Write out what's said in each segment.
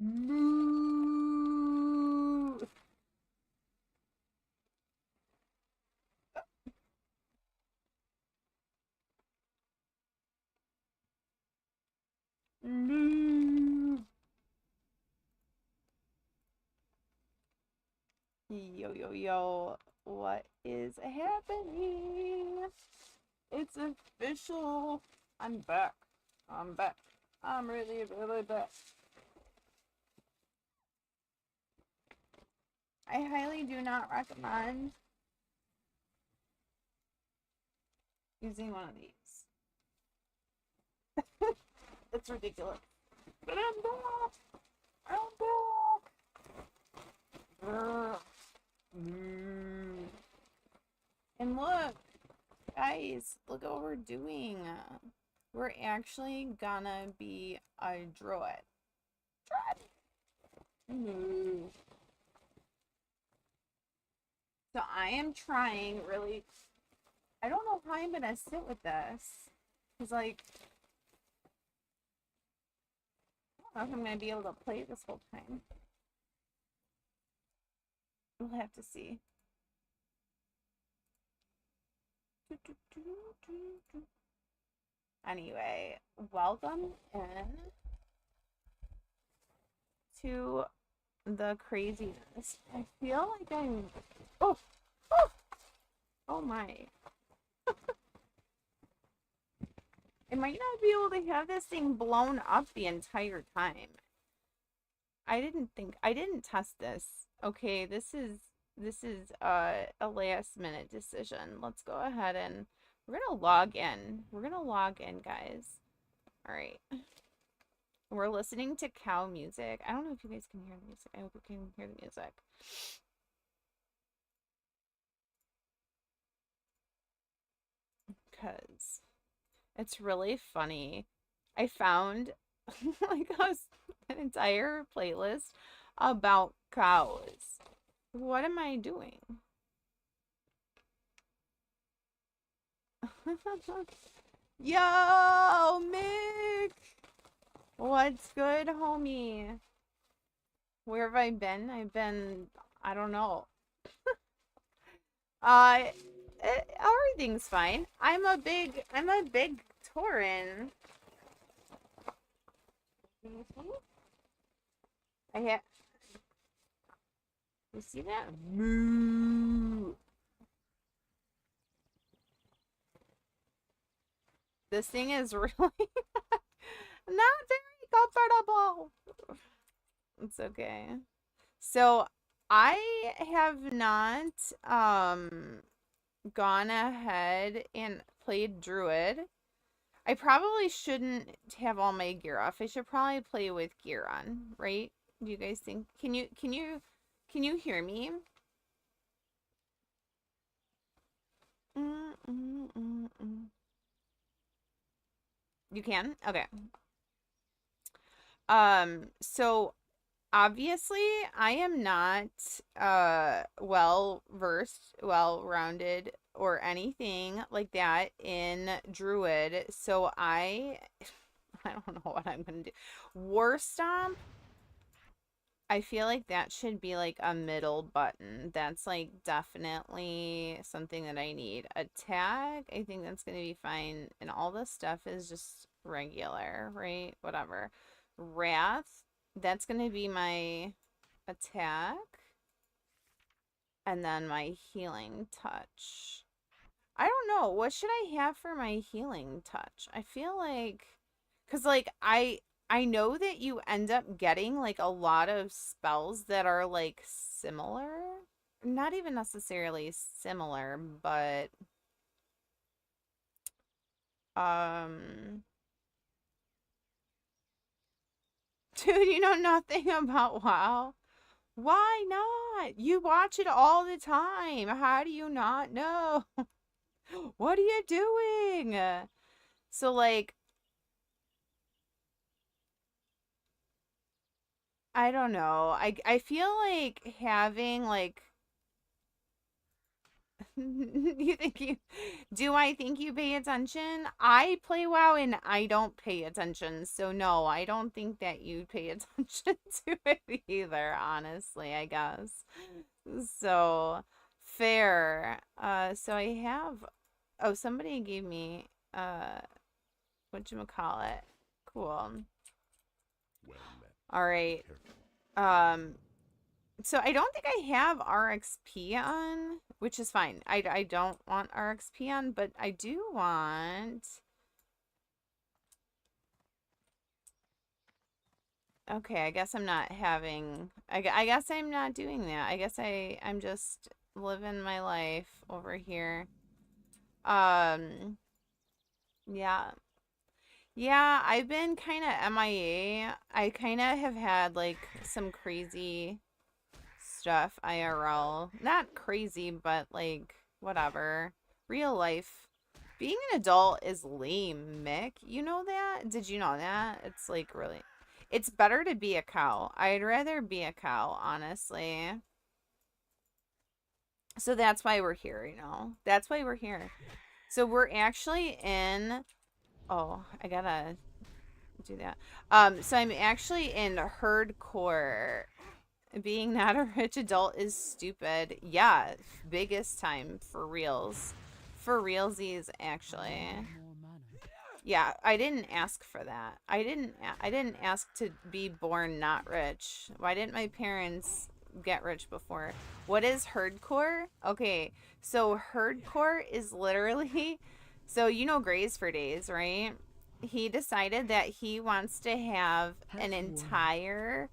Moo. Moo. Yo, yo, yo. What is happening? It's official. I'm back. I'm back. I'm really, really back. I highly do not recommend using one of these. It's ridiculous. But I'm back. I'm back. And look, guys, look what we're doing. We're actually gonna be a druid. So I am trying really. I don't know how I'm gonna sit with this. Cause like, I don't know if I'm gonna be able to play this whole time. We'll have to see. Anyway, welcome in to the craziness. I feel like I'm. Oh! Oh! Oh my. I might not be able to have this thing blown up the entire time. I didn't test this. Okay, this is a last minute decision. Let's go ahead and we're gonna log in. We're gonna log in, guys. All right. We're listening to cow music. I don't know if you guys can hear the music. I hope you can hear the music. Because it's really funny. I found like an entire playlist about cows. What am I doing? Yo, Mick! What's good, homie? Where have I been? I don't know. Everything's fine. I'm a big Tauren. You see that? Moo. This thing is really not very comfortable. It's okay. So I have not gone ahead and played druid. I probably shouldn't have all my gear off. I should probably play with gear on, right? Do you guys think? Can you hear me? You can? Okay. So obviously I am not well-rounded or anything like that in druid. So I don't know what I'm gonna do. War Stomp, I feel like that should be like a middle button. That's like definitely something that I need. Attack, I think that's gonna be fine. And all this stuff is just regular, right? Whatever. Wrath, that's gonna be my attack. And then my healing touch. I don't know. What should I have for my healing touch? I feel like, because like I know that you end up getting like a lot of spells that are like similar. Not even necessarily similar, but dude, you know nothing about WoW. Why not? You watch it all the time. How do you not know? What are you doing? So like I don't know. I feel like having like You think you do I think you pay attention? I play WoW and I don't pay attention. So no, I don't think that you pay attention to it either, honestly, I guess. So fair. So I have oh, somebody gave me whatchamacallit. Cool. All right. So I don't think I have RXP on, which is fine. I don't want RXP on, but I do want... Okay, I guess I'm not having... I guess I'm not doing that. I guess I'm just living my life over here. Yeah. Yeah, I've been kind of MIA. I kind of have had, like, some crazy stuff IRL. Not crazy, but, like, whatever. Real life. Being an adult is lame, Mick. You know that? Did you know that? It's, like, really... It's better to be a cow. I'd rather be a cow, honestly. So that's why we're here, you know? That's why we're here. So we're actually in... Oh, I gotta do that. So I'm actually in HERDCORE. Being not a rich adult is stupid. Yeah, biggest time for reals. For realsies, actually. Yeah, I didn't ask for that. I didn't ask to be born not rich. Why didn't my parents get rich before? What is HERDCORE? Okay, so HERDCORE is literally... So you know Graze for Days, right? He decided that he wants to have an entire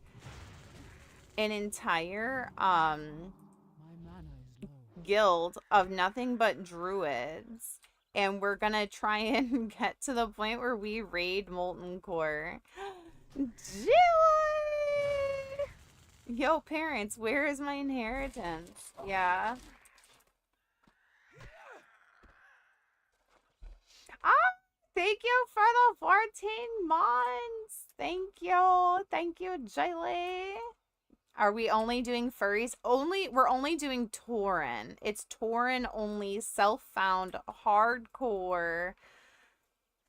guild of nothing but druids. And we're gonna try and get to the point where we raid Molten Core. Joy! Yo, parents, where is my inheritance? Yeah. Ah, thank you for the 14 months. Thank you. Thank you, Jaylee. Are we only doing furries? We're only doing Tauren. It's Tauren only, self-found, hardcore.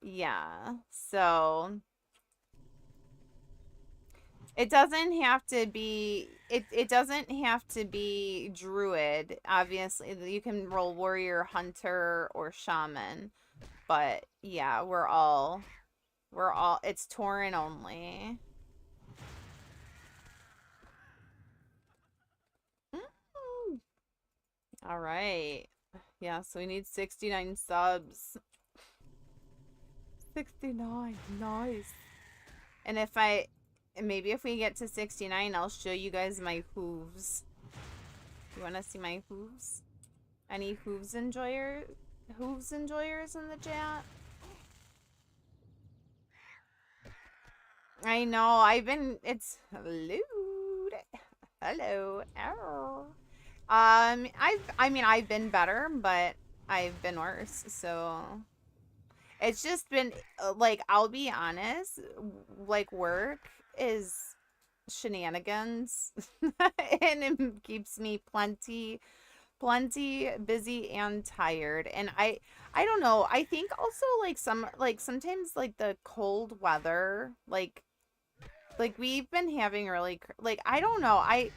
Yeah, so it doesn't have to be it doesn't have to be druid. Obviously, you can roll warrior, hunter, or shaman. But yeah, we're all it's Tauren only. All right. Yeah, so we need 69 subs. 69. Nice. And maybe if we get to 69, I'll show you guys my hooves. You want to see my hooves? Any hooves enjoyers in the chat? I know, it's hello. Ow. I've been better, but I've been worse, so it's just been like, I'll be honest, like, work is shenanigans and it keeps me plenty busy and tired. And I don't know, I think also like sometimes like the cold weather, like we've been having really like, I don't know, I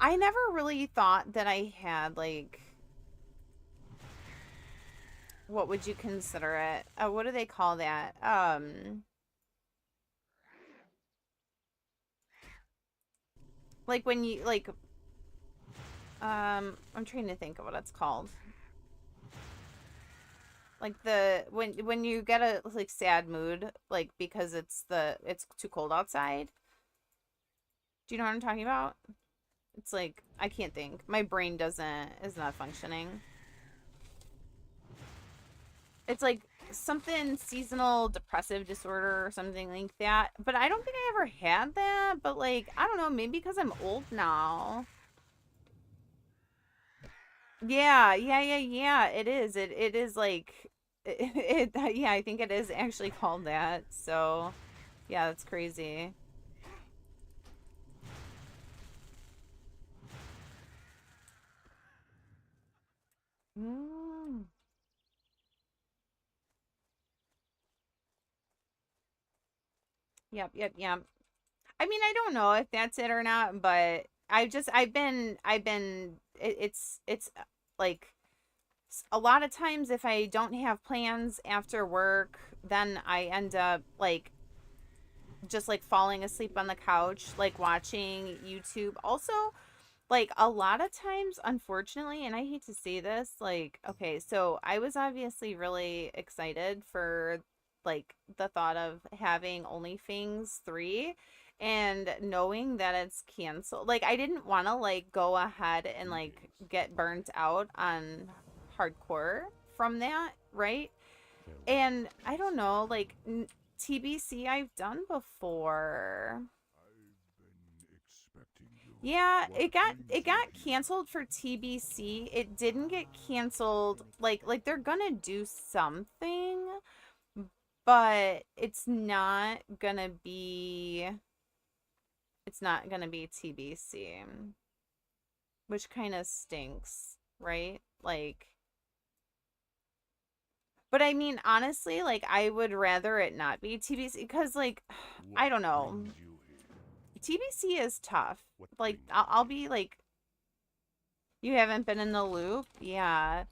never really thought that I had, like, what would you consider it? What do they call that? Like when you, like, I'm trying to think of what it's called. Like when you get a, like, sad mood, like, because it's too cold outside. Do you know what I'm talking about? It's like, I can't think. My brain is not functioning. It's like something seasonal depressive disorder or something like that. But I don't think I ever had that. But, like, I don't know, maybe because I'm old now. Yeah. It is. It is like, yeah, I think it is actually called that. So, yeah, that's crazy. Mm. Yep, yep, yep. I mean, I don't know if that's it or not, but it's like a lot of times if I don't have plans after work, then I end up like just like falling asleep on the couch, like watching YouTube. Also, like a lot of times, unfortunately, and I hate to say this, like, okay, so I was obviously really excited for like the thought of having OnlyFans 3 and knowing that it's canceled. Like, I didn't want to like go ahead and like get burnt out on hardcore from that, right? And I don't know, like TBC I've done before. Yeah, it got canceled for TBC. It didn't get canceled like they're gonna do something, but it's not gonna be TBC, which kind of stinks, right? Like, but I mean honestly, like I would rather it not be TBC because like I don't know. TBC is tough. Like I'll be like, you haven't been in the loop? Yeah.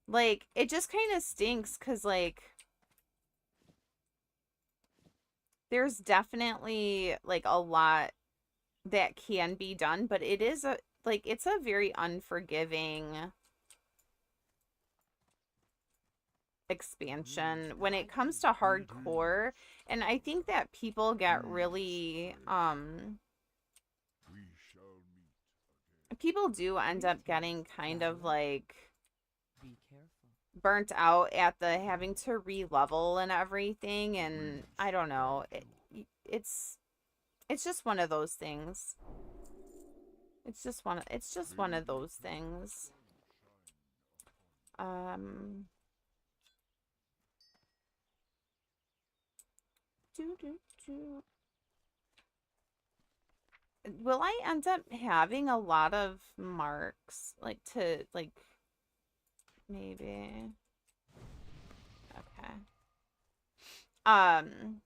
Like, it just kind of stinks because, like, there's definitely, like, a lot that can be done, but it is it's a very unforgiving expansion when it comes to hardcore. And I think that people get really, people do end up getting kind of, like, burnt out at the having to re-level and everything, and I don't know, it's just one of those things. It's just one of those things. um doo, doo, doo. Will I end up having a lot of marks like to like maybe okay. um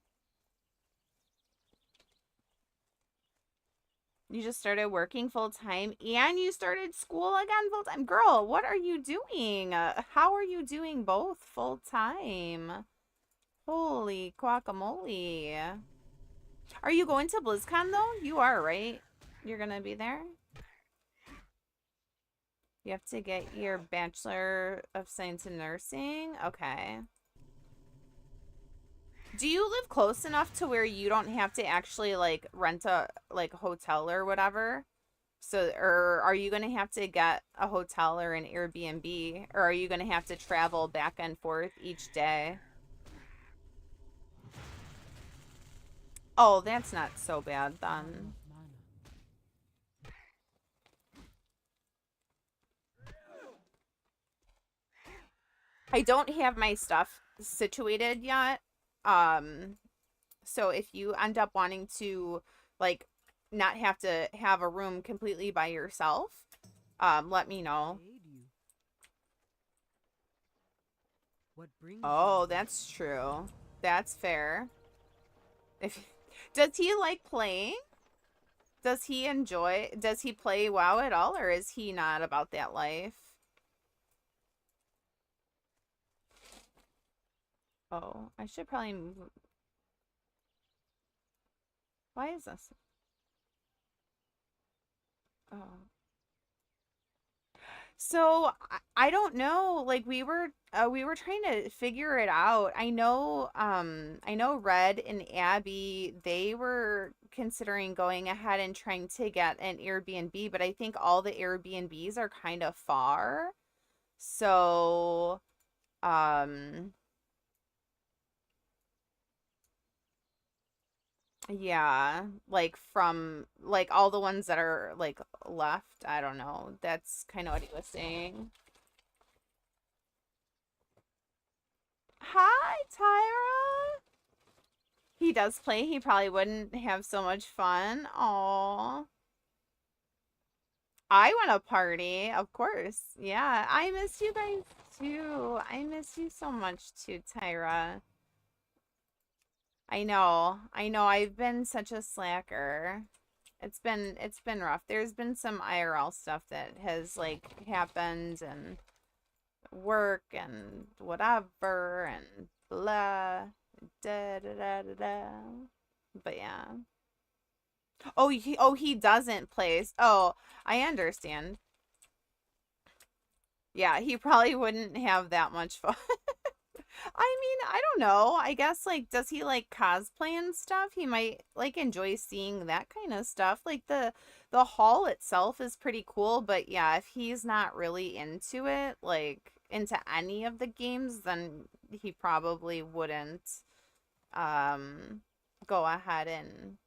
You just started working full time and you started school again full time. Girl, what are you doing? How are you doing both full time? Holy guacamole. Are you going to BlizzCon though? You are, right? You're gonna be there? You have to get your Bachelor of Science in Nursing? Okay. Do you live close enough to where you don't have to actually like rent a like hotel or whatever? So, or are you going to have to get a hotel or an Airbnb, or are you going to have to travel back and forth each day? Oh, that's not so bad then. I don't have my stuff situated yet. Um, so if you end up wanting to like not have to have a room completely by yourself, let me know. Oh, that's true. That's fair. If does he like playing? Does he play WoW at all, or is he not about that life? Oh, I should probably move. Why is this? Oh. So I don't know. Like we were trying to figure it out. I know Red and Abby, they were considering going ahead and trying to get an Airbnb, but I think all the Airbnbs are kind of far. So um yeah, like from like all the ones that are like left, I don't know. That's kind of what he was saying. Hi, Tyra. He does play. He probably wouldn't have so much fun. Aw. I want a party, of course. Yeah, I miss you guys too. I miss you so much too, Tyra. I know. I know. I've been such a slacker. It's been rough. There's been some IRL stuff that has like happened and work and whatever and blah da da da da da. But yeah. Oh, he doesn't place. Oh, I understand. Yeah, he probably wouldn't have that much fun. I mean, I don't know. I guess like does he like cosplay and stuff? He might like enjoy seeing that kind of stuff. Like the hall itself is pretty cool, but yeah, if he's not really into it, like into any of the games, then he probably wouldn't um go ahead and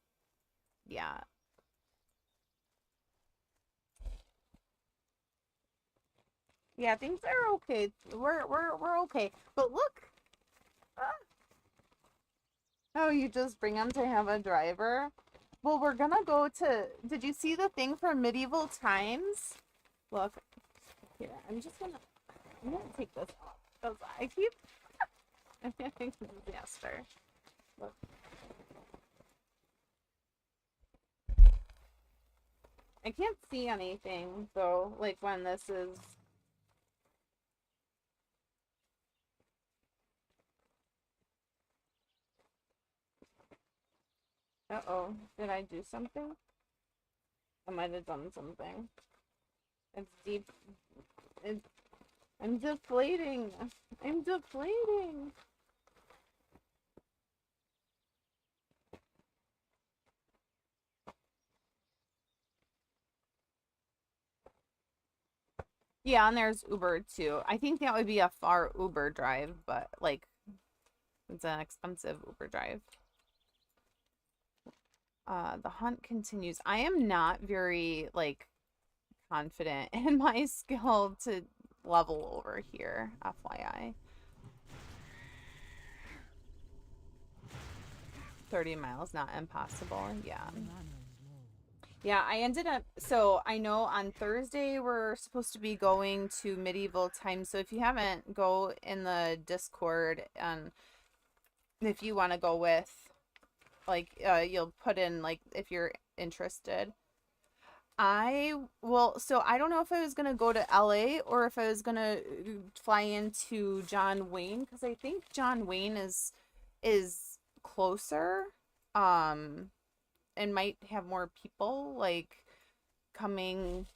yeah. Yeah, things are okay. We're okay. But look. Ah, oh, you just bring him to have a driver? Well, we're gonna go to. Did you see the thing from medieval times? Look, here. I'm gonna take this off because I keep. I'm having a disaster. Look. I can't see anything though. Like when this is. Uh oh. Did I do something? I might have done something. It's deep. It's, I'm deflating. I'm deflating. Yeah, and there's Uber too. I think that would be a far Uber drive, but like it's an expensive Uber drive. The hunt continues. I am not very like confident in my skill to level over here, FYI. 30 miles, not impossible. Yeah. Yeah, I ended up, so I know on Thursday we're supposed to be going to medieval times. So if you haven't, go in the Discord and if you want to go with, like, you'll put in, like, if you're interested. I well, so I don't know if I was gonna go to LA or if I was gonna fly into John Wayne because I think John Wayne is closer, um, and might have more people like coming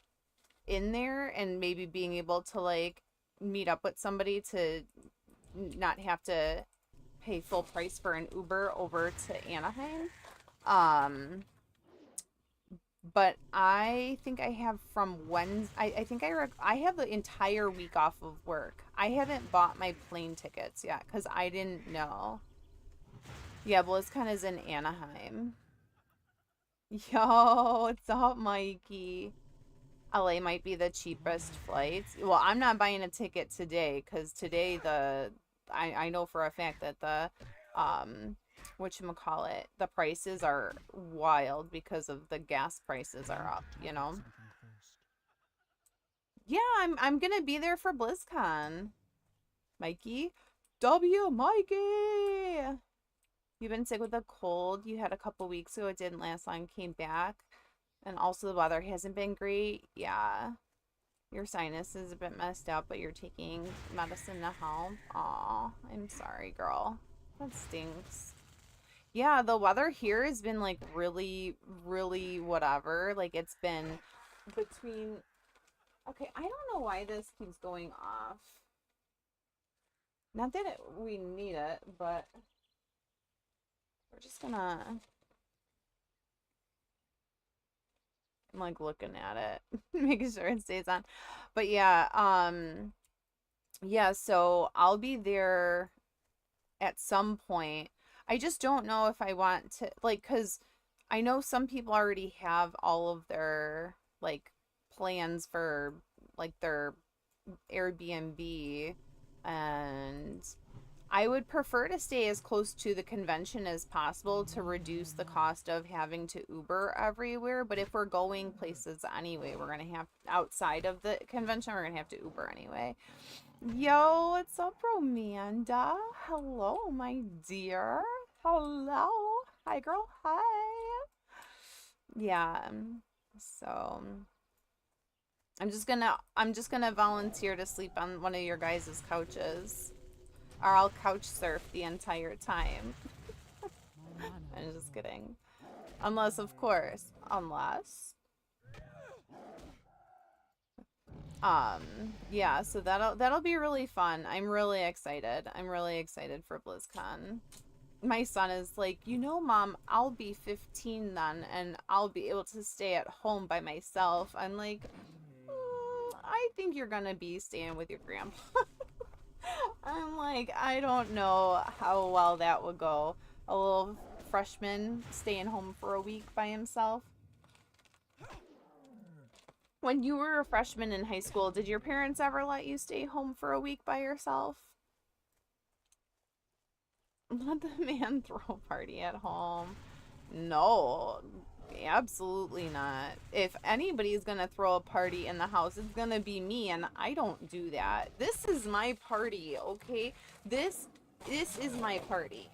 in there and maybe being able to like meet up with somebody to not have to pay full price for an Uber over to Anaheim. Um, but I think I have from Wednesday. I think I have the entire week off of work. I haven't bought my plane tickets yet because I didn't know. Yeah, BlizzCon is in Anaheim. Yo, what's up, Mikey? LA might be the cheapest flights. Well, I'm not buying a ticket today because today I know for a fact that the whatchamacallit, the prices are wild because of the gas prices are up, you know? Yeah, I'm gonna be there for BlizzCon. Mikey. W Mikey. You've been sick with a cold you had a couple weeks ago. It didn't last long, came back. And also the weather hasn't been great. Yeah. Your sinus is a bit messed up, but you're taking medicine to help. Aw, I'm sorry, girl. That stinks. Yeah, the weather here has been like really, really whatever. Like it's been between. Okay, I don't know why this keeps going off. Not that we need it, but we're just gonna. I'm like looking at it, making sure it stays on. But yeah, yeah, so I'll be there at some point. I just don't know if I want to like cuz I know some people already have all of their like plans for like their Airbnb and I would prefer to stay as close to the convention as possible to reduce the cost of having to Uber everywhere. But if we're going places anyway, we're going to have, outside of the convention, we're going to have to Uber anyway. Yo, what's up, Romanda? Hello, my dear. Hello. Hi, girl. Hi. Yeah. So I'm just gonna volunteer to sleep on one of your guys' couches. Or I'll couch surf the entire time. I'm just kidding. Unless, of course, yeah, so that'll be really fun. I'm really excited. I'm really excited for BlizzCon. My son is like, you know, Mom, I'll be 15 then, and I'll be able to stay at home by myself. I'm like, I think you're gonna be staying with your grandpa. I'm like, I don't know how well that would go. A little freshman staying home for a week by himself. When you were a freshman in high school, did your parents ever let you stay home for a week by yourself? Let the man throw a party at home. No, absolutely not. If anybody's gonna throw a party in the house, it's gonna be me, and I don't do that. This is my party, okay? This is my party.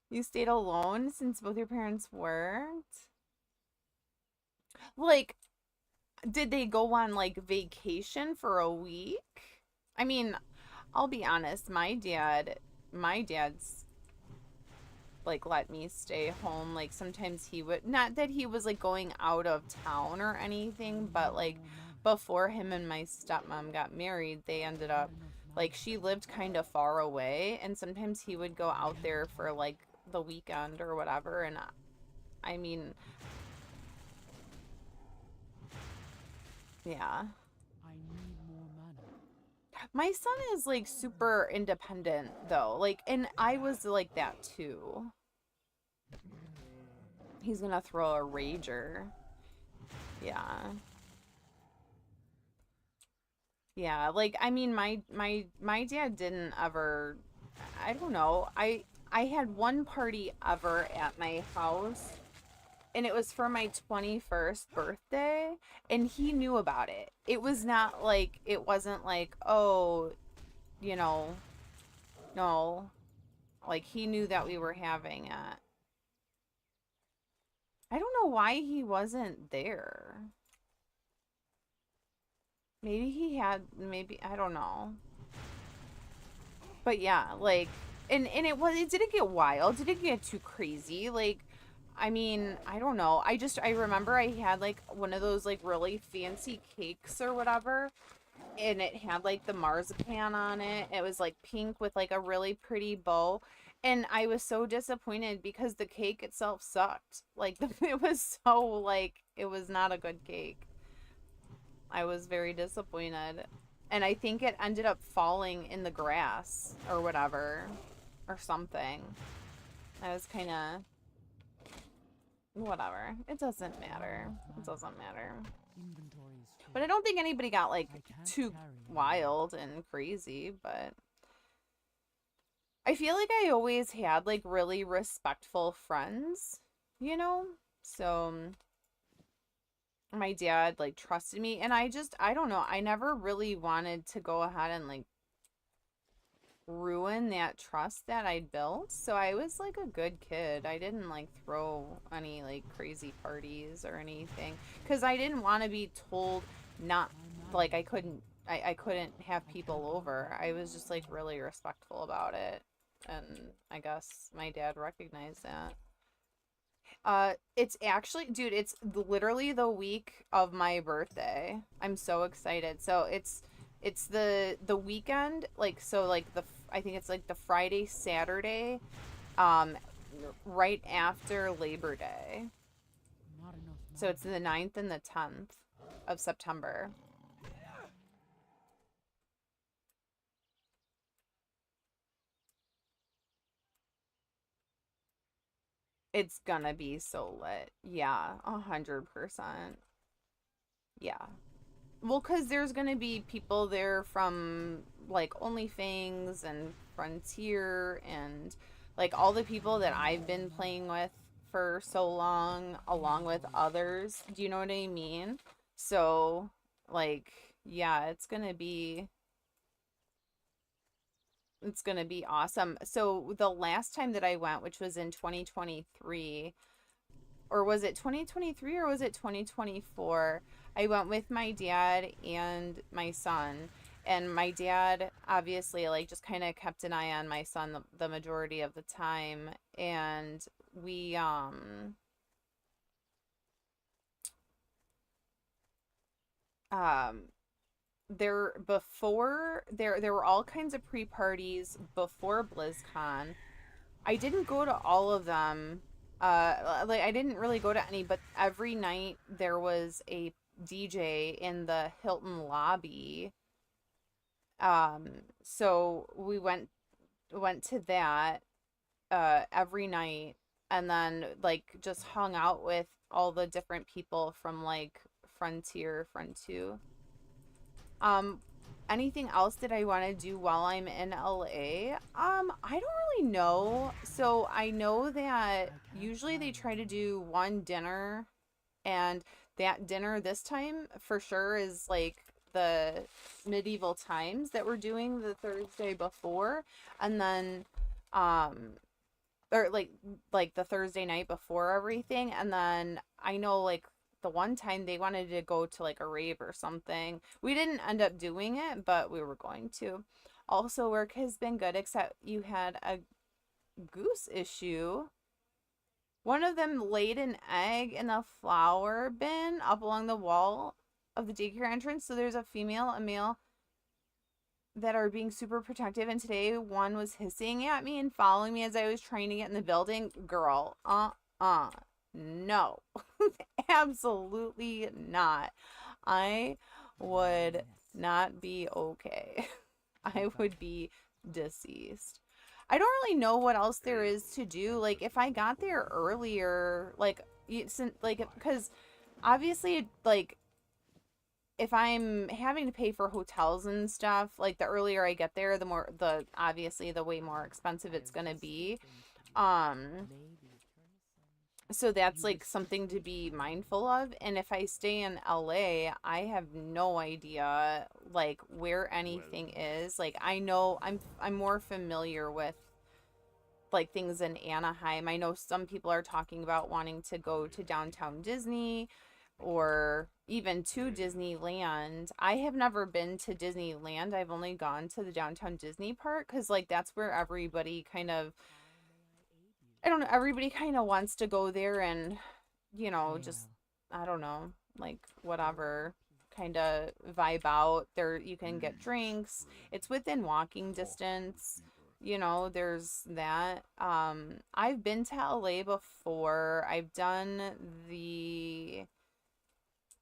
You stayed alone since both your parents worked? Like, did they go on like vacation for a week? I mean, I'll be honest, my dad's like let me stay home. Like sometimes he would, not that he was like going out of town or anything, but like before him and my stepmom got married, they ended up like she lived kind of far away, and sometimes he would go out there for like the weekend or whatever. And I mean, yeah. My son is like super independent though. Like, and I was like that too. He's gonna throw a rager. Yeah. Yeah, like I mean my dad didn't ever, I don't know. I had one party ever at my house, and it was for my 21st birthday, and he knew about it. It was not like, it wasn't like, oh, you know, no. Like he knew that we were having it. I don't know why he wasn't there. Maybe he had, maybe I don't know. But yeah, like, and it didn't get wild, it didn't get too crazy. Like, I mean, I don't know. I remember I had like one of those like really fancy cakes or whatever, and it had like the marzipan on it. It was like pink with like a really pretty bow. And I was so disappointed because the cake itself sucked. Like it was so like it was not a good cake. I was very disappointed. And I think it ended up falling in the grass or whatever or something. I was kind of whatever. It doesn't matter. It doesn't matter. But I don't think anybody got like too wild and crazy, but I feel like I always had like really respectful friends, you know? So my dad like trusted me, and I don't know, I never really wanted to go ahead and like ruin that trust that I built. So I was like a good kid. I didn't like throw any like crazy parties or anything because I didn't want to be told not, like I couldn't have people over. I was just like really respectful about it, and I guess my dad recognized that. It's actually, dude, it's literally the week of my birthday. I'm so excited. So it's the weekend, like, so like I think it's like the Friday, Saturday, um, right after Labor Day. So it's the 9th and the 10th of September. It's gonna be so lit. Yeah, 100%. Yeah. Well, because there's going to be people there from like OnlyFans and Frontier and like all the people that I've been playing with for so long, along with others. Do you know what I mean? So, like, yeah, it's gonna be awesome. So the last time that I went, which was in 2023, or was it 2023 or was it 2024? I went with my dad and my son. And my dad obviously like just kind of kept an eye on my son the majority of the time. And we um there were all kinds of pre-parties before BlizzCon. I didn't go to all of them. Like I didn't really go to any, but every night there was a DJ in the Hilton lobby. Um, so we went to that every night, and then like just hung out with all the different people from like Frontier, Front 2. Um, Anything else that I want to do while I'm in LA? I don't really know. So I know that usually they try to do one dinner, and that dinner this time for sure is like the medieval times that we're doing the Thursday before, and then um or like the Thursday night before everything, and then I know like the one time they wanted to go to like a rave or something. We didn't end up doing it, but we were going to. Also, work has been good, except you had a goose issue. One of them laid an egg in the flower bin up along the wall of the daycare entrance. So there's a female, a male that are being super protective. And today one was hissing at me and following me as I was trying to get in the building. Girl, no, absolutely not. I would not be okay. I would be deceased. I don't really know what else there is to do. Like, if I got there earlier, like, because obviously, like, if I'm having to pay for hotels and stuff, like, the earlier I get there, obviously, the way more expensive it's gonna be. Um, so that's like something to be mindful of. And if I stay in LA, I have no idea like where anything is. Like I know I'm more familiar with like things in Anaheim. I know some people are talking about wanting to go to downtown Disney or even to Disneyland. I have never been to Disneyland. I've only gone to the downtown Disney park cuz like that's where everybody kind of I don't know, everybody kind of wants to go there and, just, I don't know, like whatever, kind of vibe out. There, you can get drinks. It's within walking distance. There's that. I've been to LA before.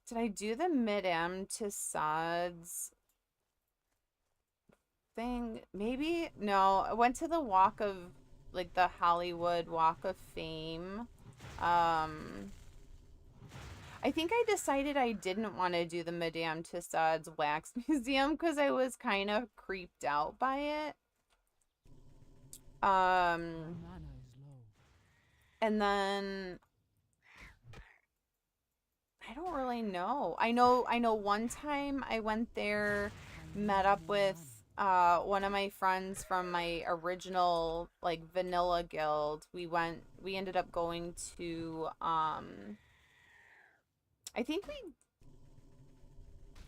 Did I do the Mid-Am to Sods thing? Maybe? No, I went to the like the Hollywood Walk of Fame. Um, I think I decided I didn't want to do the Madame Tussauds Wax Museum because I was kind of creeped out by it. Um, and then I don't really know. I know one time I went there, met up with one of my friends from my original like vanilla guild. We ended up going to I think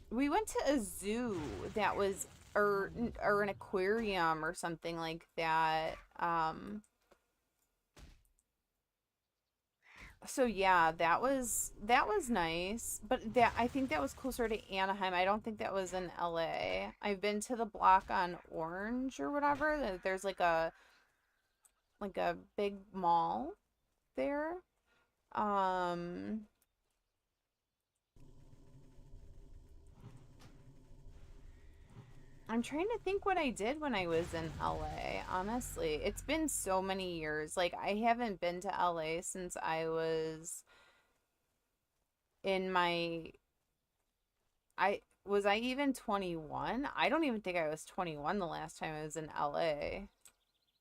we went to a zoo that was or an aquarium or something like that. So yeah, that was nice, but that I think that was closer to Anaheim. I don't think that was in LA. I've been to the block on Orange or whatever. There's like a big mall there. Um I'm trying to think what I did when I was in LA. Honestly, it's been so many years. Like I haven't been to LA since I was in my I was I even 21? I don't even think I was 21 the last time I was in LA,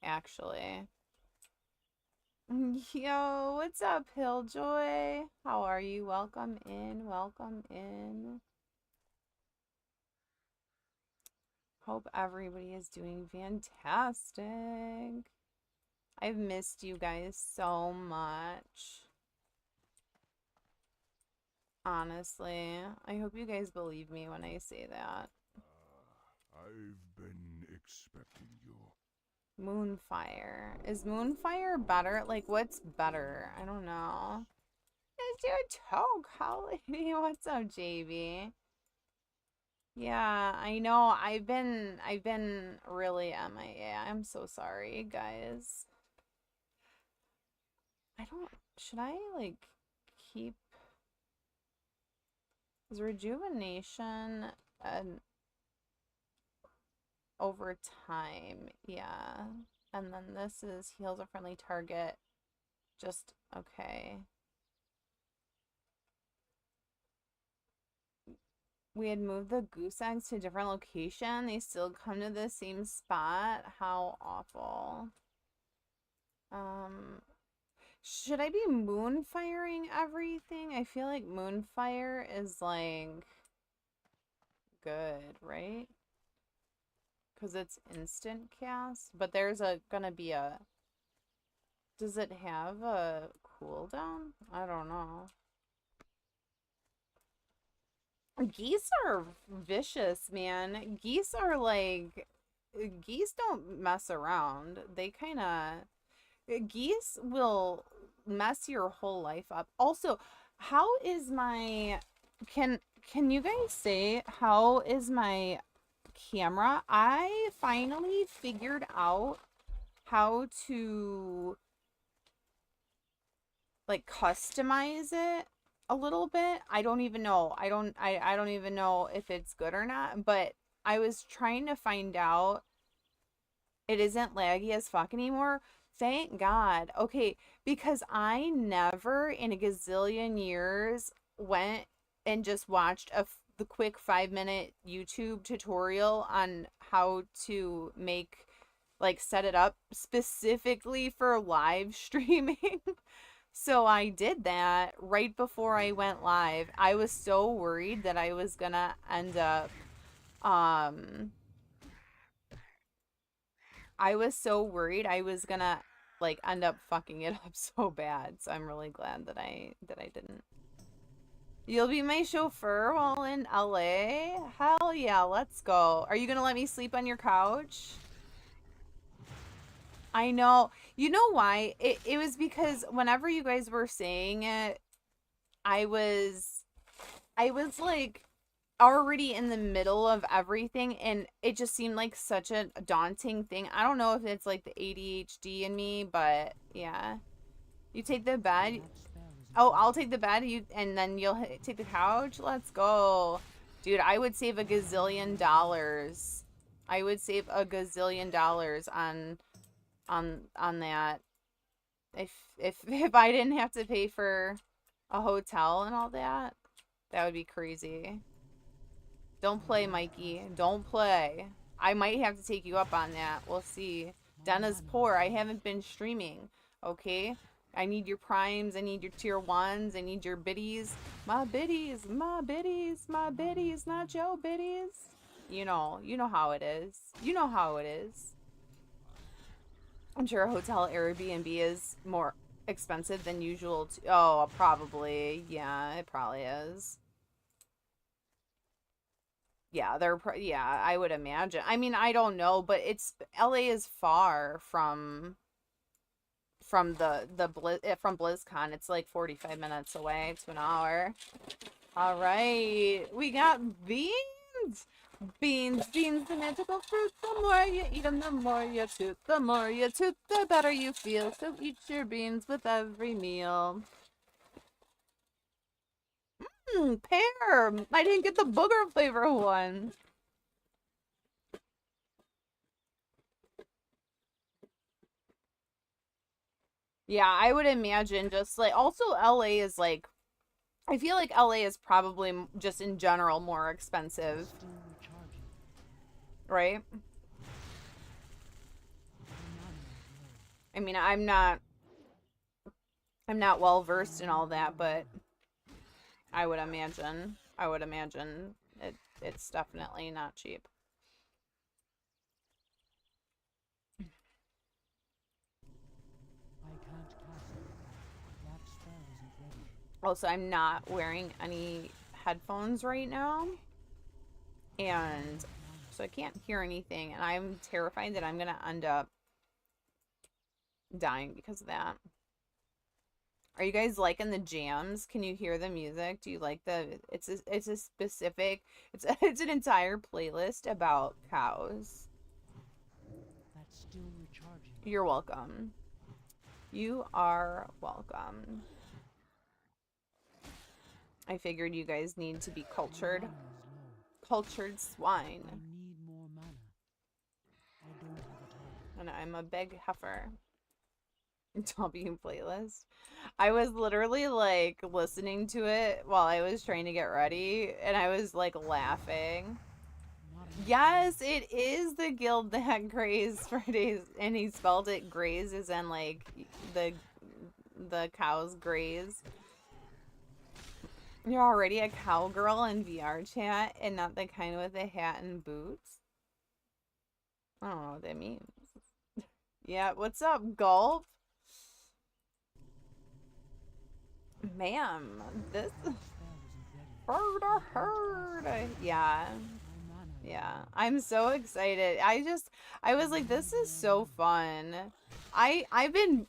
actually. Yo, what's up, Hilljoy? How are you? Welcome in, welcome in. Hope everybody is doing fantastic. I've missed you guys so much. Honestly, I hope you guys believe me when I say that. I've been expecting you. Moonfire. Is Moonfire better? Like, what's better? I don't know. It's your toe, call lady. What's up, JB? Yeah, I know. I've been really MIA. I'm so sorry, guys. Should I like keep is rejuvenation an over time? Yeah. And then this is heals a friendly target. Just okay. We had moved the goose eggs to a different location. They still come to the same spot. How awful. Should I be moonfiring everything? I feel like moonfire is like good, right? Because it's instant cast. But there's gonna be a... Does it have a cooldown? I don't know. Geese are vicious, man. Geese are like... Geese don't mess around. They kind of... Geese will mess your whole life up. Also, how is my... Can you guys say how is my camera? I finally figured out how to like customize it a little bit. I don't even know. I don't even know if it's good or not, but I was trying to find out. It isn't laggy as fuck anymore. Thank God. Okay, because I never in a gazillion years went and just watched the quick 5-minute YouTube tutorial on how to make like set it up specifically for live streaming. So I did that right before I went live. I was so worried that I was gonna end up I was so worried I was gonna like end up fucking it up so bad. So I'm really glad that I didn't. You'll be my chauffeur while in LA? Hell yeah, let's go. Are you gonna let me sleep on your couch? I know. You know why? It was because whenever you guys were saying it, I was like already in the middle of everything and it just seemed like such a daunting thing. I don't know if it's like the ADHD in me, but yeah. You take the bed. Oh, I'll take the bed and then you'll take the couch. Let's go. Dude, I would save a gazillion dollars. I would save a gazillion dollars on that if I didn't have to pay for a hotel and all that. That would be crazy. Don't play, Mikey. Don't play. I might have to take you up on that. We'll see. Dena's poor. I haven't been streaming. Okay? I need your primes. I need your tier 1s. I need your biddies. My biddies. My biddies. My biddies. Not your biddies. You know how it is. You know how it is. I'm sure a hotel Airbnb is more expensive than usual. Oh, probably. Yeah, it probably is. Yeah, yeah, I would imagine. I mean, I don't know, but it's LA is far from from BlizzCon. It's like 45 minutes away to an hour. All right. We got beans. Beans, the magical fruit. The more you eat them, the more you toot. The more you toot, the better you feel. So eat your beans with every meal. Pear. I didn't get the booger flavor one. Yeah, I would imagine just like also LA is like I feel like LA is probably just in general more expensive, right? I mean, I'm not well versed in all that, but I would imagine it's definitely not cheap. Also, I'm not wearing any headphones right now, and so I can't hear anything, and I'm terrified that I'm gonna end up dying because of that. Are you guys liking the jams? Can you hear the music? Do you like the it's a specific it's an entire playlist about cows. You're welcome. You are welcome. I figured you guys need to be cultured. Cultured swine. And I'm a big heifer. W playlist. I was literally like listening to it while I was trying to get ready, and I was like laughing. Yes, it is the guild that graze for days, and he spelled it graze as in like the cows graze. You're already a cowgirl in VR chat and not the kind with a hat and boots. I don't know what that means. Yeah, what's up, Gulp? Ma'am, this herd. Yeah. Yeah. I'm so excited. I was like, this is so fun. I've been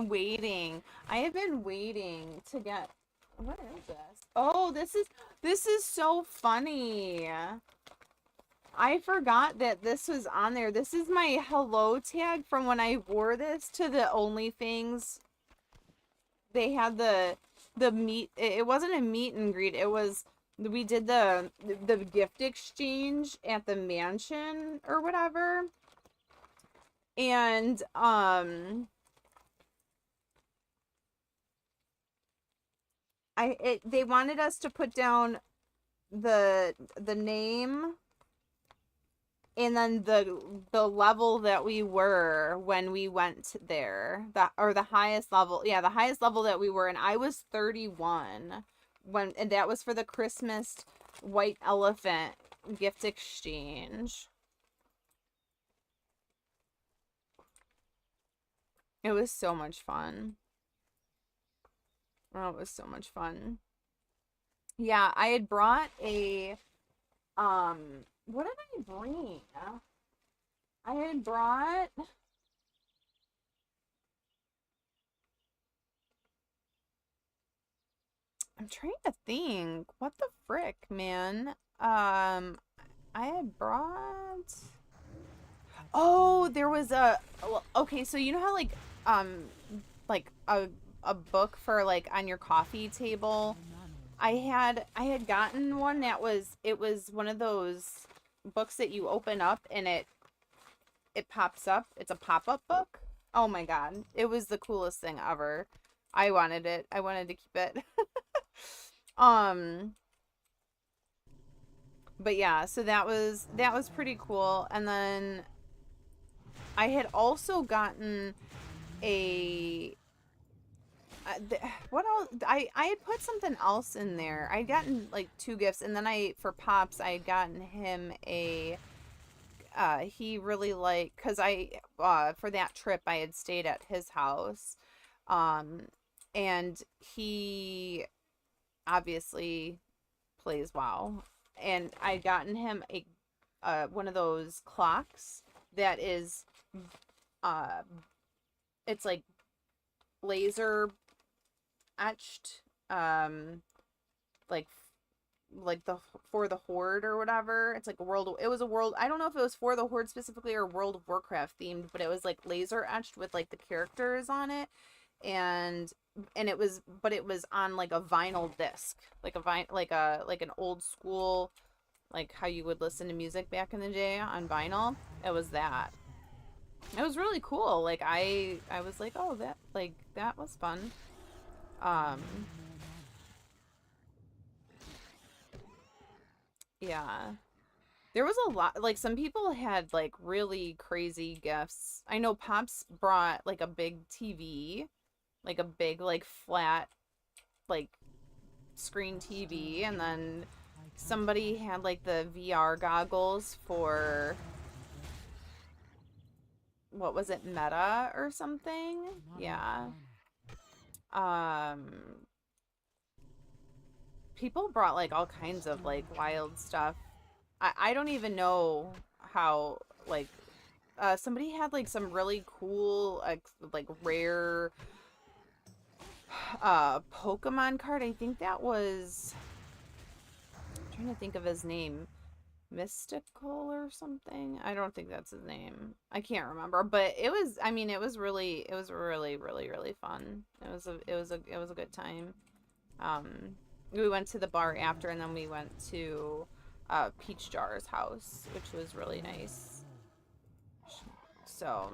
waiting. I have been waiting to get what is this? Oh, this is so funny. I forgot that this was on there. This is my hello tag from when I wore this to the OnlyFans. They had the meet. It wasn't a meet and greet. It was we did the gift exchange at the mansion or whatever. And they wanted us to put down the name and then the level that we were when we went there, the highest level. Yeah, the highest level that we were, and I was 31 and that was for the Christmas white elephant gift exchange. It was so much fun. Oh, it was so much fun. Yeah, I had brought a what did I bring? I had brought I'm trying to think. What the frick, man? I had brought Oh, there was okay, so you know how like a book for like on your coffee table? I had gotten one that it was one of those books that you open up and it pops up. It's a pop-up book. Oh my god. It was the coolest thing ever. I wanted it. I wanted to keep it. um but yeah, so that was pretty cool. And then I had also gotten a what else? I had put something else in there. I'd gotten like two gifts, and then for Pops I had gotten him a he really liked, because for that trip I had stayed at his house, and he obviously plays WoW, and I'd gotten him a one of those clocks that is uh it's like laser etched, like the for the Horde or whatever. It's like it was a world, I don't know if it was for the Horde specifically or World of Warcraft themed, but it was like laser etched with like the characters on it, and it was on like a vinyl disc, like like an old school, like how you would listen to music back in the day on vinyl. It was that. It was really cool. Like I was like, oh, that was fun. Um Yeah. There was a lot, like, some people had, like, really crazy gifts. I know Pops brought, like, a big TV, like, a big, like, flat, like, screen TV, and then somebody had, like, the VR goggles for, what was it, Meta or something? Yeah. Um, people brought, like, all kinds of, like, wild stuff. I don't even know how, like, somebody had like some really cool like rare Pokemon card. I think that was, I'm trying to think of his name. Mystical or something. I don't think that's his name. I can't remember, but it was, I mean, it was really really fun. It was a good time. We went to the bar after, and then we went to Peach Jar's house, which was really nice. So,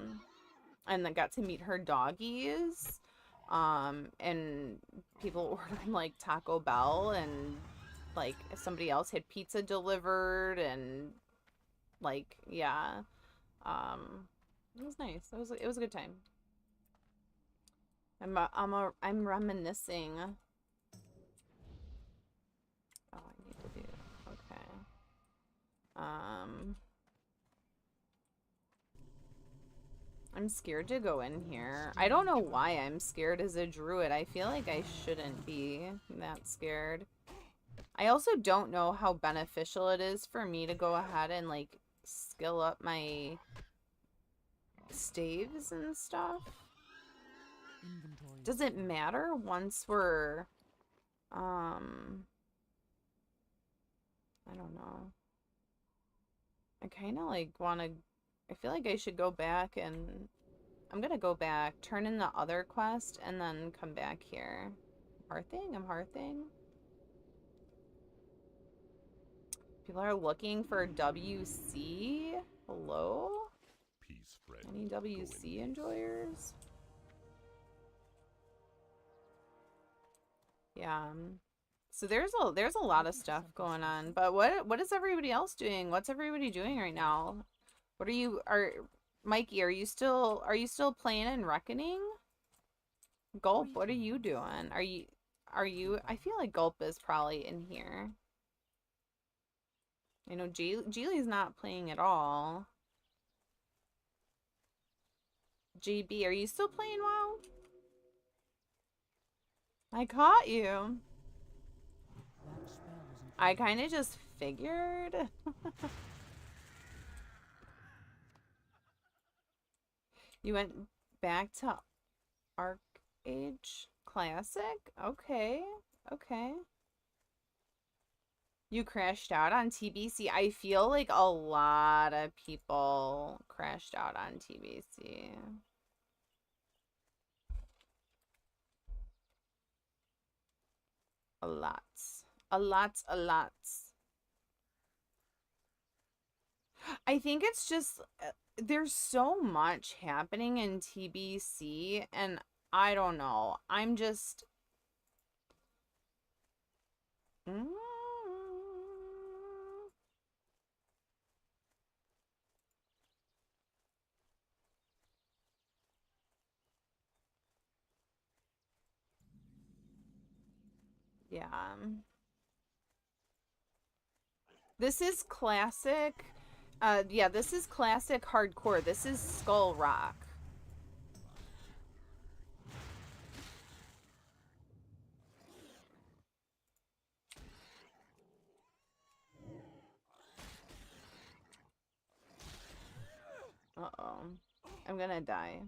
and then got to meet her doggies. And people ordered like Taco Bell, and like somebody else had pizza delivered, and like, yeah. It was nice. It was a good time. I'm reminiscing. Oh, I need to do, okay. I'm scared to go in here. I don't know why I'm scared as a druid. I feel like I shouldn't be that scared. I also don't know how beneficial it is for me to go ahead and like skill up my staves and stuff. Does it matter once we're I don't know. I kind of like want to, I feel like I should go back, and I'm gonna go back, turn in the other quest, and then come back here. Hearthing? I'm hearthing. People are looking for WC? Hello? Peace, friend. Any WC enjoyers? Yeah. So there's a lot of stuff going on. But what is everybody else doing? What's everybody doing right now? What are Mikey, are you still playing in Reckoning? Gulp, what are you doing? I feel like Gulp is probably in here. I know Geely's not playing at all. JB, are you still playing WoW? I caught you. I kind of just figured. You went back to Arcade Classic? Okay. Okay. You crashed out on TBC. I feel like a lot of people crashed out on TBC. A lot. A lot, a lot. I think it's just there's so much happening in TBC, and I don't know. I'm just mm, yeah. This is classic. Yeah, this is classic hardcore. This is Skull Rock. Uh-oh. I'm gonna die.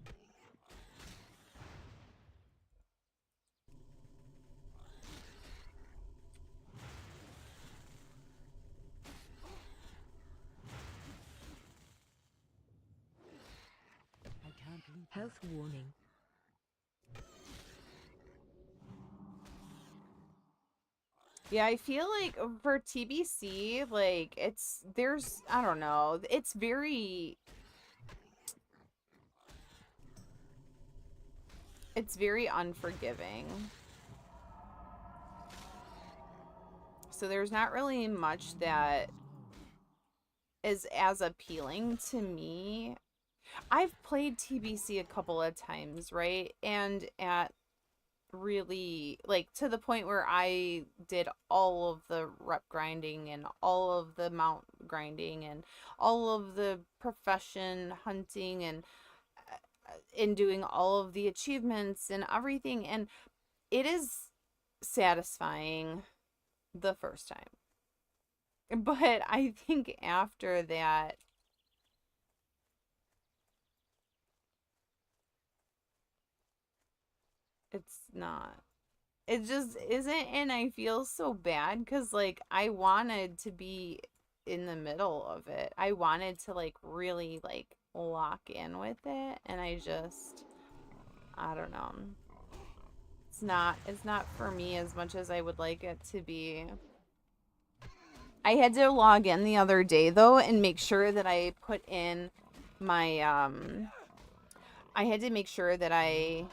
Health warning. Yeah, I feel like for TBC, like I don't know, it's very unforgiving. So there's not really much that is as appealing to me. I've played TBC a couple of times, right? And at really, like, to the point where I did all of the rep grinding and all of the mount grinding and all of the profession hunting and in doing all of the achievements and everything, and it is satisfying the first time, but I think after that it's not, it just isn't. And I feel so bad because like I wanted to be in the middle of it. I wanted to like really like lock in with it, and I don't know. It's not for me as much as I would like it to be. I had to log in the other day though and make sure that I put in my I had to make sure that I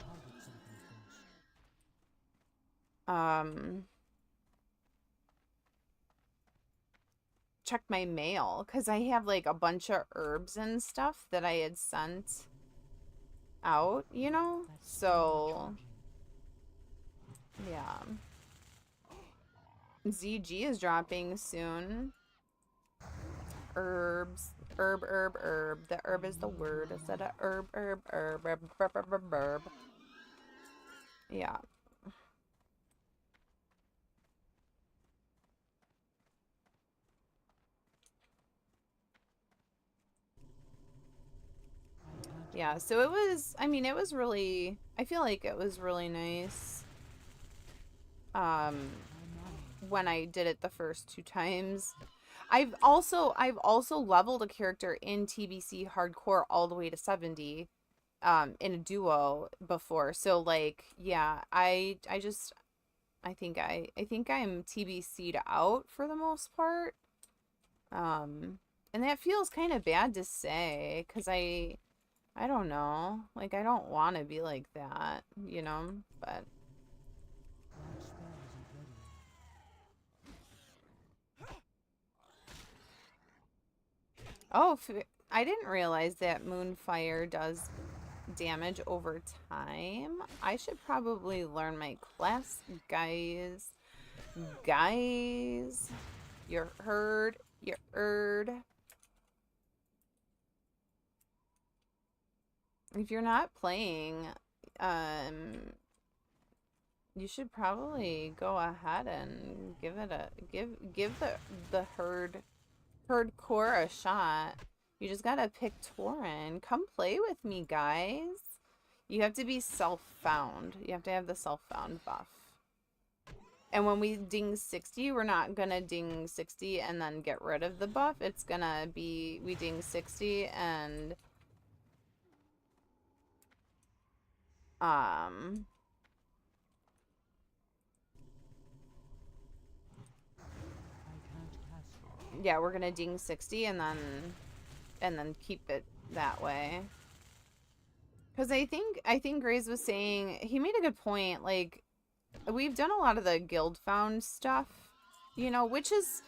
check my mail because I have like a bunch of herbs and stuff that I had sent out, you know? So yeah. ZG is dropping soon. Herbs. Herb. The herb is the word. Is that a herb? Herb. Yeah. Yeah, so it was, I mean, it was really, I feel like it was really nice. When I did it the first 2 times. I've also leveled a character in TBC hardcore all the way to 70 in a duo before. So like, yeah, I think I'm TBC'd out for the most part. And that feels kind of bad to say cuz I don't know. Like I don't want to be like that, you know, but oh, I didn't realize that Moonfire does damage over time. I should probably learn my class, guys. Guys, you heard. If you're not playing, you should probably go ahead and give it a give the HERDCORE a shot. You just gotta pick Tauren. Come play with me, guys. You have to be self-found. You have to have the self-found buff. And when we ding 60, we're not gonna ding 60 and then get rid of the buff. It's gonna be we ding 60 and yeah, we're gonna ding 60 and then keep it that way. Because I think Graves was saying, he made a good point, like, we've done a lot of the guild found stuff, you know, which is,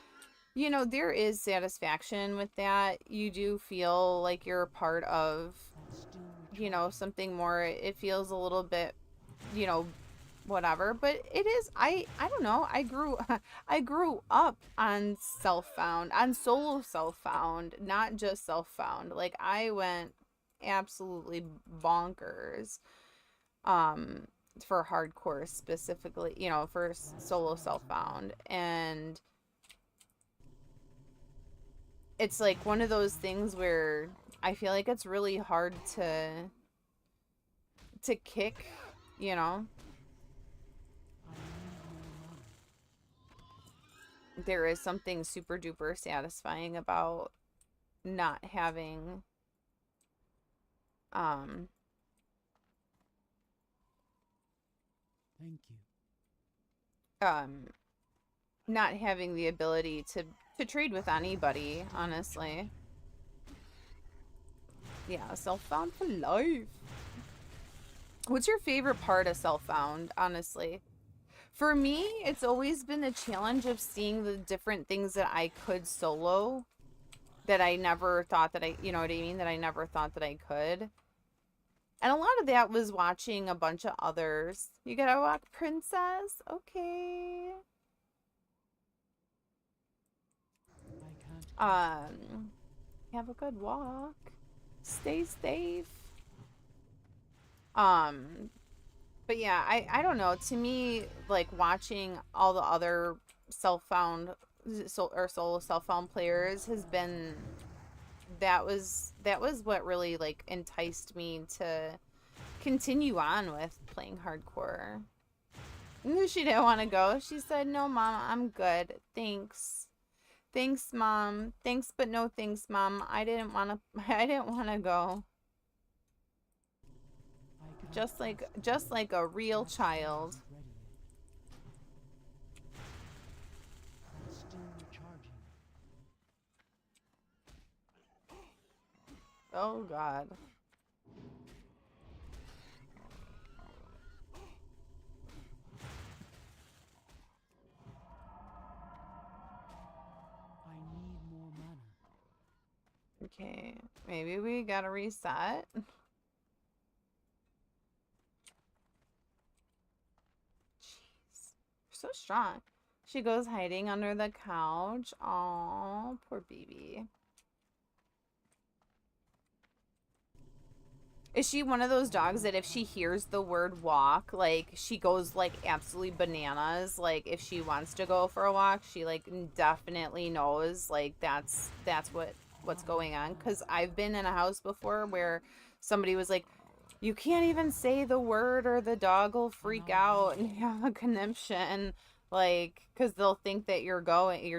you know, there is satisfaction with that. You do feel like you're a part of, you know, something more. It feels a little bit, you know, whatever, but it is, I don't know, I grew up on self-found, on solo self-found, not just self-found. Like I went absolutely bonkers for hardcore specifically, you know, for solo self-found, and it's like one of those things where I feel like it's really hard to kick, you know. There is something super duper satisfying about not having Thank you. not having the ability to trade with anybody, honestly. Yeah, self-found for life. What's your favorite part of self-found, honestly? For me, it's always been the challenge of seeing the different things that I could solo that I never thought that you know what I mean? That I never thought that I could. And a lot of that was watching a bunch of others. You gotta walk, princess? Okay. Have a good walk. Stay safe. But yeah, I don't know. To me, like watching all the other self-found or solo self-found players has been that was what really like enticed me to continue on with playing hardcore. She didn't want to go. She said, "No, Mom, I'm good. Thanks. Thanks, Mom. Thanks, but no thanks, Mom. I didn't want to I didn't want to go." Just like a real child. Oh God. I need more mana. Okay, maybe we gotta reset. Jeez, you're so strong. She goes hiding under the couch. Oh, poor baby. Is she one of those dogs that if she hears the word walk, like she goes like absolutely bananas? Like if she wants to go for a walk, she like definitely knows like that's what's going on. Because I've been in a house before where somebody was like, you can't even say the word or the dog will freak out and have a conniption, like because they'll think that you're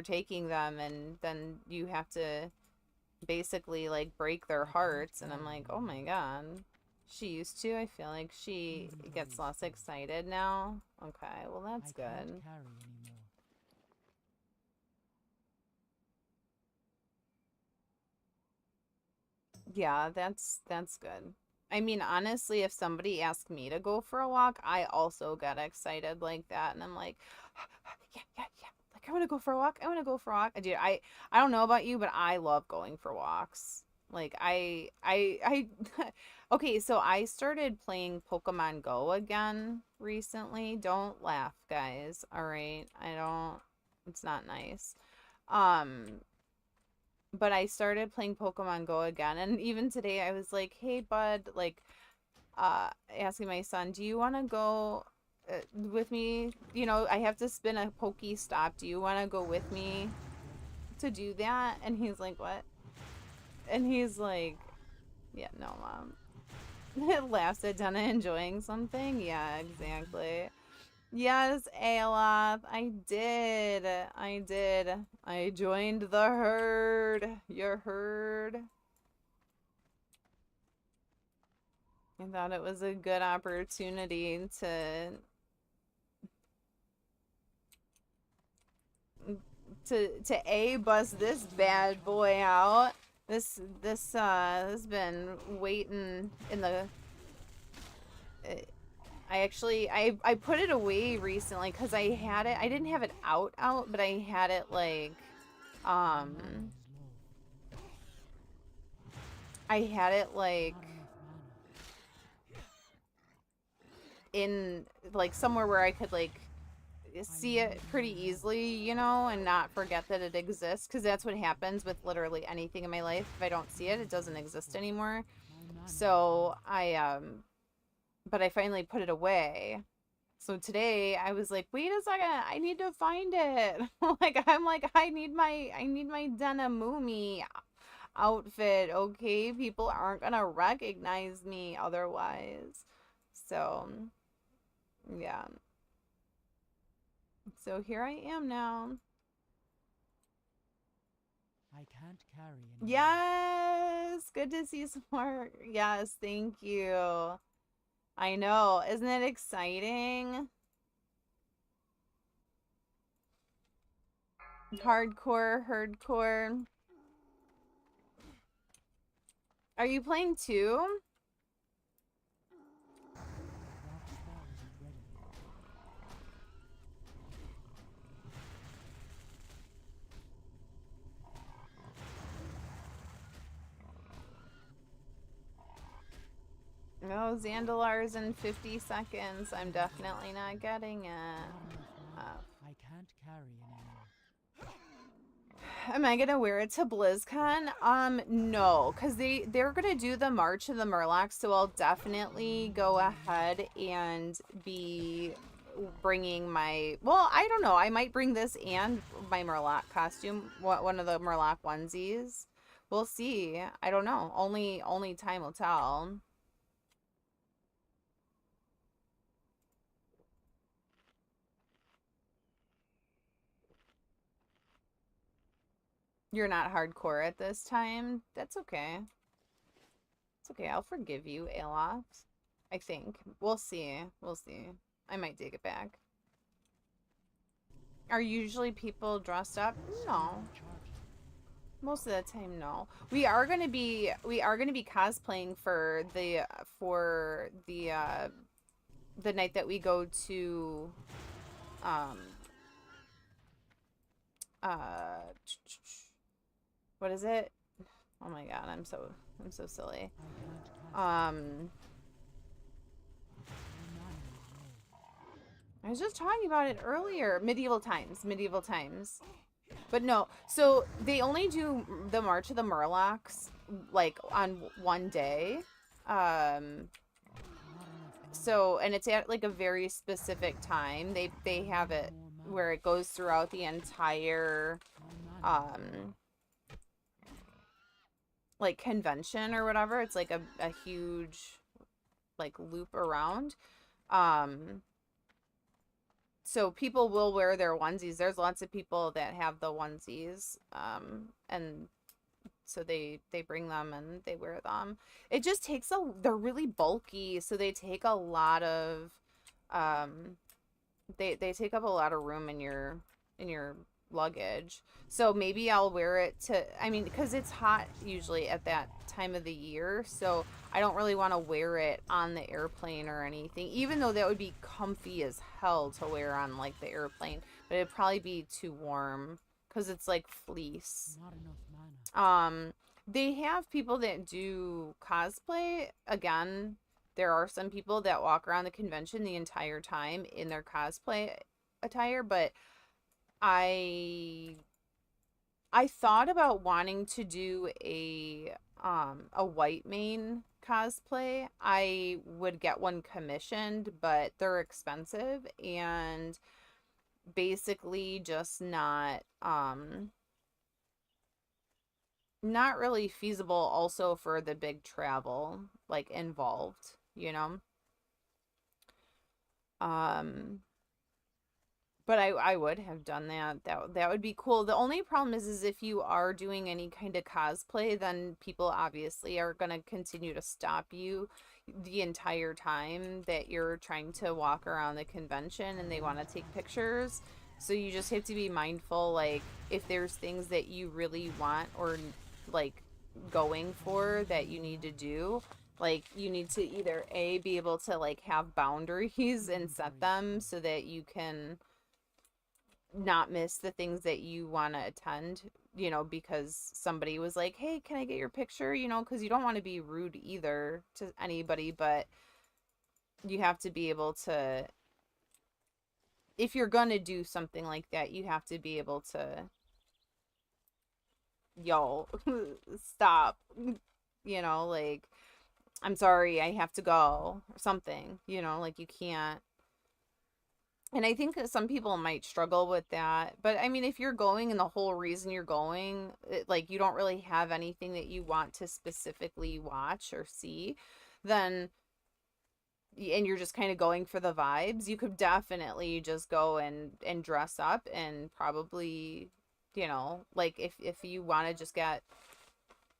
taking them, and then you have to basically like break their hearts. And I'm like, oh my God. She used to. I feel like she gets less excited now. Okay, well that's good. Can't carry anymore. Yeah, that's good. I mean, honestly, if somebody asked me to go for a walk, I also get excited like that, and I'm like, yeah, yeah, yeah. Like I want to go for a walk. I want to go for a walk. Dude, I don't know about you, but I love going for walks. Like I okay, so I started playing Pokemon Go again recently. Don't laugh, guys. All right. I don't It's not nice. Um but I started playing Pokemon Go again, and even today I was like, "Hey bud, like asking my son, "Do you want to go with me? You know, I have to spin a Pokestop. Do you want to go with me to do that?" And he's like, "What?" And he's like, "Yeah, no, Mom." It laughs at Dena enjoying something. Yeah, exactly. Yes, Aeloth, I did. I did. I joined the herd. Your herd. I thought it was a good opportunity to A, bust this bad boy out. This has been waiting in the I put it away recently because I had it. I didn't have it out, but I had it like, um, I had it like in like somewhere where I could like see it pretty easily, you know, and not forget that it exists. Because that's what happens with literally anything in my life. If I don't see it, it doesn't exist anymore. So but I finally put it away. So today I was like, wait a second, I need to find it. I need my Dena Moomy outfit, okay? People aren't gonna recognize me otherwise. So yeah. So here I am now. I can't carry anymore. Yes! Good to see some more. Yes, thank you. I know. Isn't it exciting? HERDCORE. Are you playing too? Oh, Zandalar's in 50 seconds. I'm definitely not getting it. Not enough mana. I can't carry anymore. Am I gonna wear it to BlizzCon? No, because they're gonna do the March of the Murlocs, so I'll definitely go ahead and be bringing my, well, I don't know, I might bring this and my Murloc costume, one of the Murloc onesies. We'll see. I don't know. Only time will tell. You're not hardcore at this time. That's okay. It's okay. I'll forgive you, Aloft. I think. We'll see. We'll see. I might take it back. Are usually people dressed up? No. Most of the time, no. We are gonna be cosplaying for the night that we go to uh what is it? Oh my god, I'm so silly. I was just talking about it earlier. Medieval times. But no, so they only do the March of the Murlocs like on one day. So, and it's at like a very specific time. They have it where it goes throughout the entire like convention or whatever. It's like a huge like loop around. So people will wear their onesies. There's lots of people that have the onesies. And so they bring them and they wear them. It just takes they're really bulky, so they take a lot of they take up a lot of room in your luggage. So maybe I'll wear it to, I mean, because it's hot usually at that time of the year, so I don't really want to wear it on the airplane or anything, even though that would be comfy as hell to wear on like the airplane, but it'd probably be too warm because it's like fleece. Not enough mana. They have people that do cosplay. Again, there are some people that walk around the convention the entire time in their cosplay attire, but I thought about wanting to do a white mane cosplay. I would get one commissioned, but they're expensive and basically just not really feasible also for the big travel like involved, you know. But I would have done that. That would be cool. The only problem is if you are doing any kind of cosplay, then people obviously are going to continue to stop you the entire time that you're trying to walk around the convention and they want to take pictures. So you just have to be mindful, like, if there's things that you really want or, like, going for that you need to do, like, you need to either, A, be able to, like, have boundaries and set them so that you can not miss the things that you want to attend, you know, because somebody was like, hey, can I get your picture, you know, because you don't want to be rude either to anybody, but you have to be able to, if you're gonna do something like that, you have to be able to, yo, stop, you know, like, I'm sorry, I have to go, or something, you know, like, you can't. And I think that some people might struggle with that. But I mean, if you're going and the whole reason you're going, like, you don't really have anything that you want to specifically watch or see, then, and you're just kind of going for the vibes, you could definitely just go and dress up and probably, you know, like, if you want to just get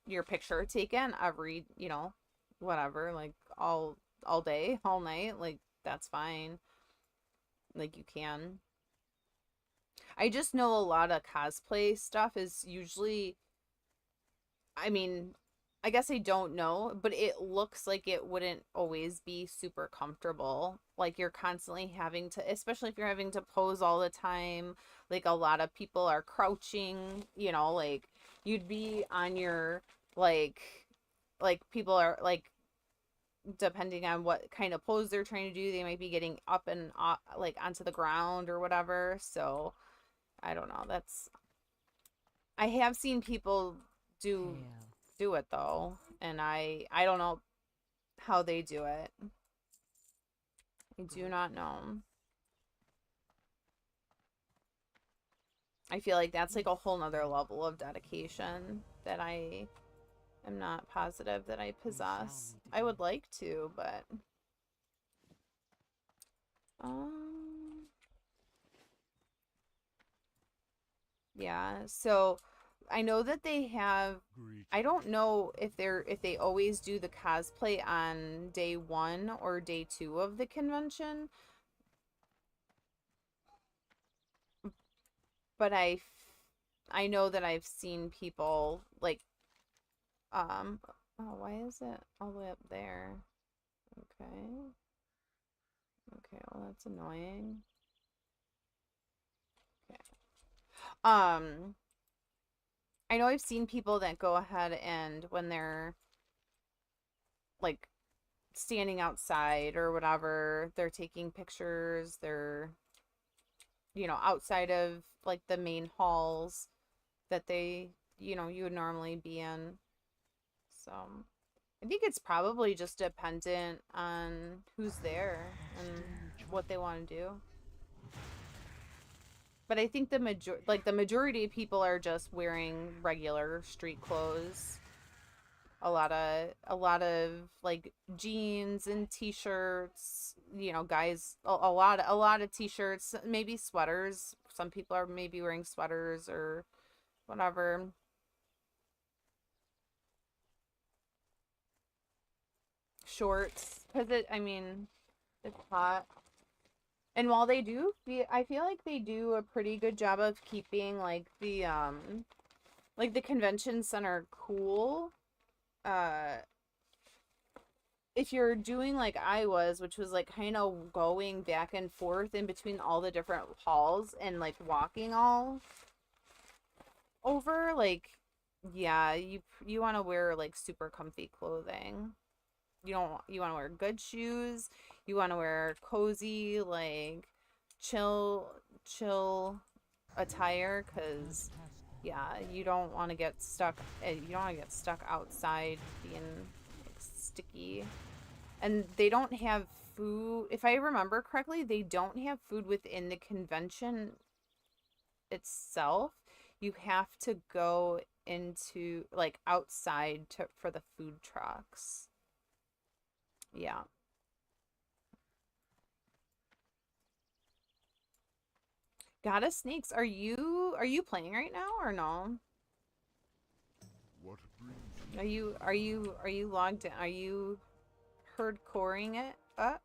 your picture taken every, you know, whatever, like, all day, all night, like, that's fine. Like, you can. I just know a lot of cosplay stuff is usually, I mean, I guess I don't know, but it looks like it wouldn't always be super comfortable. Like, you're constantly having to, especially if you're having to pose all the time. Like, a lot of people are crouching, you know, like, you'd be on your, like people are, like, depending on what kind of pose they're trying to do, they might be getting up and like onto the ground or whatever. So I don't know. I have seen people do it though, and I don't know how they do it. I do not know. I feel like that's like a whole nother level of dedication that I am not positive that I possess. I would like to, but yeah. So I know that they have, I don't know if they always do the cosplay on day 1 or day 2 of the convention. But I know that I've seen people like oh, why is it all the way up there? Okay. Okay, well that's annoying. Okay. I know I've seen people that go ahead and when they're like standing outside or whatever, they're taking pictures, they're outside of like the main halls that they, you would normally be in. So I think it's probably just dependent on who's there and what they want to do. But I think the majority of people are just wearing regular street clothes. A lot of like jeans and t-shirts, guys, a lot of t-shirts, maybe sweaters. Some people are maybe wearing sweaters or whatever. Shorts, because it's hot. And while they do, I feel like they do a pretty good job of keeping like the convention center cool. If you're doing like I was, which was like kind of going back and forth in between all the different halls and like walking all over, like, yeah, you want to wear like super comfy clothing. You want to wear good shoes. You want to wear cozy, like chill attire, because yeah, you don't want to get stuck. You don't want to get stuck outside being like, sticky. And they don't have food. If I remember correctly, they don't have food within the convention itself. You have to go into like outside for the food trucks. Yeah. Goddess Snakes, are you playing right now or no? What brings Are you logged in? Are you herdcoring it up?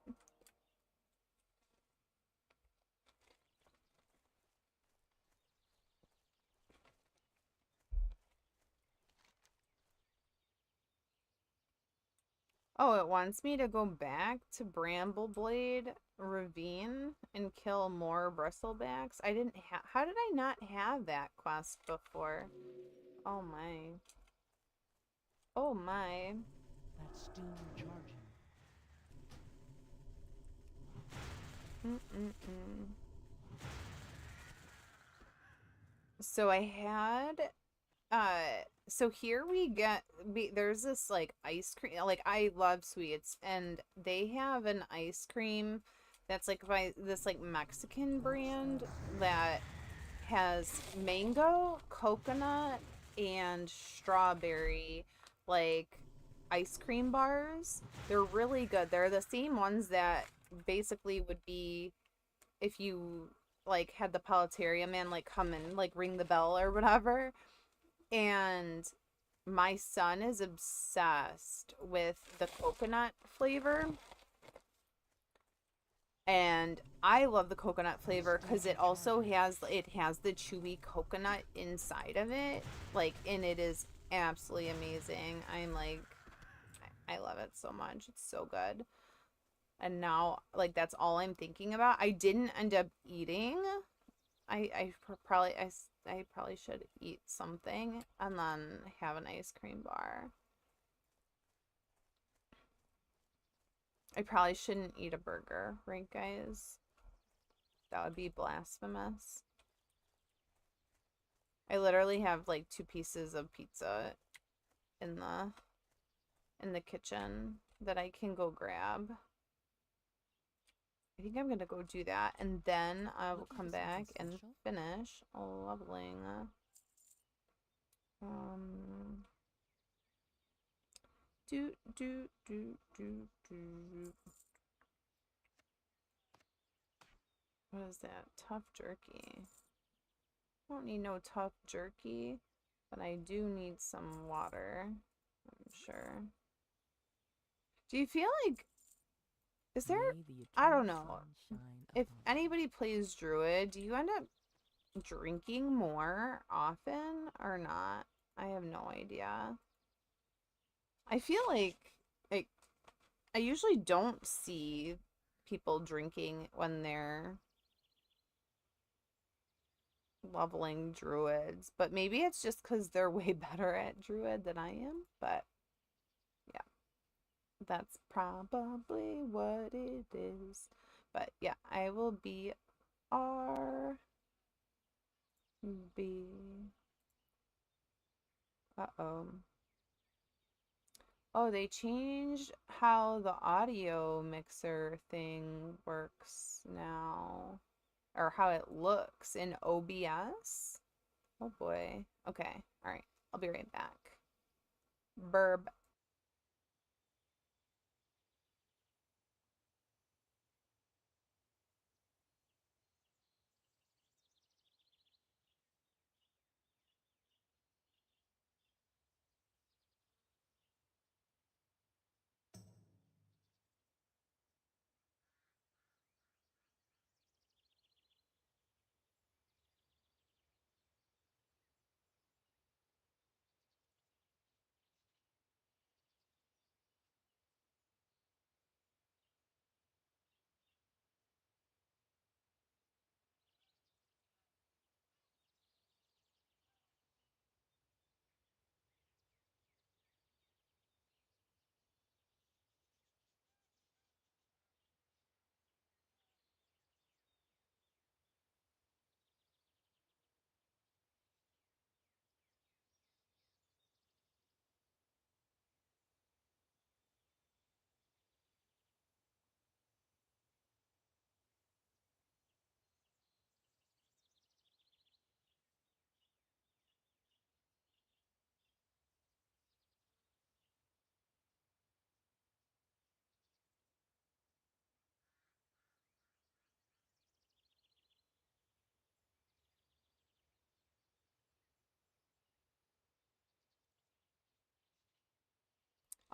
Oh, it wants me to go back to Brambleblade Ravine and kill more bristlebacks. I didn't have. How did I not have that quest before? Oh my. Oh my. That's still recharging. So I had so here there's this like ice cream, like I love sweets, and they have an ice cream that's like by this like Mexican brand that has mango, coconut, and strawberry like ice cream bars. They're really good. They're the same ones that basically would be if you like had the Pelletarium man like come and like ring the bell or whatever. And my son is obsessed with the coconut flavor. And I love the coconut flavor because it also has the chewy coconut inside of it. Like, and it is absolutely amazing. I'm like, I love it so much. It's so good. And now, like, that's all I'm thinking about. I didn't end up eating. I probably should eat something and then have an ice cream bar. I probably shouldn't eat a burger, right, guys? That would be blasphemous. I literally have like 2 pieces of pizza in the kitchen that I can go grab. I think I'm gonna go do that, and then I will come back and finish leveling. Do do do do do. What is that? Tough jerky. I don't need no tough jerky, but I do need some water. I'm sure. Do you feel like, is there, I don't know, if anybody plays druid, do you end up drinking more often or not? I have no idea. I feel like I usually don't see people drinking when they're leveling druids, but maybe it's just because they're way better at druid than I am, but yeah, that's probably what it is. But yeah, I will be RB. Uh-oh. Oh, they changed how the audio mixer thing works now. Or how it looks in OBS. Oh boy. Okay. Alright. I'll be right back. Burb.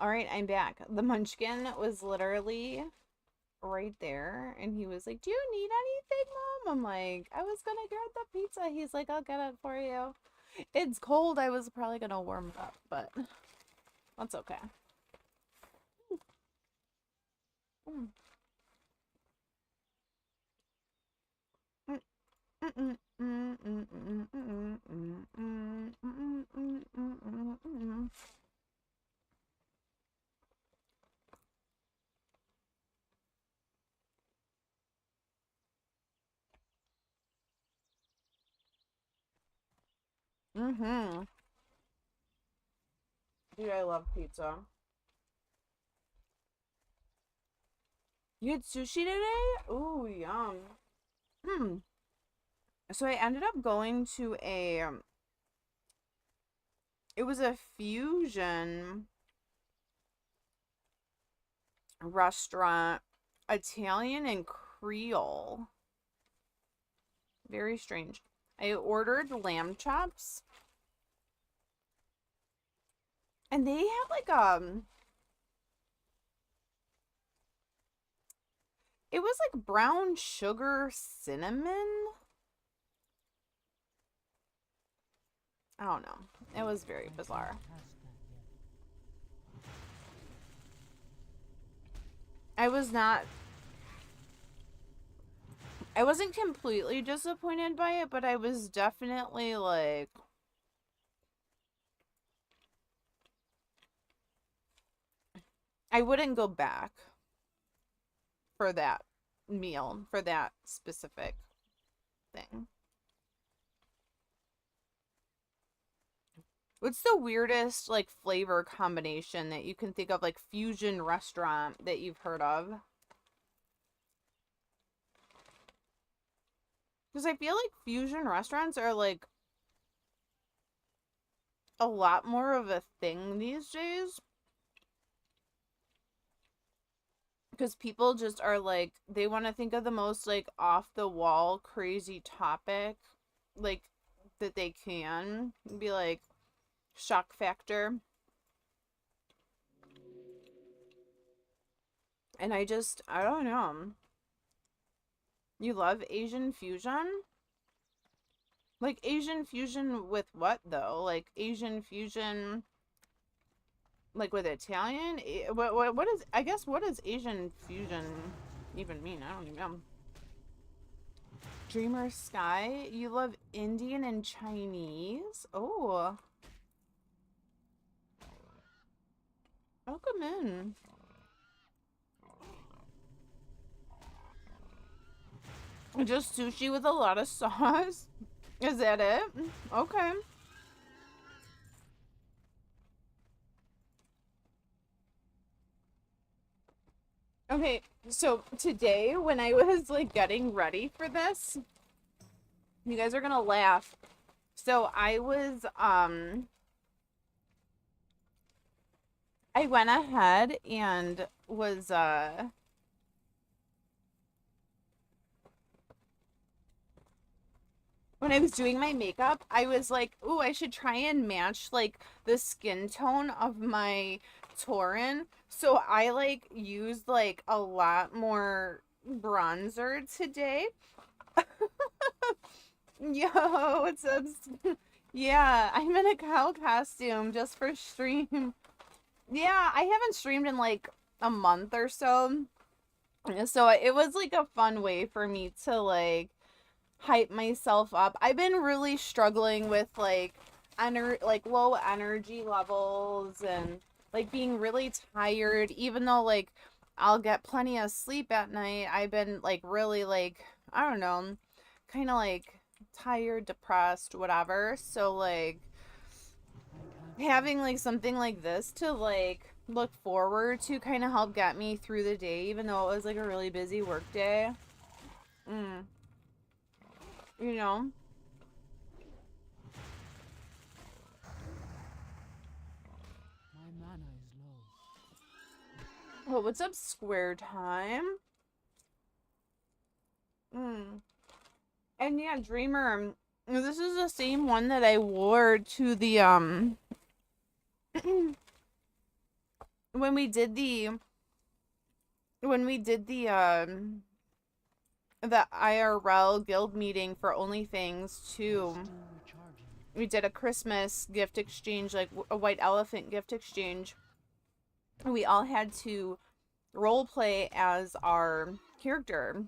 Alright, I'm back. The munchkin was literally right there, and he was like, do you need anything, Mom? I'm like, I was gonna grab the pizza. He's like, I'll get it for you. It's cold. I was probably gonna warm it up, but that's okay. Dude, I love pizza. You had sushi today? Ooh, yum. So I ended up going to it was a fusion restaurant, Italian and Creole. Very strange. I ordered lamb chops. And they had like it was like brown sugar cinnamon. I don't know. It was very bizarre. I wasn't completely disappointed by it, but I was definitely like, I wouldn't go back. for that meal, for that specific thing. What's the weirdest, like, flavor combination that you can think of, like, fusion restaurant that you've heard of? Because I feel like fusion restaurants are, like, a lot more of a thing these days. Because people just are, like, they want to think of the most, like, off-the-wall, crazy topic, like, that they can. Be like, shock factor. And I don't know. You love Asian fusion? Like, Asian fusion with what, though? Like, Asian fusion, like, with Italian? What is, I guess, what does Asian fusion even mean? I don't even know. Dreamer Sky? You love Indian and Chinese? Oh. Welcome in. Just sushi with a lot of sauce? Is that it? Okay. Okay, so today when I was like getting ready for this, you guys are gonna laugh. So I went ahead and was when I was doing my makeup, I was like, ooh, I should try and match like the skin tone of my Tauren. So I like used like a lot more bronzer today. Yo, what's up? Yeah, I'm in a cow costume just for stream. Yeah, I haven't streamed in like a month or so. So it was like a fun way for me to like hype myself up. I've been really struggling with like low energy levels and like being really tired, even though like I'll get plenty of sleep at night. I've been like really like, I don't know, kind of like tired, depressed, whatever. So like having like something like this to like look forward to kind of help get me through the day, even though it was like a really busy work day. You know? My mana is low. Oh, what's up, Square Time? And yeah, Dreamer, this is the same one that I wore to the, when we did the IRL guild meeting for OnlyFans too. Still recharging. We did a Christmas gift exchange, like a white elephant gift exchange. We all had to role play as our character.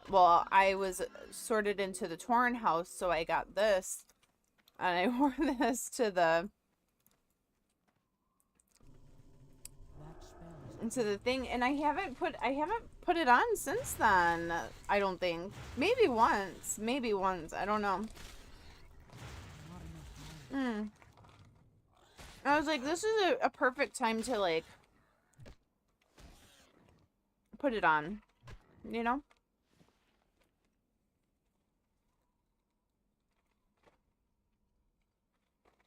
Well, I was sorted into the Tauren house, so I got this, and I wore this to the thing, and I haven't put it on since then. I don't think. Maybe once. I don't know. I was like, this is a perfect time to like put it on, you know?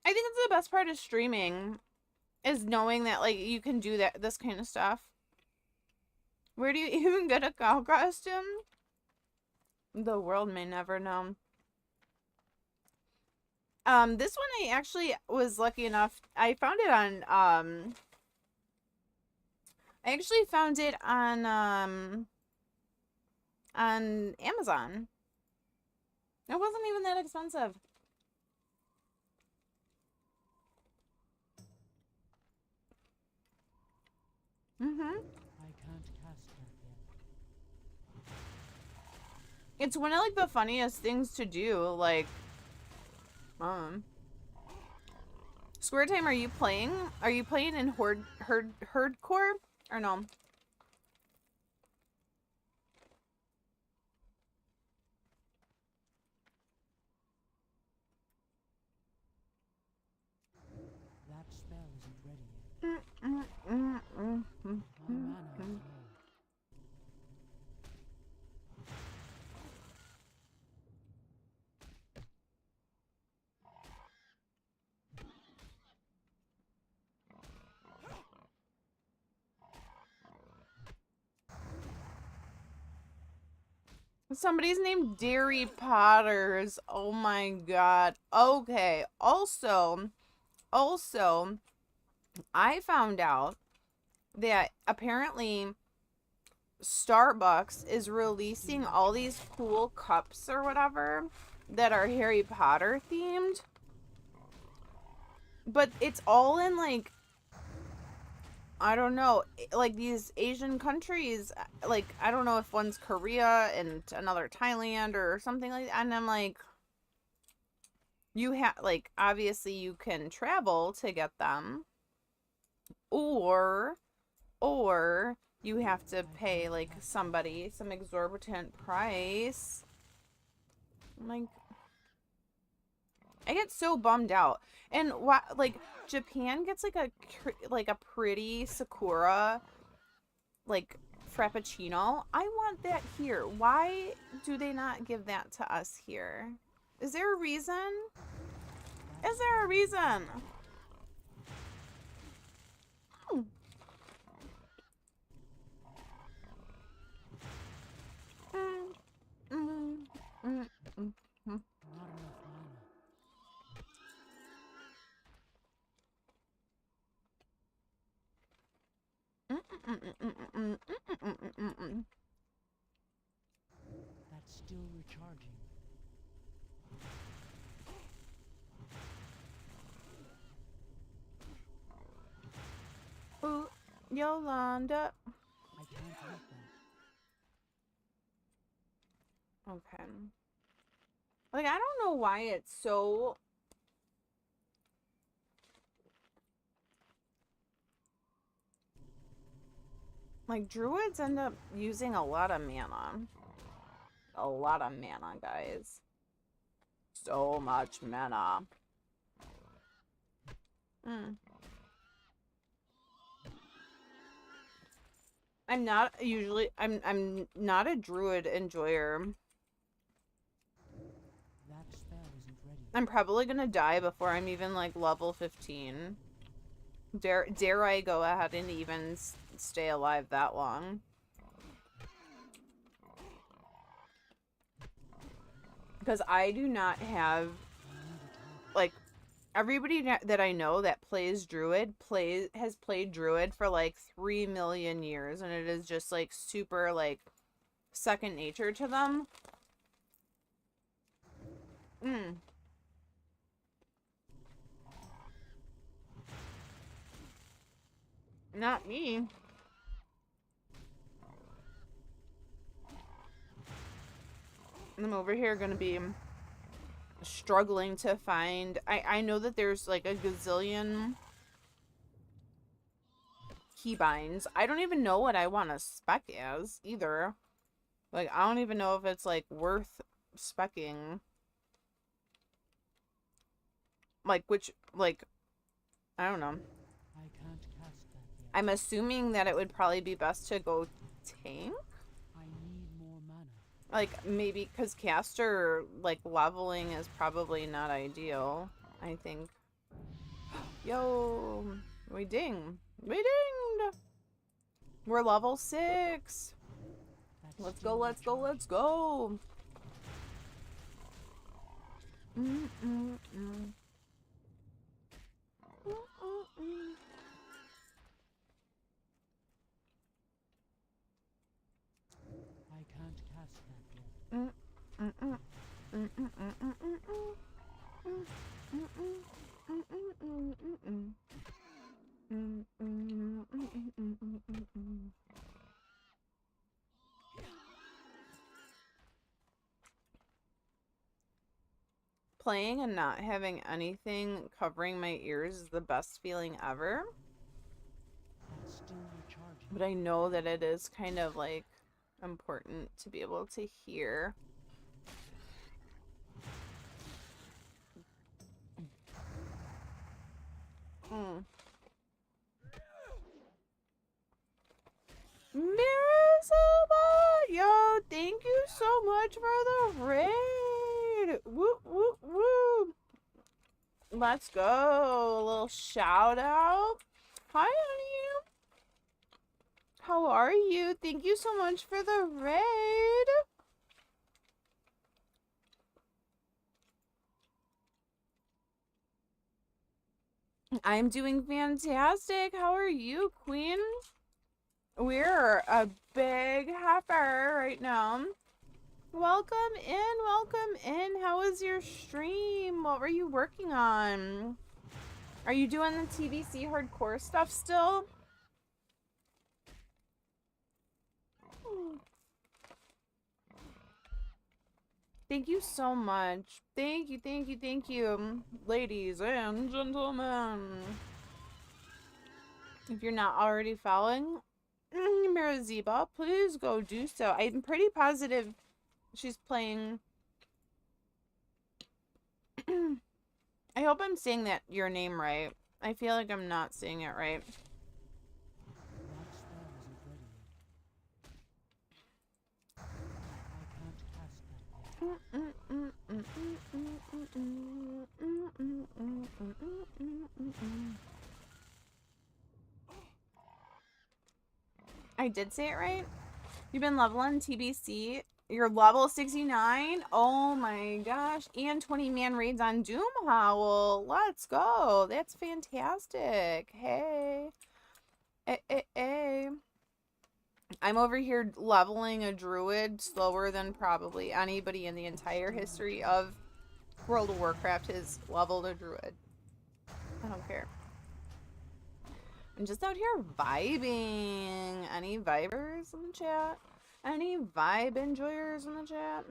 I think it's the best part of streaming is knowing that like you can do this kind of stuff. Where do you even get a cow costume? The world may never know. This one I actually was lucky enough. I found it on I actually found it on Amazon. It wasn't even that expensive. I can't cast that yet. It's one of like the funniest things to do, like Square Time, are you playing? Are you playing in HERDCORE or no? spell isn't ready yet. My mana is low. Somebody's named Dairy Potters. Oh my god. Okay. Also, I found out that apparently Starbucks is releasing all these cool cups or whatever that are Harry Potter themed. But it's all in like, I don't know, like these Asian countries, like I don't know if one's Korea and another Thailand or something like that. And I'm like, you have, like, obviously you can travel to get them, or you have to pay like somebody some exorbitant price. I'm like, I get so bummed out. And why, like, Japan gets like a pretty Sakura like frappuccino. I want that here. Why do they not give that to us here? Is there a reason? Is there a reason? Hmm. Not enough mana. That's still recharging. Ooh, Yolanda. I can't help that. Okay. Like, I don't know why it's so... Like, druids end up using a lot of mana. A lot of mana, guys. So much mana. I'm not not a druid enjoyer. That spell isn't ready. I'm probably gonna die before I'm even like level 15. Dare I go ahead and even stay alive that long? Because I do not have, like, everybody that I know that plays druid has played druid for like 3 million years, and it is just like super like second nature to them. Not me. I'm over here gonna be struggling to find... I know that there's like a gazillion keybinds. I don't even know what I want to spec as either. Like, I don't even know if it's like worth specking. Like, which, like, I don't know. I can't cast that yet. I'm assuming that it would probably be best to go tank. I need more mana. Like, maybe because caster, like, leveling is probably not ideal, I think. Yo, we ding. We dinged. We're level 6. That's Let's still go, let's go, recharging. let's go. I can't cast that yet. Playing and not having anything covering my ears is the best feeling ever. That's still recharging. But I know that it is kind of like important to be able to hear. so much. Yo, thank you so much for the raid. Woo, woo, woo. Let's go. A little shout out. Hi, honey. How are you? Thank you so much for the raid. I'm doing fantastic. How are you, Queen? We're a big heifer right now. Welcome in, welcome in. How was your stream? What were you working on? Are you doing the TBC hardcore stuff still? Thank you so much. Thank you, thank you, thank you, ladies and gentlemen. If you're not already following Miraziba, please go do so. I'm pretty positive she's playing. I hope I'm saying that your name right. I feel like I'm not saying it right. I did say it right. You've been leveling TBC. You're level 69. Oh my gosh. And 20-man raids on Doom Howl. Let's go. That's fantastic. Hey. Hey. I'm over here leveling a druid slower than probably anybody in the entire history of World of Warcraft has leveled a druid. I don't care. I'm just out here vibing. Any vibers in the chat? Any vibe enjoyers in the chat?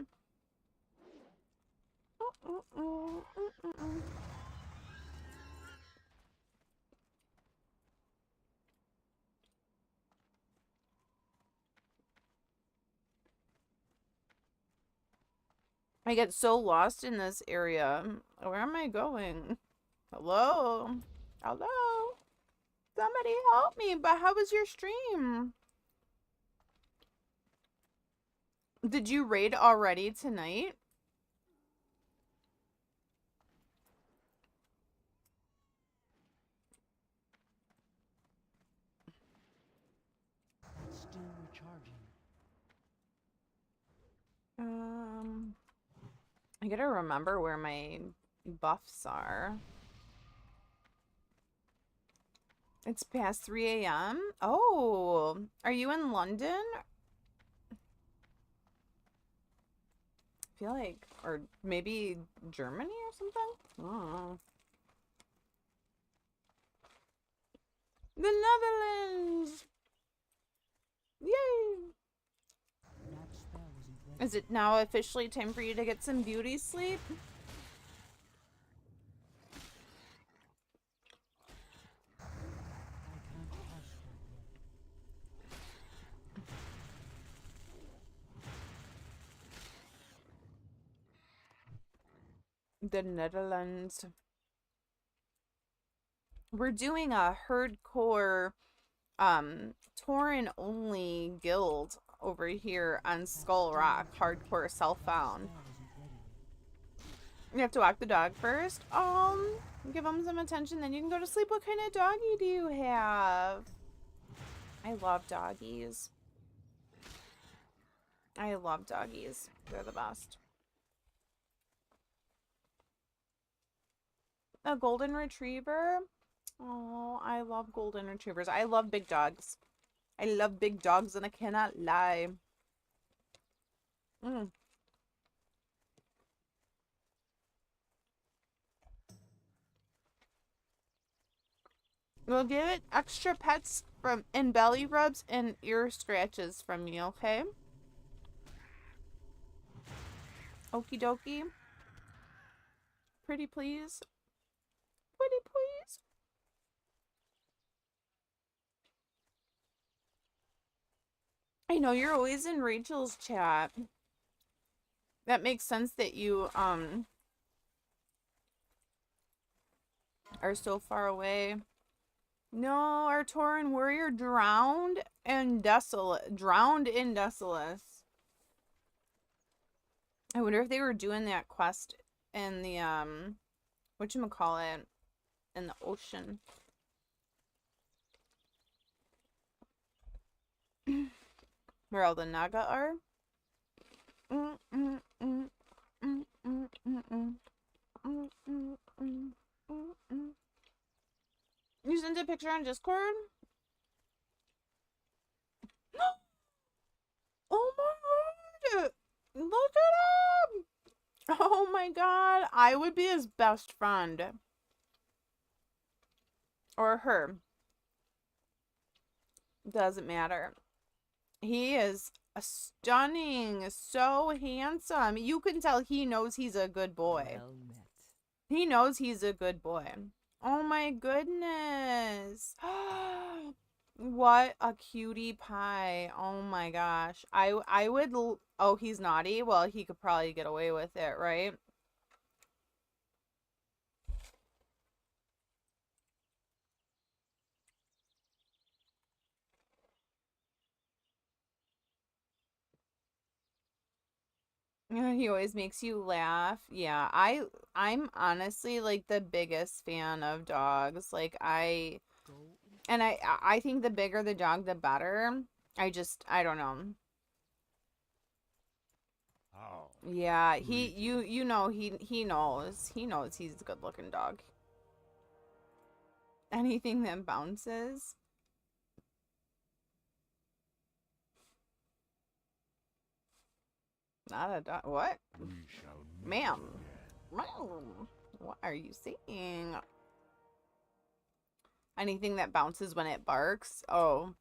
I get so lost in this area. Where am I going? Hello? Hello? Somebody help me. But how was your stream? Did you raid already tonight? That's still recharging. I gotta remember where my buffs are. It's past 3 a.m. Oh, are you in London? I feel like, or maybe Germany or something? I don't know. The Netherlands! Yay! That spell isn't ready. Is it now officially time for you to get some beauty sleep? I can't cast that yet. The Netherlands. We're doing a HERDCORE Tauren only guild over here on Skull Rock, hardcore self-found. You have to walk the dog first. Give him some attention, then you can go to sleep. What kind of doggy do you have? I love doggies. I love doggies. They're the best. A golden retriever? Oh, I love golden retrievers. I love big dogs. I love big dogs and I cannot lie. We'll give it extra pets from and belly rubs and ear scratches from you, okay? Okie dokie. Pretty please. Pretty please. I know you're always in Rachel's chat. That makes sense that you are so far away. No, our Tauren warrior drowned in Desolus. I wonder if they were doing that quest in the whatchamacallit, in the ocean. Where all the Naga are. You sent a picture on Discord? Oh my god! Look at him! Oh my god, I would be his best friend. Or her. Doesn't matter. He is stunning, so handsome. You can tell he knows he's a good boy. Well met. He knows he's a good boy. Oh my goodness. What a cutie pie. Oh my gosh. I would oh, he's naughty. Well, he could probably get away with it, right? He always makes you laugh. Yeah, I'm honestly like the biggest fan of dogs. Like I think the bigger the dog the better. I don't know. How? Yeah, you know he knows. He knows he's a good-looking dog. Anything that bounces. Not a dog. What? We shall meet Ma'am. again. What are you saying? Anything that bounces when it barks. Oh.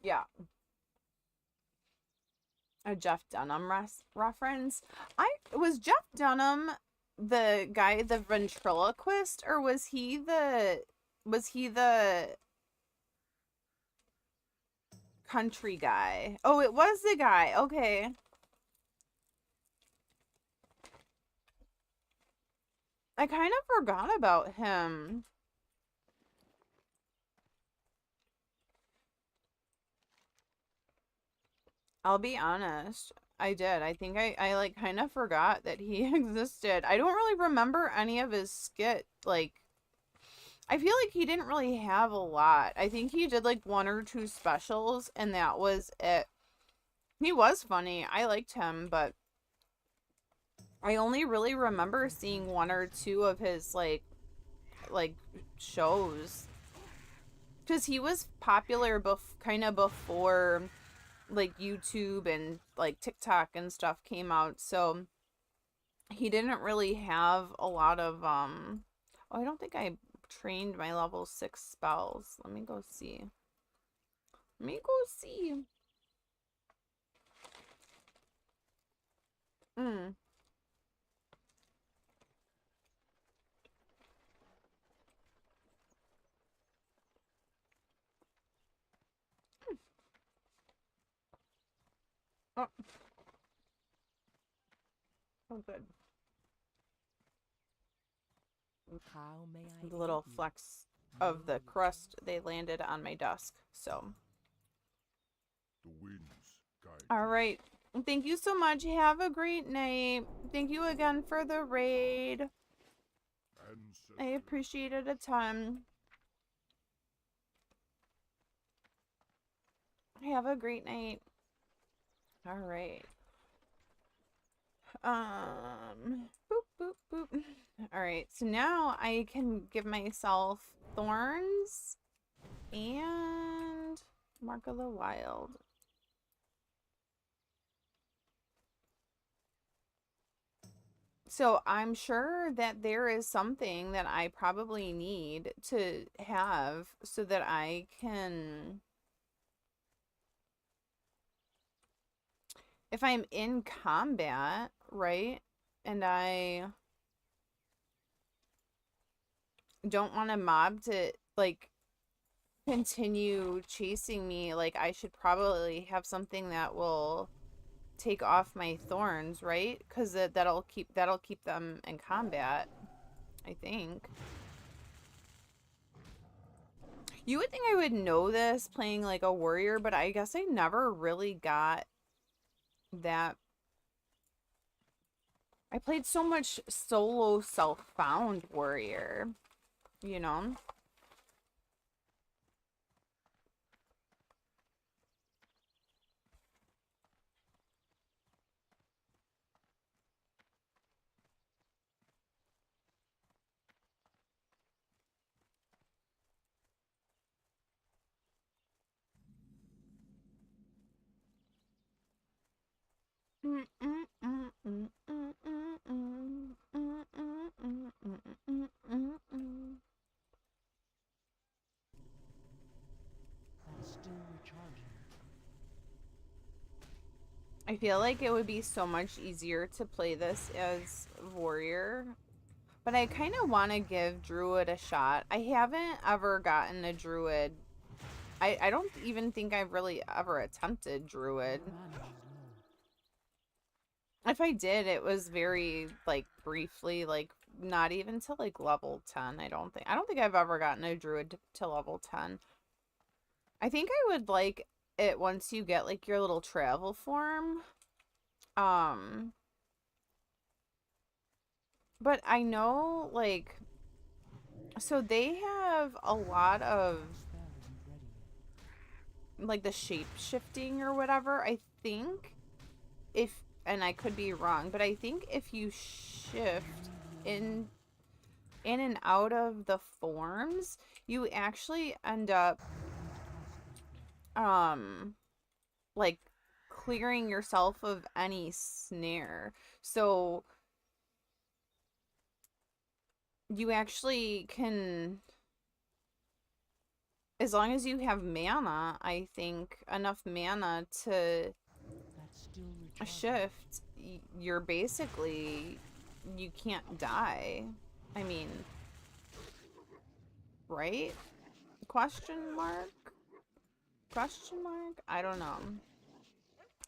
Yeah. A Jeff Dunham reference. Was Jeff Dunham the guy, the ventriloquist, or was he the country guy? Oh, it was the guy. Okay. I kind of forgot about him. I'll be honest. I did. I think I like kind of forgot that he existed. I don't really remember any of his skit. Like, I feel like he didn't really have a lot. I think he did like 1 or 2 specials and that was it. He was funny. I liked him, but I only really remember seeing 1 or 2 of his like shows. Cuz he was popular kind of before like YouTube and like TikTok and stuff came out, so he didn't really have a lot of oh, I don't think I trained my level 6 spells. Let me go see. Mm. Oh. Oh, good. How may I The little aid you? flecks of the crust, they landed on my desk, so. The winds guide All right. Thank you so much. Have a great night. Thank you again for the raid. ancestors. I appreciate it a ton. Have a great night. All right. Boop, boop, boop. All right. So now I can give myself thorns and Mark of the Wild. So I'm sure that there is something that I probably need to have so that I can, if I'm in combat, right? And I don't want a mob to like continue chasing me, like I should probably have something that will take off my thorns, right? Because that'll keep them in combat, I think. You would think I would know this playing like a warrior, but I guess I never really got that. I played so much solo self-found warrior, you know? That's still recharging. I feel like it would be so much easier to play this as warrior, but I kind of want to give druid a shot. I haven't ever gotten a druid. I don't even think I've really ever attempted druid. Mana is low. If I did, it was very, like, briefly, like, not even to, like, level 10, I don't think. I don't think I've ever gotten a druid to level 10. I think I would like it once you get, like, your little travel form. But I know, like, so they have a lot of, Spell isn't ready yet. like, the shape shifting or whatever. I think if, and I could be wrong, but I think if you shift in and out of the forms, you actually end up like clearing yourself of any snare. So you actually can, as long as you have mana, I think enough mana to That's still recharging. shift, you're basically, you can't die. I mean, right? Question mark? Question mark? I don't know.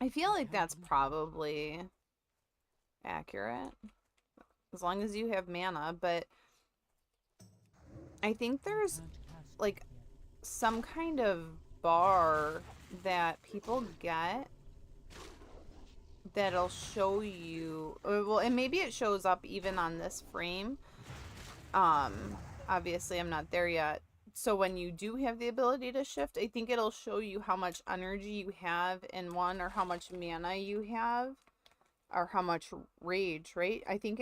I feel like that's probably accurate. As long as you have mana, but I think there's Can't cast like it yet. some kind of bar that people get that'll show you, well, and maybe it shows up even on this frame. Obviously I'm not there yet. So when you do have the ability to shift, I think it'll show you how much energy you have in one, or how much mana you have, or how much rage, right? I think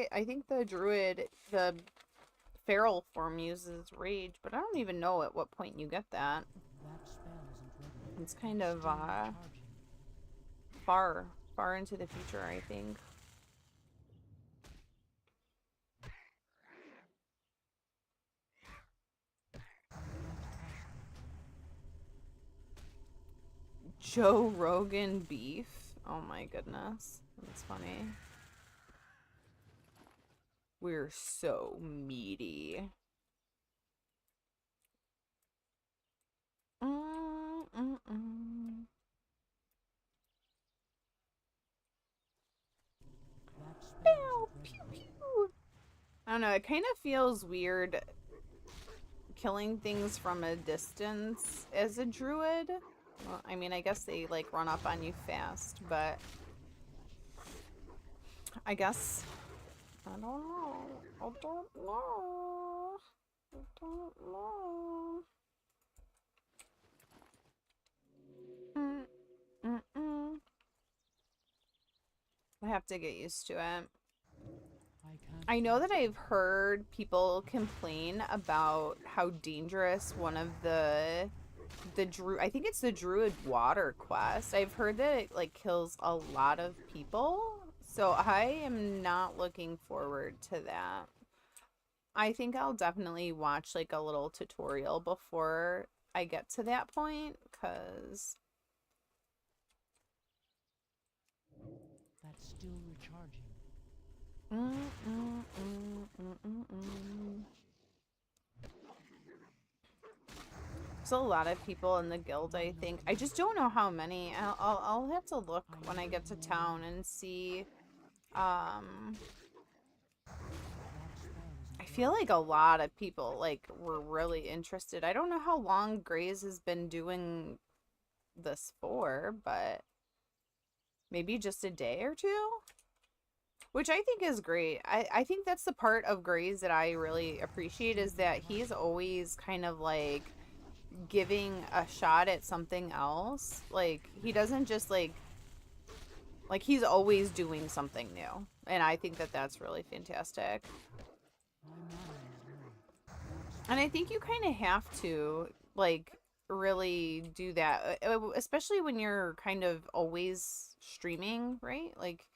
the druid, the feral form, uses rage, but I don't even know at what point you get that. That spell isn't ready yet. It's kind of Still recharging. far into the future, I think. Joe Rogan beef. Oh my goodness. That's funny. We're so meaty. That spell Pew, isn't pew, ready yet. pew. I don't know, it kind of feels weird killing things from a distance as a druid. Well, I mean, I guess they like run up on you fast, but I guess I don't know. I don't know. I don't know. I have to get used to it. I can't I know cast that I've heard people complain about how dangerous one of the I think it's the druid water quest. I've heard that it like kills a lot of people. So I am not looking forward to that. I think I'll definitely watch like a little tutorial before I get to that point, cuz That's still recharging. There's a lot of people in the guild, I think. I just don't know how many. I'll have to look when I get to town and see. That spell isn't I feel like a lot of people like were really interested. I don't know how long Grays has been doing this for, but maybe just a day or two, which I think is great. I think that's the part of Grays that I really appreciate, is that he's always kind of like giving a shot at something else. Like he doesn't just like he's always doing something new, and I think that that's really fantastic. And I think you kind of have to like really do that, especially when you're kind of always streaming, right? Like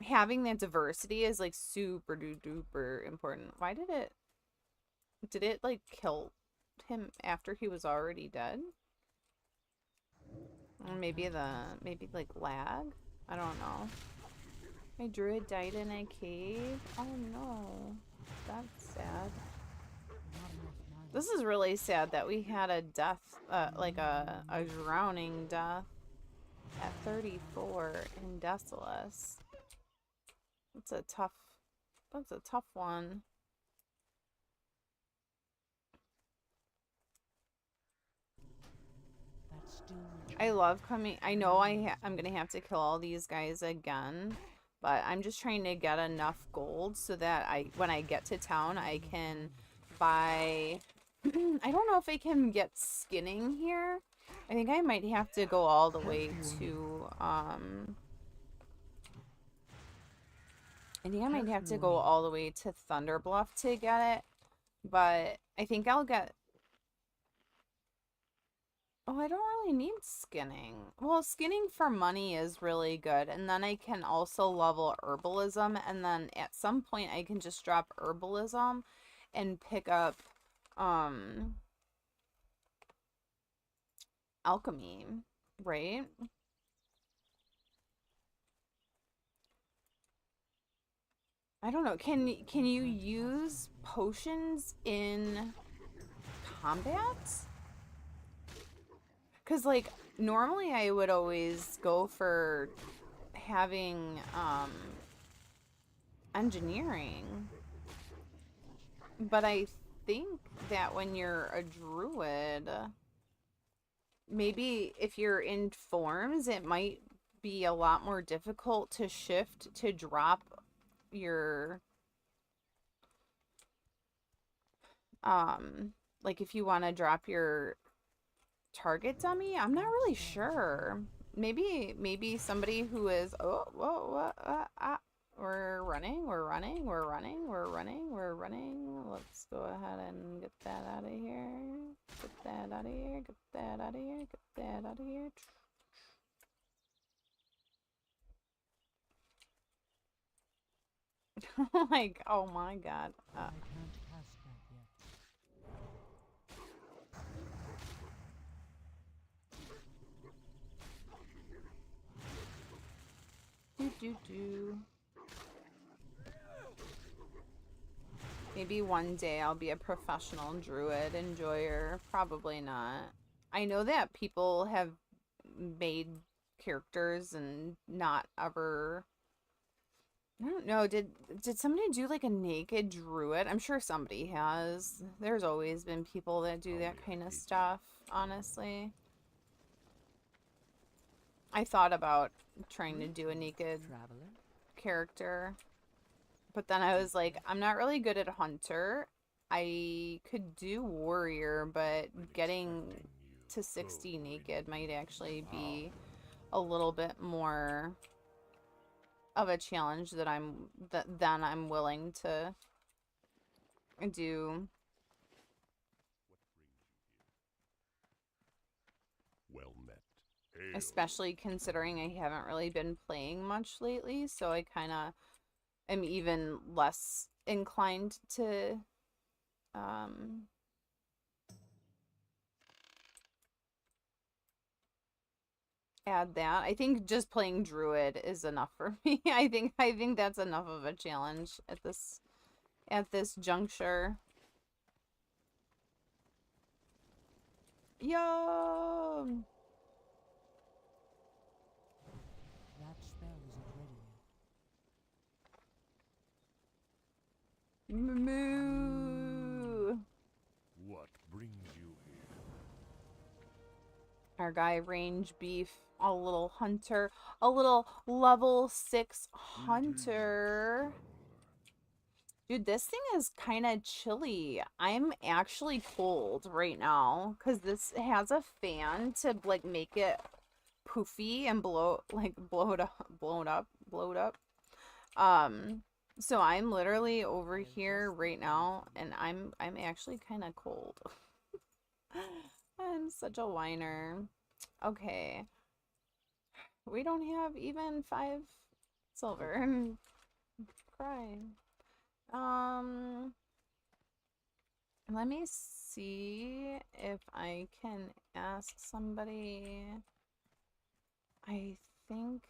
having that diversity is like super duper important. Why did it like kill him after he was already dead? Or maybe like lag? I don't know. My druid died in a cave? Oh no. That's sad. This is really sad that we had a death, like a drowning death at 34 in Desolus. That's a tough one. I love coming. I know I'm gonna have to kill all these guys again, but I'm just trying to get enough gold so that when I get to town, I can buy. I don't know if I can get skinning here. I think I might have to go all the way to I think I might have to go all the way to Thunderbluff to get it, but I think I'll get. Oh, I don't really need skinning. Well, skinning for money is really good, and then I can also level herbalism, and then at some point I can just drop herbalism and pick up alchemy, right? I don't know. Can you use potions in combat? Because, like, normally I would always go for having, engineering. But I think that when you're a druid, maybe if you're in forms, it might be a lot more difficult to shift to drop your, like if you want to drop your target dummy. I'm not really sure. Maybe somebody who is we're running. Let's go ahead and get that out of here. Get that out of here. Get that out of here. Get that out of here. Like, oh my god. Do. Maybe one day I'll be a professional druid enjoyer. Probably not. I know that people have made characters and not ever. I don't know. Did somebody do like a naked druid? I'm sure somebody has. There's always been people that do that kind of stuff, honestly. I thought about trying to do a naked character, but then I was like, I'm not really good at hunter. I could do warrior, but getting to 60 naked might actually be a little bit more of a challenge that then I'm willing to do. Well met. Hail. Especially considering I haven't really been playing much lately, so I kind of am even less inclined to add that. I think just playing druid is enough for me. I think that's enough of a challenge at this juncture. Yo. That spell isn't ready yet. Our guy range beef, a little hunter, a little level 6 hunter. Dude, this thing is kind of chilly. I'm actually cold right now because this has a fan to like make it poofy and blow it up. So I'm literally over here right now and I'm actually kind of cold. I'm such a whiner. Okay. We don't have even 5 silver. Crying. Let me see if I can ask somebody. I think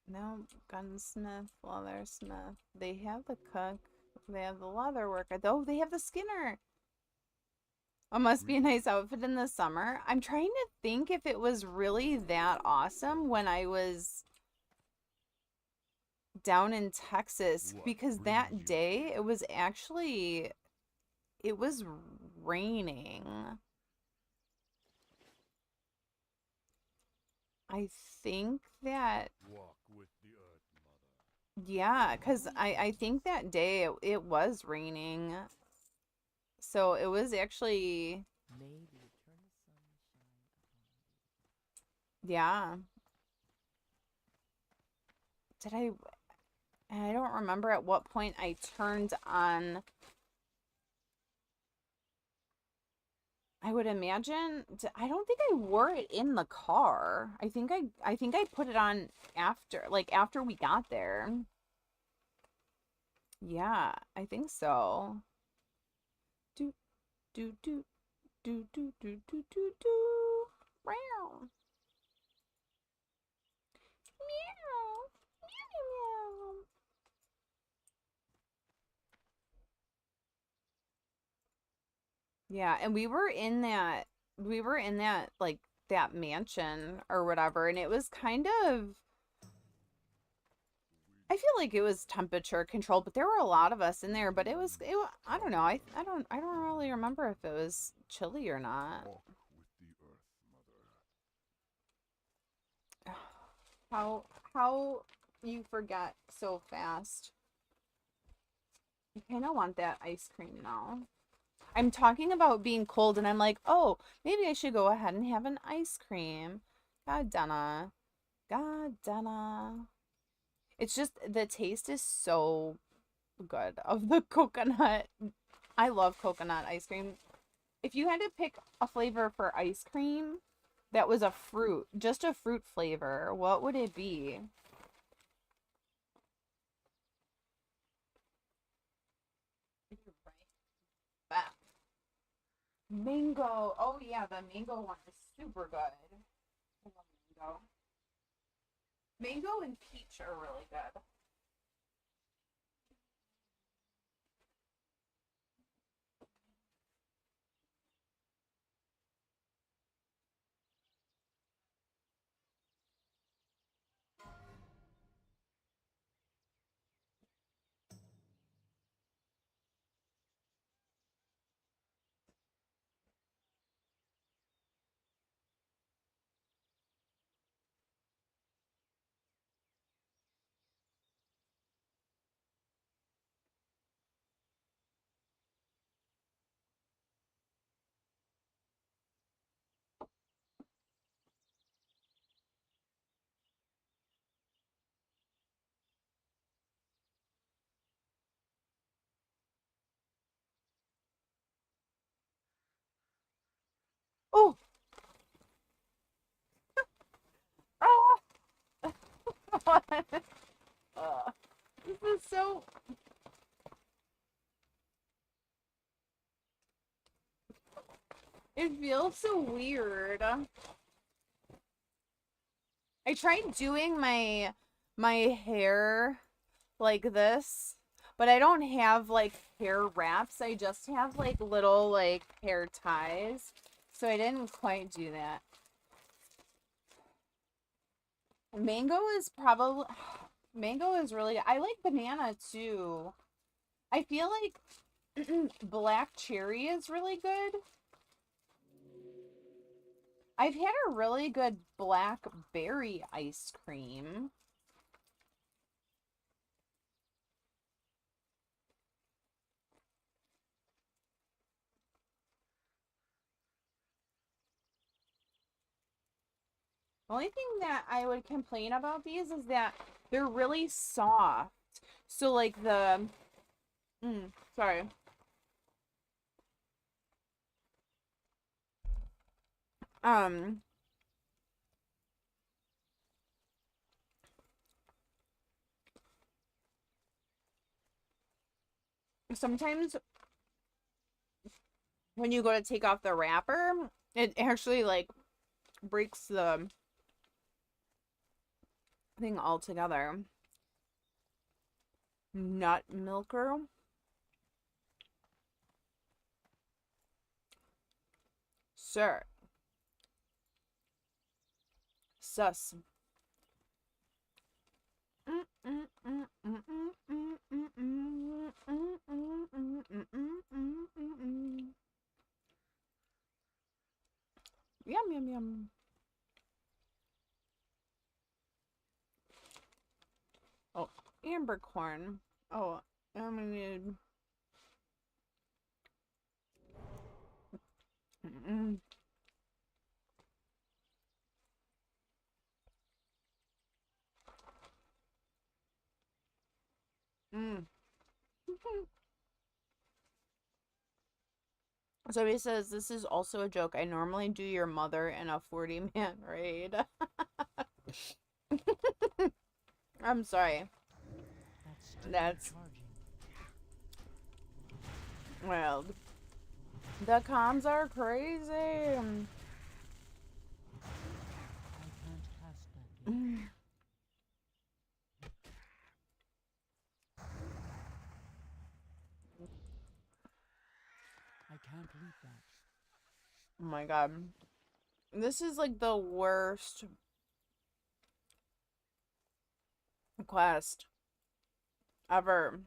no, gunsmith, leathersmith. They have the cook. They have the leather worker. Oh, they have the skinner. It must be a nice outfit in the summer. I'm trying to think if it was really that awesome when I was down in Texas, because that day it was actually, it was raining. I think that, Walk with the earth, mother. yeah, because I think that day it was raining. So it was actually, May the eternal sun shine upon you. yeah. Did I don't remember at what point I turned on. I would imagine, I don't think I wore it in the car. I think I put it on after we got there. Yeah, I think so. Do do do do do do do do do. Meow. Meow. Meow meow. Yeah, and we were in that like that mansion or whatever, and it was kind of, I feel like it was temperature controlled, but there were a lot of us in there, but I don't know. I don't really remember if it was chilly or not. Walk with the earth, mother. How you forget so fast. I kind of want that ice cream now. I'm talking about being cold and I'm like, "Oh, maybe I should go ahead and have an ice cream." God, Dena. God, Dena. It's just the taste is so good of the coconut. I love coconut ice cream. If you had to pick a flavor for ice cream that was a fruit, just a fruit flavor, what would it be? Back. Mango. Oh yeah, the mango one is super good. I love mango. Mango and peach are really good. Oh, oh, uh, this is so. It feels so weird. I tried doing my hair like this, but I don't have like hair wraps. I just have like little like hair ties. So I didn't quite do that. Mango is probably mango is really, I like banana too. I feel like black cherry is really good. I've had a really good blackberry ice cream. The only thing that I would complain about these is that they're really soft. So like the sorry. Um Sometimes when you go to take off the wrapper, it actually like breaks the thing altogether. Nut milker. Sir. Sus. Yum, yum, yum. Oh, amber corn. Oh, I'm gonna need. So he says, this is also a joke. I normally do your mother in a 40-man raid. I'm sorry. That's well, the comms are crazy. I can't read that. Oh my god. This is like the worst quest ever.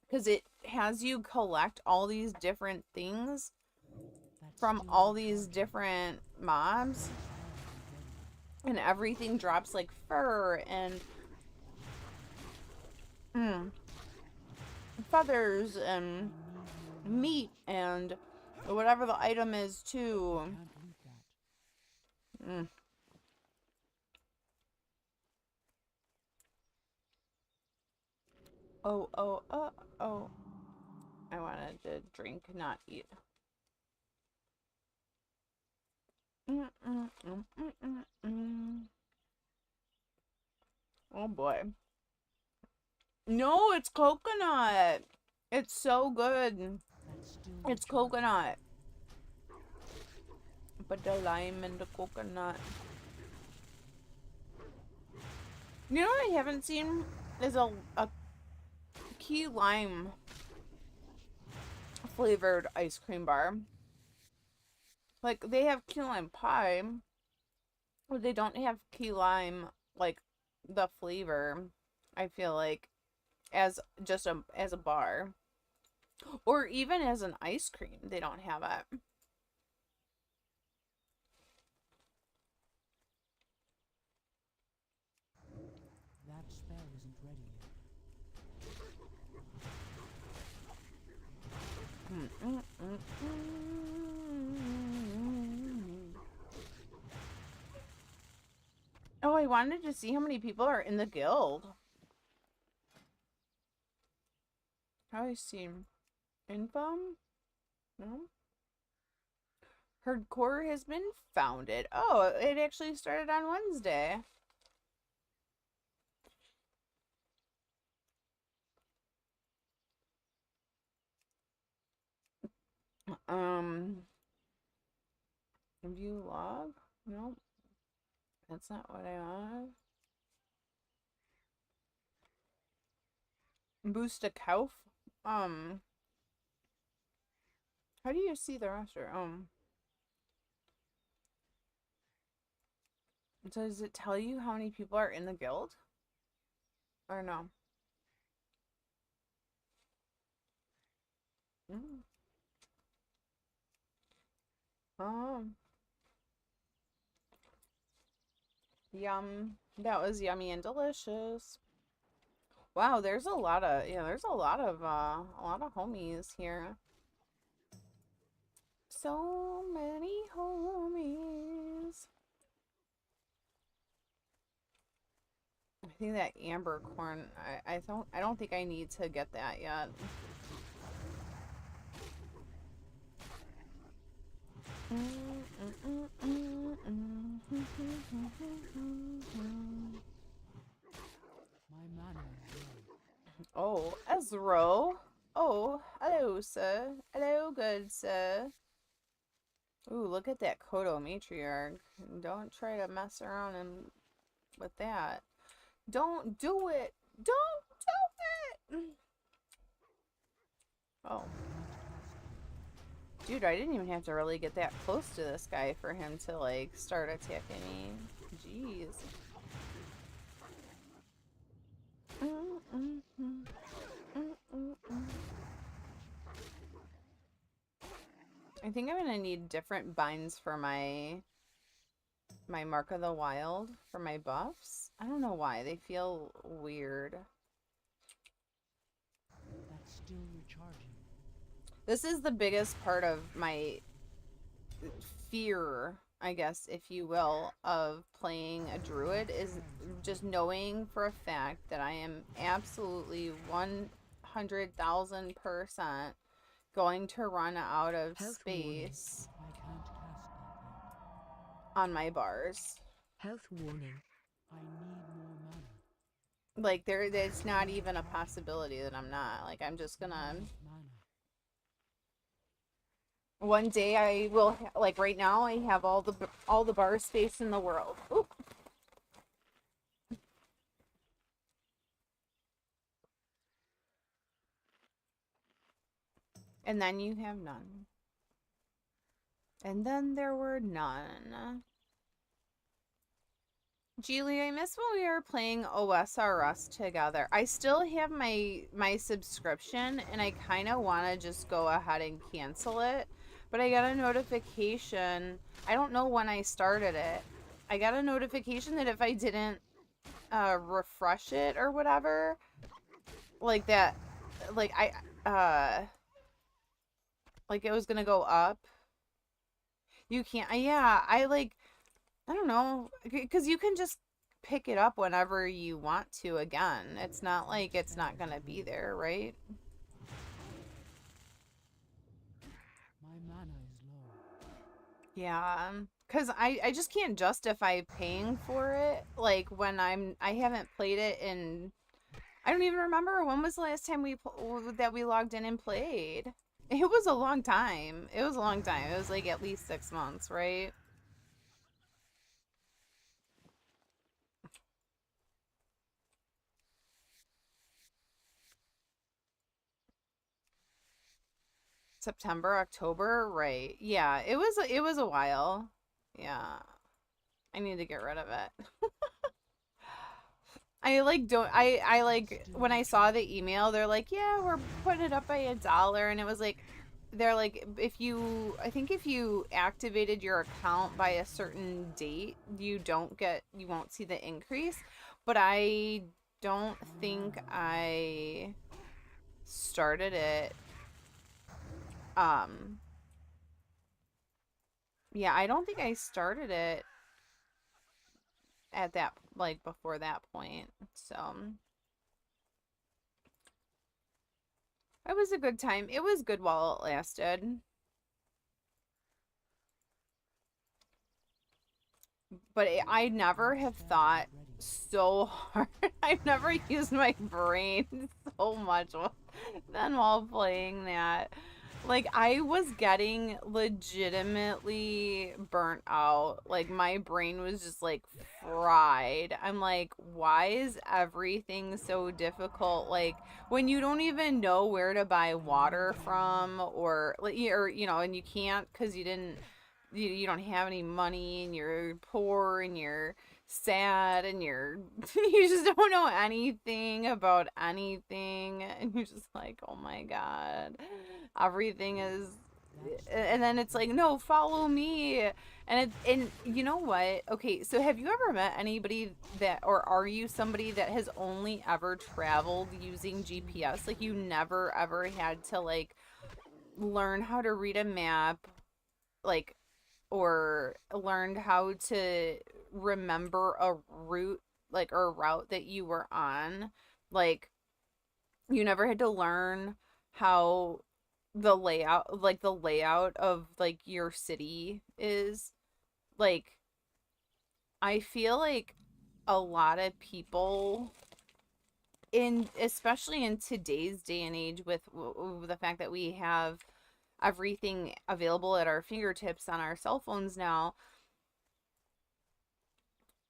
Because it has you collect all these different things from all these different mobs. And everything drops like fur and feathers and meat and whatever the item is too. Oh. I wanted to drink, not eat. Oh boy. No, it's coconut. It's so good. It's coconut. But the lime and the coconut. You know what I haven't seen is a key lime flavored ice cream bar. Like they have key lime pie, but they don't have key lime like the flavor. I feel like as just as a bar or even as an ice cream, they don't have it. That spell isn't ready yet. Oh, I wanted to see how many people are in the guild. How I see info? No. HERDCORE has been founded. Oh, it actually started on Wednesday. View log? No, that's not what I want. Boost a Kauf? How do you see the roster? So does it tell you how many people are in the guild? Or no? Mm. Yum. That was yummy and delicious. Wow, there's a lot of, yeah, there's a lot of homies here. So many homies. I think that amber corn, I don't think I need to get that yet. My mana is low. Oh, Ezro. Oh, hello, sir. Hello, good sir. Ooh, look at that Kodo matriarch. Don't try to mess around with that. Don't do it. Don't do it. Oh. Dude, I didn't even have to really get that close to this guy for him to, like, start attacking me. Jeez. I think I'm gonna need different binds for my Mark of the Wild for my buffs. I don't know why. They feel weird. That's still recharging. This is the biggest part of my fear, I guess, if you will, of playing a druid, is just knowing for a fact that I am absolutely 100,000% going to run out of Health space I can't cast that yet. on my bars. Health warning. I need more mana. Like, it's not even a possibility that I'm not. Like, I'm just gonna... Mana. One day I will, like right now, I have all the bar space in the world. Oop. And then you have none. And then there were none. Julie, I miss when we were playing OSRS together. I still have my subscription, and I kind of want to just go ahead and cancel it. But I got a notification. I don't know when I started it. I got a notification that if I didn't refresh it or whatever, like that, like like it was gonna go up. You can't. Yeah, I don't know, because you can just pick it up whenever you want to again. It's not like it's not gonna be there, right? My mana is low. Yeah, because I just can't justify paying for it, like, when I haven't played it in, I don't even remember when was the last time that we logged in and played. It was a long time. It was a long time. It was like at least 6 months, right? September, October, right? Yeah, it was a while. Yeah, I need to get rid of it. I like when I saw the email, they're like, yeah, we're putting it up by $1, and it was like, they're like, I think if you activated your account by a certain date, you won't see the increase. But I don't think I started it. Yeah, I don't think I started it at that, like, before that point. So it was a good time. It was good while it lasted. But I never have thought so hard. I've never used my brain so much than while playing that. Like, I was getting legitimately burnt out. Like, my brain was just, like, fried. I'm like, why is everything so difficult? Like, when you don't even know where to buy water from, or and you can't because you don't have any money, and you're poor, and you're sad, and you just don't know anything about anything, and you're just like, oh my god, everything is, and then it's like, no, follow me, And you know what? Okay, so have you ever met anybody that, or are you somebody that has only ever traveled using GPS? Like you never ever had to like learn how to read a map, like, or learned how to remember a route, like, or a route that you were on. Like you never had to learn how the layout of like your city is. Like I feel like a lot of people in, especially in today's day and age with the fact that we have everything available at our fingertips on our cell phones now,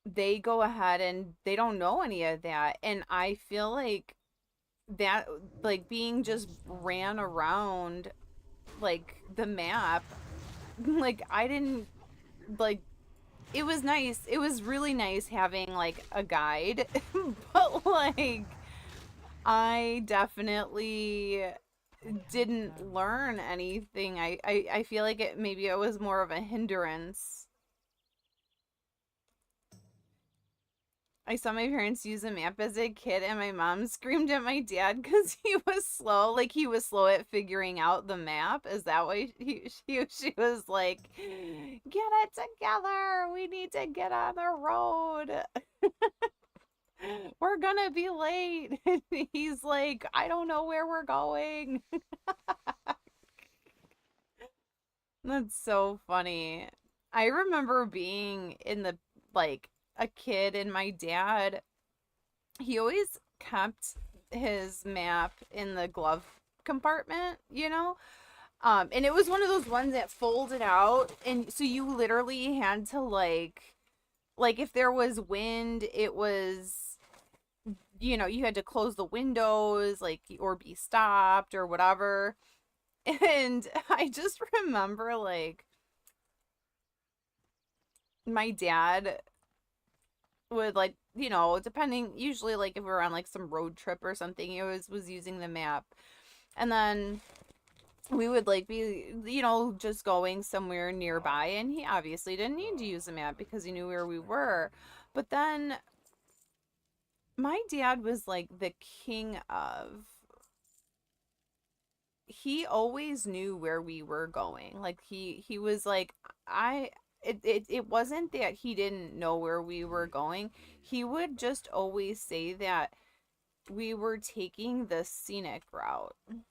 they go ahead and they don't know any of that. And I feel like that, like being just ran around like the map, like I didn't like, it was nice. It was really nice having like a guide, but like I definitely didn't learn anything. I feel like maybe it was more of a hindrance. I saw my parents use a map as a kid, and my mom screamed at my dad because he was slow. Like he was slow at figuring out the map. Is that why she was like, "Get it together. We need to get on the road. We're gonna be late." And he's like, "I don't know where we're going." That's so funny. I remember being in the, like, a kid, and my dad, he always kept his map in the glove compartment, you know? And it was one of those ones that folded out, and so you literally had to like if there was wind, it was, you know, you had to close the windows, like, or be stopped or whatever. And I just remember like my dad would, like, you know, depending, usually like if we were on like some road trip or something, he always was using the map. And then we would like be, you know, just going somewhere nearby, and he obviously didn't need to use the map because he knew where we were. But then my dad was like the king of, he always knew where we were going. Like he was like, I it wasn't that he didn't know where we were going. He would just always say that we were taking the scenic route. Hail.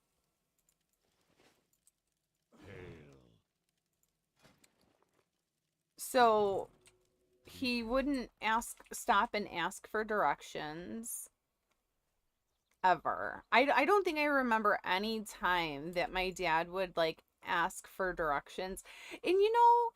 So he wouldn't stop and ask for directions ever. I don't think I remember any time that my dad would like ask for directions. And you know,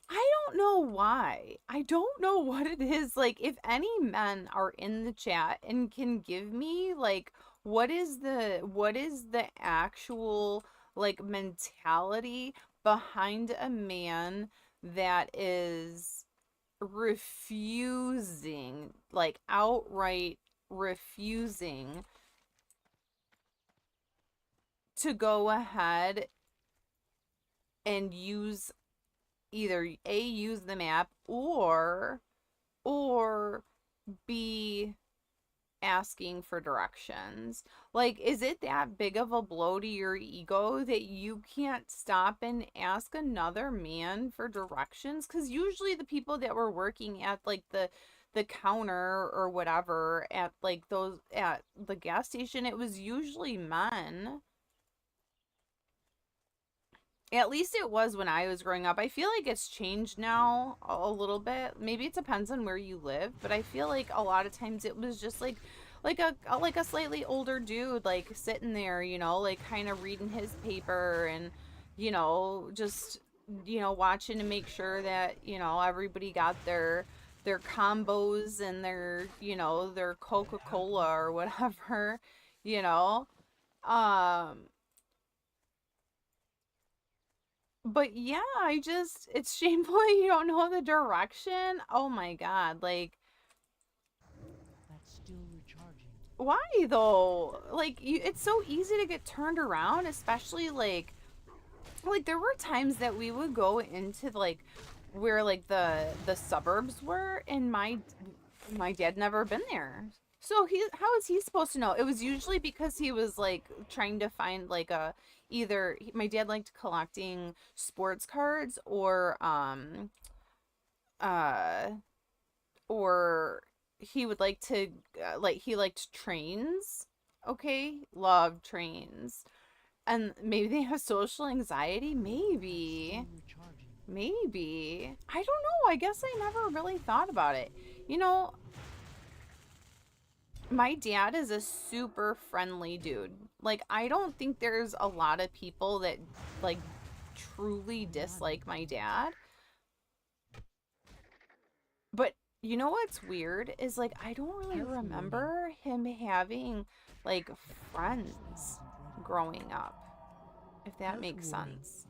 I don't know why. I don't know what it is. Like, if any men are in the chat and can give me like what is the actual like mentality behind a man that is refusing, like outright refusing to go ahead and use, either A, use the map, or B, asking for directions. Like, is it that big of a blow to your ego that you can't stop and ask another man for directions? Because usually the people that were working at like the counter or whatever at like those at the gas station, it was usually men. At least it was when I was growing up. I feel like it's changed now a little bit. Maybe it depends on where you live, but I feel like a lot of times it was just like a slightly older dude like sitting there, you know, like kind of reading his paper and, you know, just, you know, watching to make sure that, you know, everybody got their combos and their, you know, their Coca-Cola or whatever, you know. Um But yeah, I just, it's shameful you don't know the direction. Oh my God. Like, That's still recharging. why though? Like, it's so easy to get turned around, especially like like there were times that we would go into like where like the suburbs were, and my dad never been there. So how is he supposed to know? It was usually because he was like trying to find like my dad liked collecting sports cards uh or he would like to like he liked trains. Okay, loved trains. And maybe they have social anxiety, maybe. Maybe. I don't know. I guess I never really thought about it. You know, my dad is a super friendly dude. Like, I don't think there's a lot of people that, like, truly dislike my dad. But you know what's weird is, like, I don't really remember him having, like, friends growing up, if that makes sense.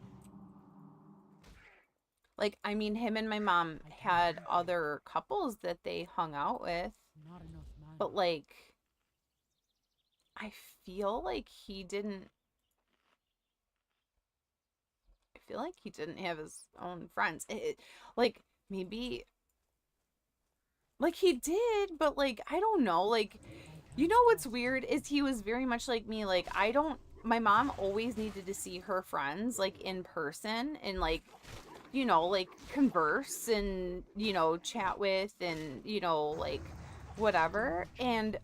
Like, I mean, him and my mom had other couples that they hung out with, but like, I feel like he didn't. I feel like he didn't have his own friends. Like, maybe, like he did, but like, I don't know. Like, you know what's weird is he was very much like me. Like, I don't. My mom always needed to see her friends like in person and like like converse and, chat with and, like whatever. And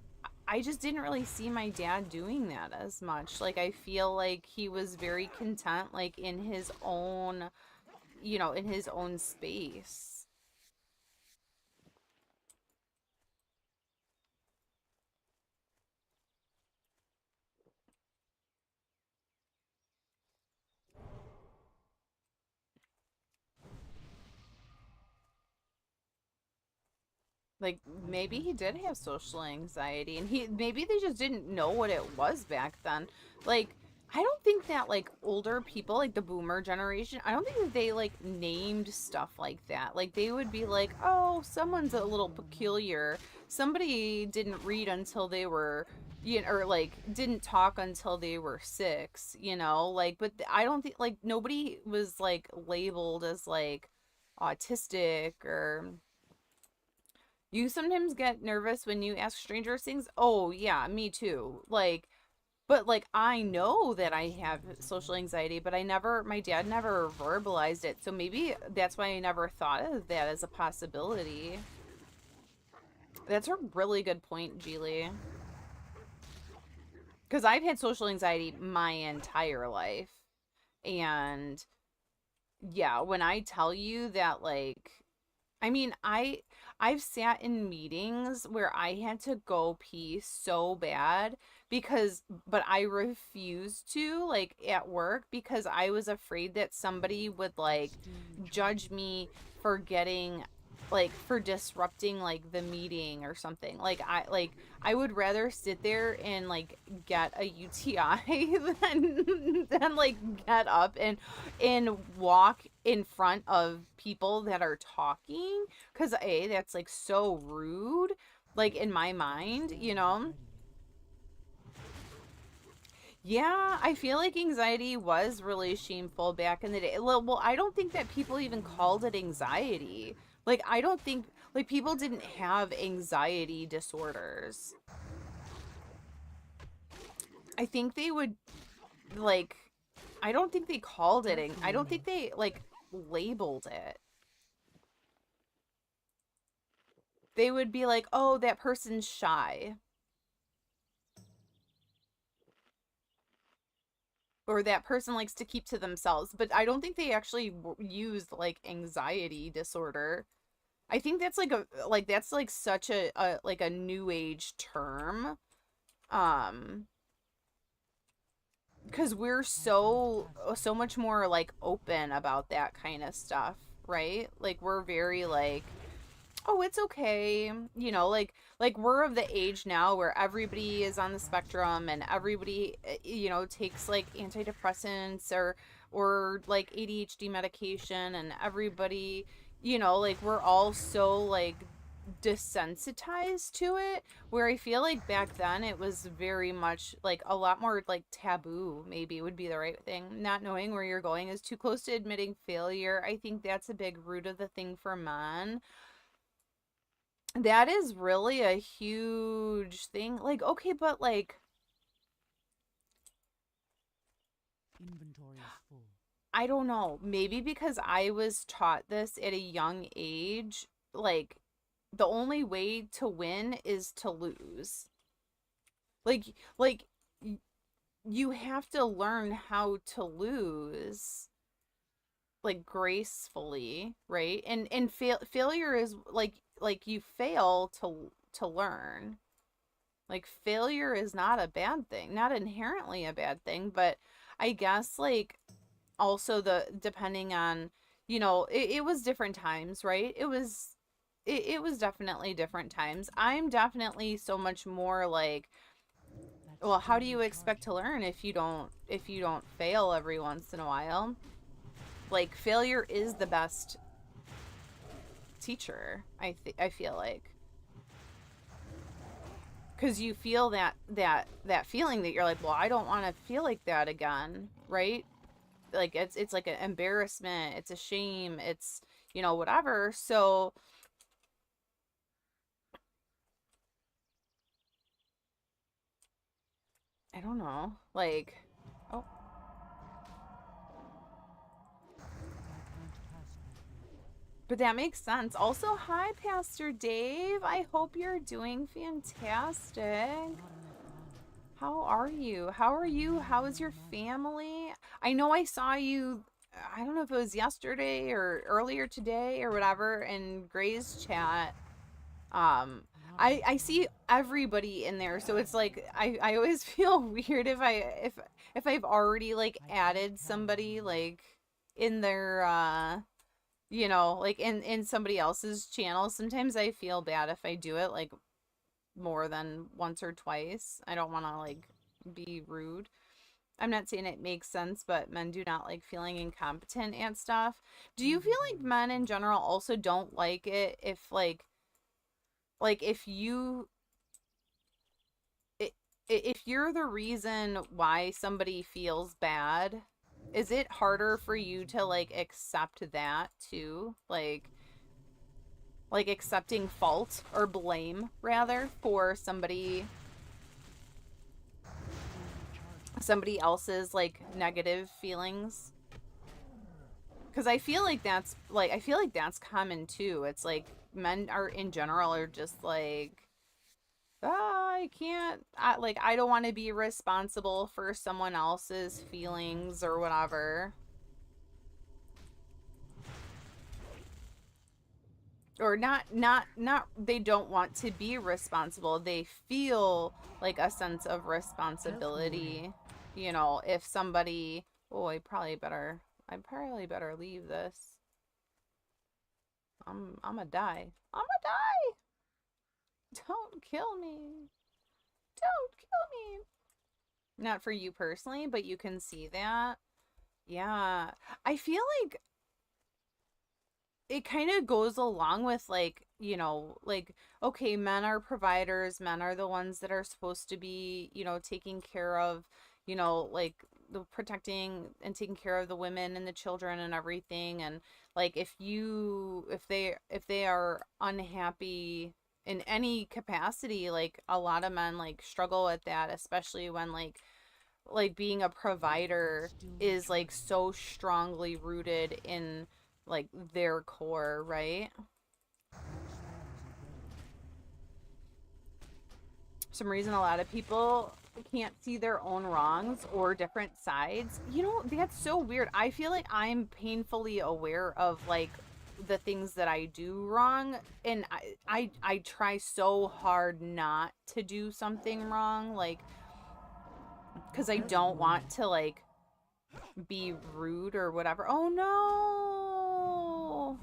I just didn't really see my dad doing that as much. Like, I feel like he was very content, like in his own, in his own space. Like, maybe he did have social anxiety and maybe they just didn't know what it was back then. Like, I don't think that like older people, like the boomer generation, I don't think that they like named stuff like that. Like, they would be like, "Oh, someone's a little peculiar. Somebody didn't read until they were or like didn't talk until they were 6, like, but I don't think like nobody was like labeled as like autistic or you sometimes get nervous when you ask strangers things. Oh, yeah, me too. Like, but like I know that I have social anxiety, but my dad never verbalized it. So maybe that's why I never thought of that as a possibility. That's a really good point, Geely. Because I've had social anxiety my entire life. And yeah, when I tell you that, like, I mean, I've sat in meetings where I had to go pee so bad but I refused to, like, at work because I was afraid that somebody would like judge me for for disrupting like the meeting or something. I would rather sit there and like get a UTI than like get up and walk in front of people that are talking, because that's like so rude, like in my mind. Yeah, I feel like anxiety was really shameful back in the day. Well, I don't think that people even called it anxiety. Like, I don't think, like, people didn't have anxiety disorders. I think they would, like, I don't think they called it, I don't think they, like, labeled it. They would be like, oh, that person's shy. Or that person likes to keep to themselves. But I don't think they actually used like anxiety disorder. I think that's that's like such a new age term. Because we're so much more like open about that kind of stuff, right? Like, we're very like, oh, it's okay, like we're of the age now where everybody is on the spectrum and everybody takes like antidepressants or like ADHD medication, and everybody, like, we're all so like desensitized to it, where I feel like back then it was very much like a lot more like taboo, maybe would be the right thing. Not knowing where you're going is too close to admitting failure. I think that's a big root of the thing for men. That is really a huge thing. Like, okay, but like, Inventory is full. I don't know. Maybe because I was taught this at a young age, like, the only way to win is to lose. Like you have to learn how to lose, like, gracefully, right? And failure is like you fail to learn. Like, failure is not a bad thing, not inherently a bad thing, but I guess like also the depending on, it was different times, right? It was definitely different times. I'm definitely so much more like, That's well, how still do you expect to recharging. learn if you don't fail every once in a while? Like, failure is the best teacher, I feel like. Cuz you feel that feeling that you're like, "Well, I don't want to feel like that again." Right? Like, it's like an embarrassment, it's a shame, it's, whatever. So I don't know. Like, oh, I can't cast that now. but that makes sense. Also, hi, Pastor Dave. I hope you're doing fantastic. Not enough mana. How are you? How are you? How is your Mana. family? I know I saw you, I don't know if it was yesterday or earlier today or whatever, in Gray's chat. Um, Not I enough see mana. everybody in there, so it's like I always feel weird if I've already like I can't added carry somebody anymore. like in their like in somebody else's channel. Sometimes I feel bad if I do it like more than once or twice. I don't want to like be rude. I'm not saying it makes sense, but men do not like feeling incompetent at stuff. Do you feel like Inventory is men in full. general also don't like it if like if you I- if you're the reason why somebody feels bad, is it harder That's for still you to like recharging. accept that too? Like accepting fault or blame rather for That's still recharging. somebody else's like negative feelings? Cuz I feel like that's common too. It's like men are in general are just like, I can't, like, I don't want to be responsible for someone else's feelings or whatever. Or not, they don't want to be responsible. They feel like a sense of Health warning. responsibility. If somebody, oh, I probably better leave this. I'm gonna die. I'm gonna die. Don't kill me. Don't kill me. Not for you personally, but you can see that. Yeah. I feel like it kind of goes along with like, like, okay, men are providers, men are the ones that are supposed to be, taking care of, like the protecting and taking care of the women and the children and everything. And like, if they are unhappy in any capacity, like a lot of men like struggle with that, especially when like being a That's provider still is like recharging. so strongly rooted in like their core, right? Dark Storm isn't ready. For some reason, a lot of people can't see their own wrongs or different sides. That's so weird. I feel like I'm painfully aware of like the things that I do wrong, and I try so hard not to do something wrong, like, because I Health don't want warning. to like be rude or whatever. Oh no.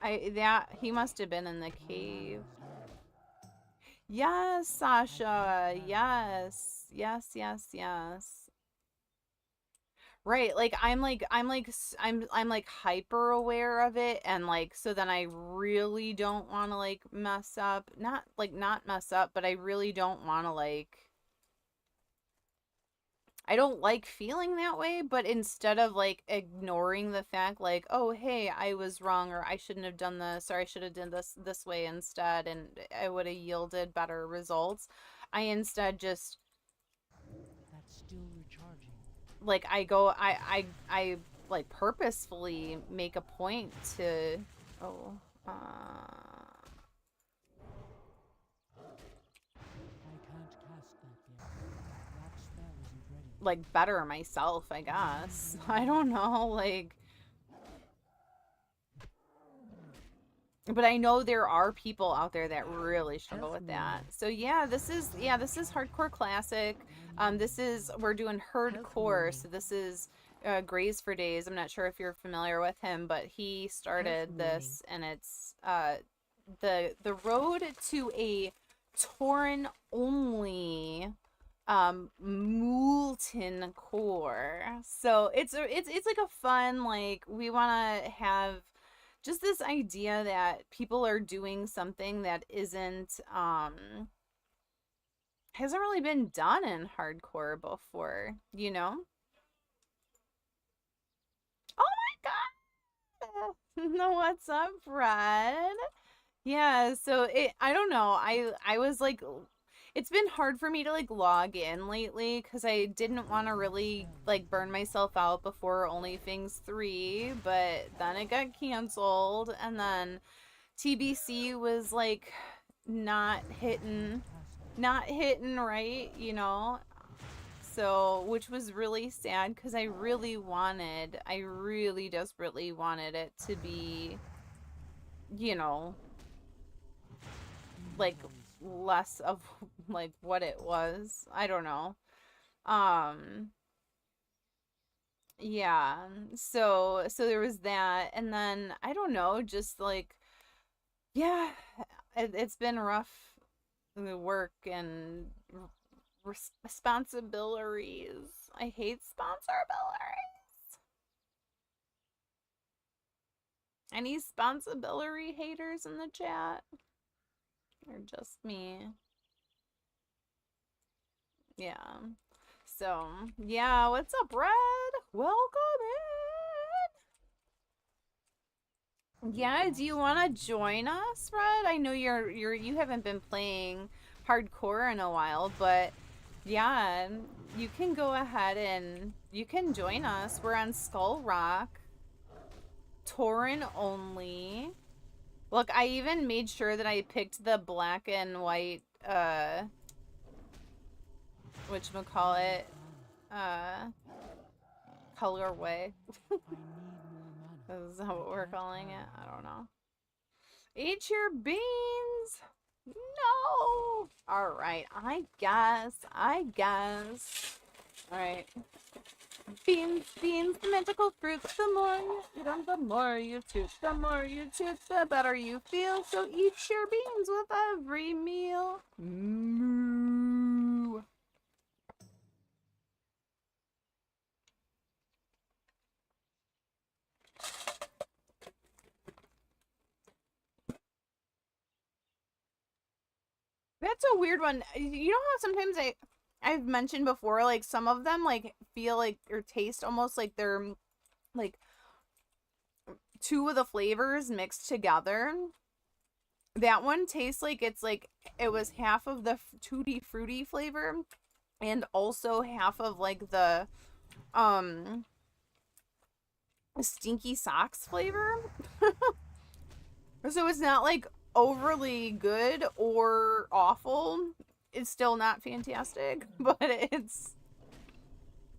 I that he must have been in the My mana cave. is low. Yes, I can't Sasha. carry anymore. Yes. Yes, yes, yes. Right, like I'm like hyper aware of it, and like so then I really don't want to like mess up, not mess up, but I really don't want to like I don't like feeling that way, but instead of like ignoring the fact like, oh hey, I was wrong, or I shouldn't have done this, or I should have done this way instead, and I would have yielded better results, I instead just That's still recharging. like I like purposefully make a point to oh uh I can't cast that yet. That spell isn't ready. like better myself, I guess. I don't know, like but I know there are people out there that really struggle with that. So yeah, this is hardcore classic. This is we're doing herdcore. So this is Graze for Days. I'm not sure if you're familiar with him, but he started this, and it's the road to a Tauren only molten core. So it's like a fun, like we want to have just this idea that people are doing something that isn't hasn't really been done in hardcore before, you know? Oh my god. No, what's up, Fred? Yeah, so I don't know. I was like it's been hard for me to like log in lately because I didn't want to really like burn myself out before OnlyFans 3, but then it got canceled, and then TBC was like not hitting right, you know? So, which was really sad because I really desperately wanted it to be, you know, like less of like what it was. I don't know. Um yeah. So there was that, and then I don't know, just like yeah, it's been rough, the work and responsibilities. I hate responsibilities. Any responsibility haters in the chat? Or just me? Yeah. So, yeah, what's up, Red? Welcome in. Yeah, do you want to join us, Red? I know you haven't been playing hardcore in a while, but yeah, you can go ahead and you can join us. We're on Skull Rock, Tauren only. Look, I even made sure that I picked the black and white whatchamacallit, colorway. Is that what we're calling it? I don't know. Eat your beans! No! Alright, I guess. Alright. Beans, the magical fruits. The more you eat them, the more you toot. The more you toot, the better you feel. So eat your beans with every meal. Moo. That's a weird one. You know how sometimes I've mentioned before, like some of them like feel like or taste almost like they're like two of the flavors mixed together. That one tastes like it's like it was half of the tutti fruity flavor and also half of like the stinky socks flavor. So it's not like overly good or awful. It's still not fantastic, but it's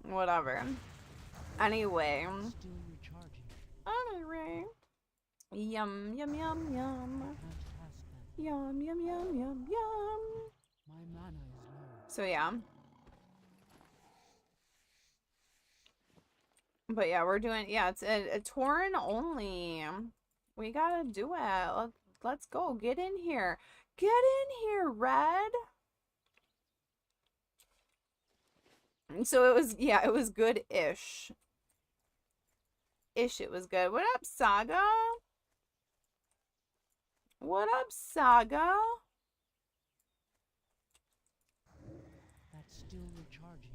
whatever. Anyway. Anyway. Yum, yum, yum, yum. Yum, yum, yum, yum, yum. My mana is low. So yeah. But yeah, we're doing, yeah, it's a Tauren only. We gotta do it. Let's go. Get in here. Get in here, Red. So it was, yeah, it was good-ish. ish it was good. What up, Saga? What up, Saga? That's still recharging.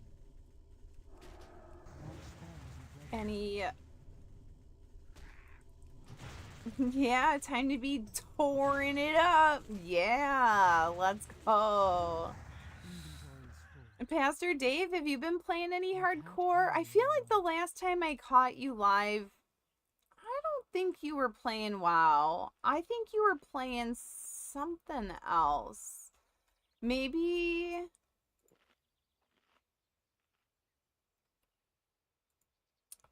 Any... Yeah, time to be touring it up. Yeah, let's go. Pastor Dave, have you been playing any hardcore? I feel like the last time I caught you live, I don't think you were playing WoW. I think you were playing something else. Maybe...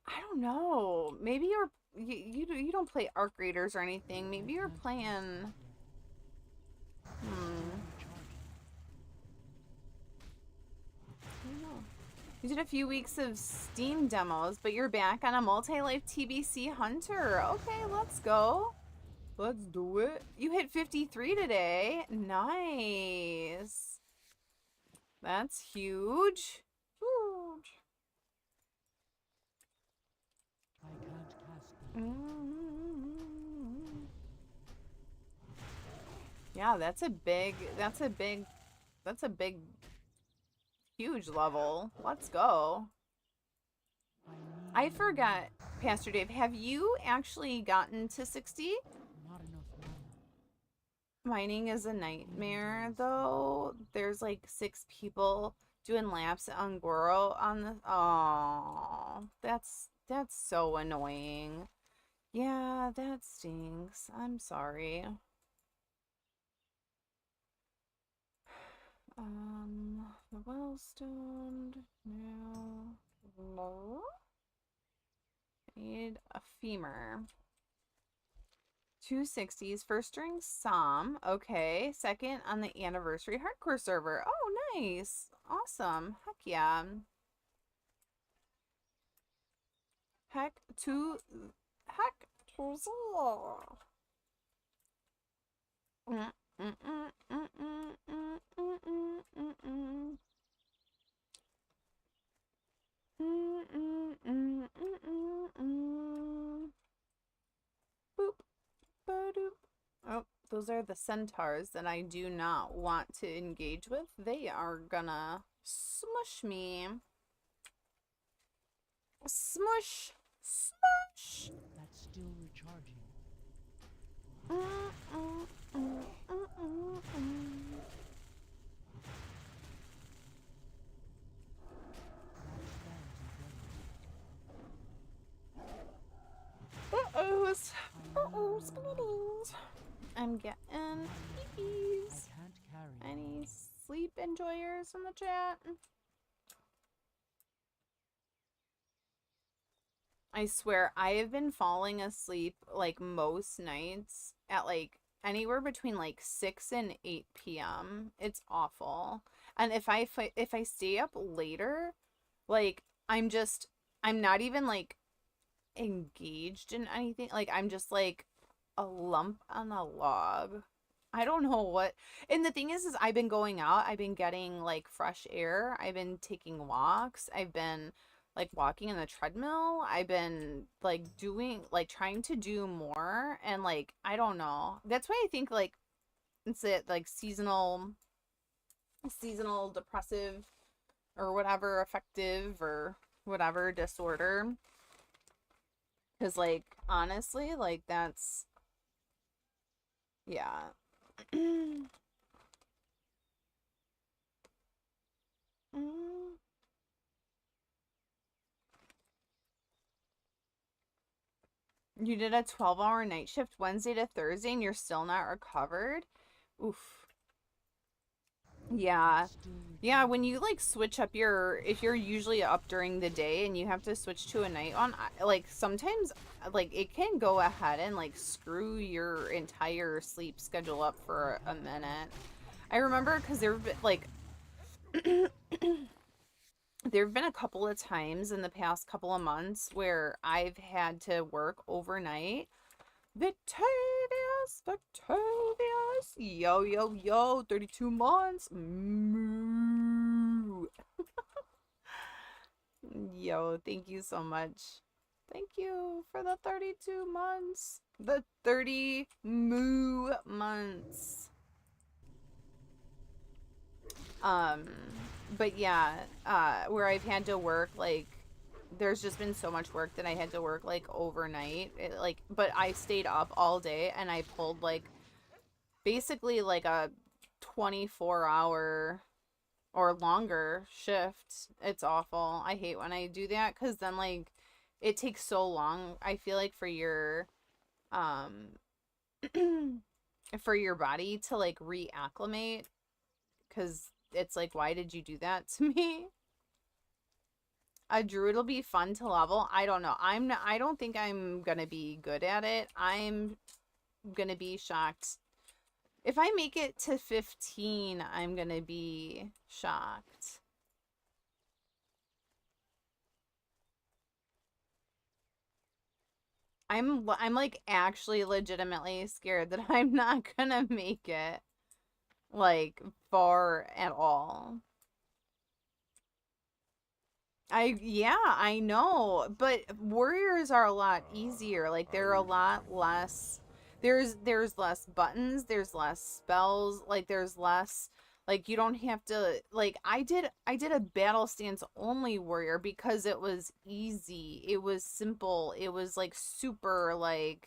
I don't know. Maybe you don't play Arc Raiders or anything. Maybe you're playing... I don't know. You did a few weeks of Steam demos, but you're back on a multi-life TBC Hunter. Okay, let's go. Let's do it. You hit 53 today. Nice. That's huge. Huge. I can't cast them. Yeah, that's a big, huge level. Let's go. I forgot, Pastor Dave, have you actually gotten to 60? Not enough mana. Mining is a nightmare, though. There's like 6 people doing laps on Goro on the... Oh, that's so annoying. Yeah, that stinks. I'm sorry. The well-stoned now. No. Need a femur. 260s. First string Psalm. Okay. Second on the anniversary hardcore server. Oh, nice. Awesome. Heck yeah. Heck to Boop. Ba-doop. Oh, those are the centaurs that I do not want to engage with. They are gonna smush me. Smush. Smush. That's still recharging. Uh-oh, squeeze. I'm getting peepees. I can't carry. Any sleep enjoyers in the chat? I swear, I have been falling asleep like most nights at like anywhere between like 6 and 8 p.m. It's awful. And if I stay up later, like I'm not even like engaged in anything. Like I'm just like a lump on a log. I don't know what. And the thing is I've been going out. I've been getting like fresh air. I've been taking walks. I've been like walking in the treadmill. I've been like trying to do more, and like I don't know. That's why I think like it's it like seasonal depressive or whatever affective or whatever disorder. Cause like honestly, like that's yeah. You did a 12-hour night shift Wednesday to Thursday and you're still not recovered? Oof. Yeah. Yeah, when you like switch up if you're usually up during the day and you have to switch to a night on, like sometimes like it can go ahead and like screw your entire sleep schedule up for a minute. I remember because there have been like there have been a couple of times in the past couple of months where I've had to work overnight. Victavious, yo, yo, yo, 32 months. Moo. Yo, thank you so much. Thank you for the 32 months. The 30 moo months. But yeah, where I've had to work, like, there's just been so much work that I had to work, like, overnight. But I stayed up all day and I pulled, like, basically, like, a 24-hour or longer shift. It's awful. I hate when I do that because then, like, it takes so long, I feel like, for your, for your body to, like, reacclimate because it's like, why did you do that to me? A druid will be fun to level. I don't know. I don't think I'm gonna be good at it. I'm gonna be shocked. If I make it to 15, I'm gonna be shocked. I'm like actually legitimately scared that I'm not gonna make it, like, far at all. Yeah, I know, but warriors are a lot easier. Like, they're a lot less. There's less buttons, there's less spells, like there's less, like, you don't have to, like, I did a battle stance only warrior because it was easy. It was simple. It was like super, like,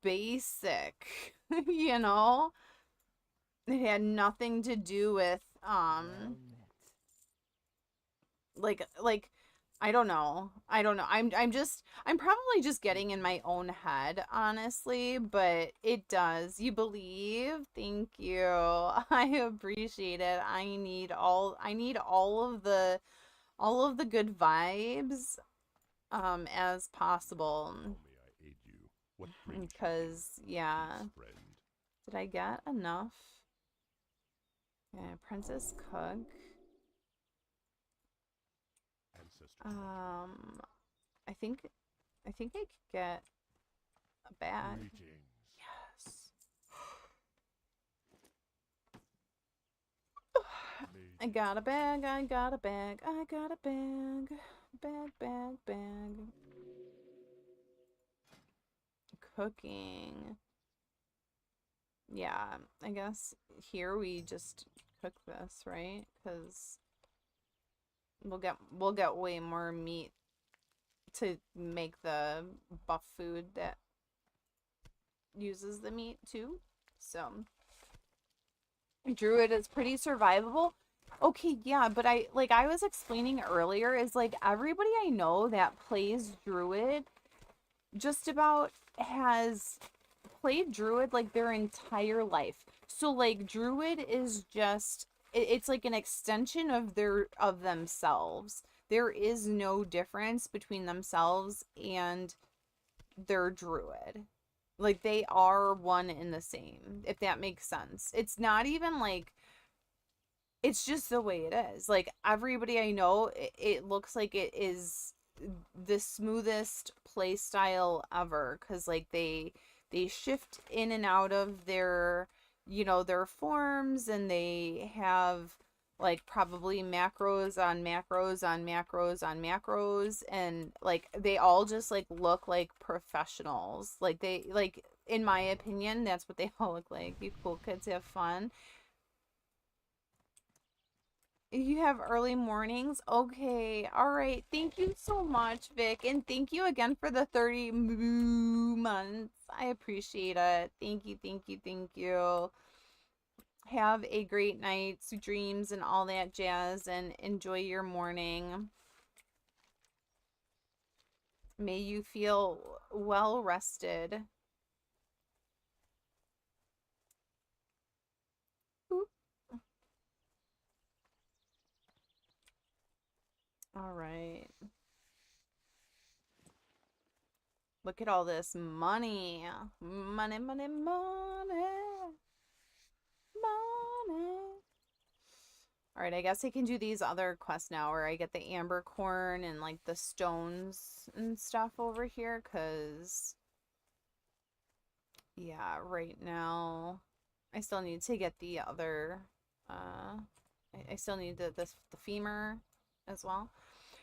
basic. You know? It had nothing to do with Well met. like I don't know. I'm probably just getting in my own head, honestly, but it does. You believe? Thank you. I appreciate it. I need all of the good vibes as possible, Tell me I aid you. What brings you because here, yeah. peace friend? Did I get enough? Yeah, Princess Cook. Ancestor. I think I could get a bag. Greetings. Yes. I Lady. got a bag, I got a bag, I got a bag. Bag, bag, bag. Cooking. Yeah, I guess here we just cook this, right? Because we'll get way more meat to make the buff food that uses the meat too. So druid is pretty survivable. Okay, yeah, but I was explaining earlier, is like everybody I know that plays druid just about has played druid like their entire life. So like druid is just it's like an extension of themselves. There is no difference between themselves and their druid. Like, they are one and the same, if that makes sense. It's not even like, it's just the way it is. Like, everybody I know, it looks like it is the smoothest play style ever, because like they shift in and out of their, their forms, and they have like probably macros on macros on macros on macros, and like they all just like look like professionals. Like, they, like, in my opinion, that's what they all look like. You cool kids have fun. You have early mornings? Okay. All right. Thank you so much, Vic. And thank you again for the 30 months. I appreciate it. Thank you, thank you, thank you. Have a great night, sweet dreams, and all that jazz, and enjoy your morning. May you feel well rested. Oop. All right. Look at all this money. Money, money, money. Money. Alright, I guess I can do these other quests now where I get the amber corn and like the stones and stuff over here, because yeah, right now I still need to get the other I still need the femur as well.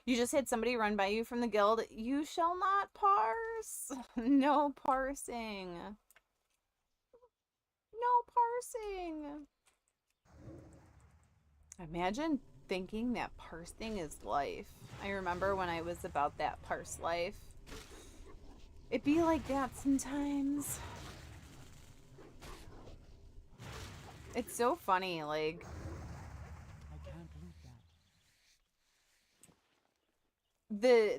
You just had somebody run by you from the guild. You shall not parse. No parsing. No parsing. Imagine thinking that parsing is life. I remember when I was about that parse life. It be like that sometimes. It's so funny, like, I can't loot that.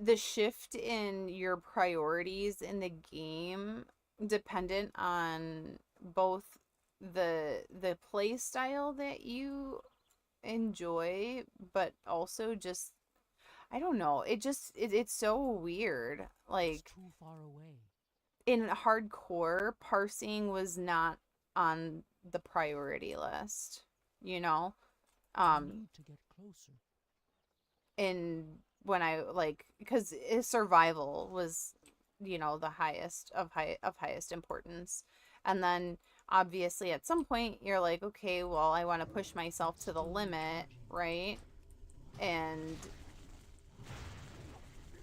the shift in your priorities in the game dependent on both the play style that you enjoy, but also just, I don't know, it's so weird. It's Like too far away. in hardcore, parsing was not on the priority list, you know? I need to get closer. And when I like, because survival was, you know, the highest of highest importance, and then obviously at some point you're like, okay, well, I want to push myself to the limit, right? And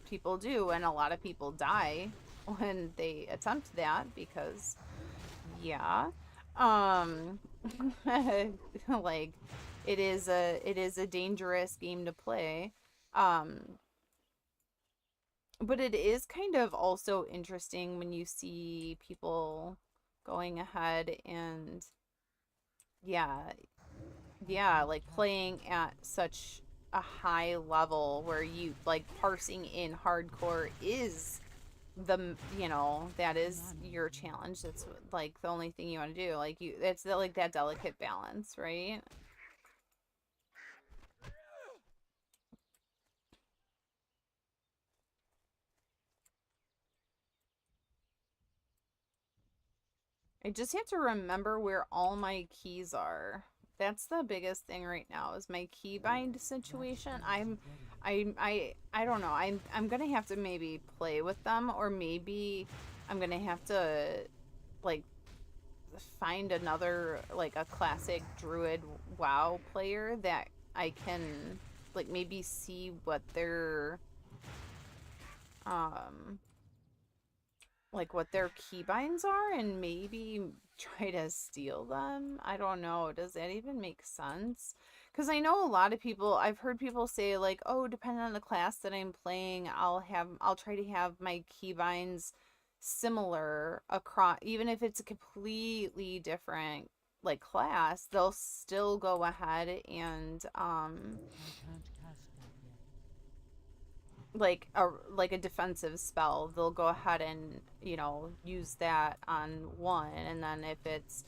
people do, and a lot of people die when they attempt that because, yeah, um, like it is a dangerous game to play. Um, but it is kind of also interesting when you see people going ahead and yeah, like playing at such a high level where you like parsing in hardcore is the, you know, that is your challenge. That's like the only thing you want to do. Like you, it's the, like that delicate balance, right? I just have to remember where all my keys are. That's the biggest thing right now is my keybind situation. I don't know. I'm gonna have to maybe play with them, or maybe I'm gonna have to like find another like a classic druid WoW player that I can like maybe see what their um like what their keybinds are and maybe try to steal them. I don't know. Does that even make sense? Because I know a lot of people, I've heard people say like, oh, depending on the class that I'm playing, I'll try to have my keybinds similar across, even if it's a completely different like class, they'll still go ahead and I can't cast that yet. like a defensive spell, they'll go ahead and, you know, use that on one, and then if it's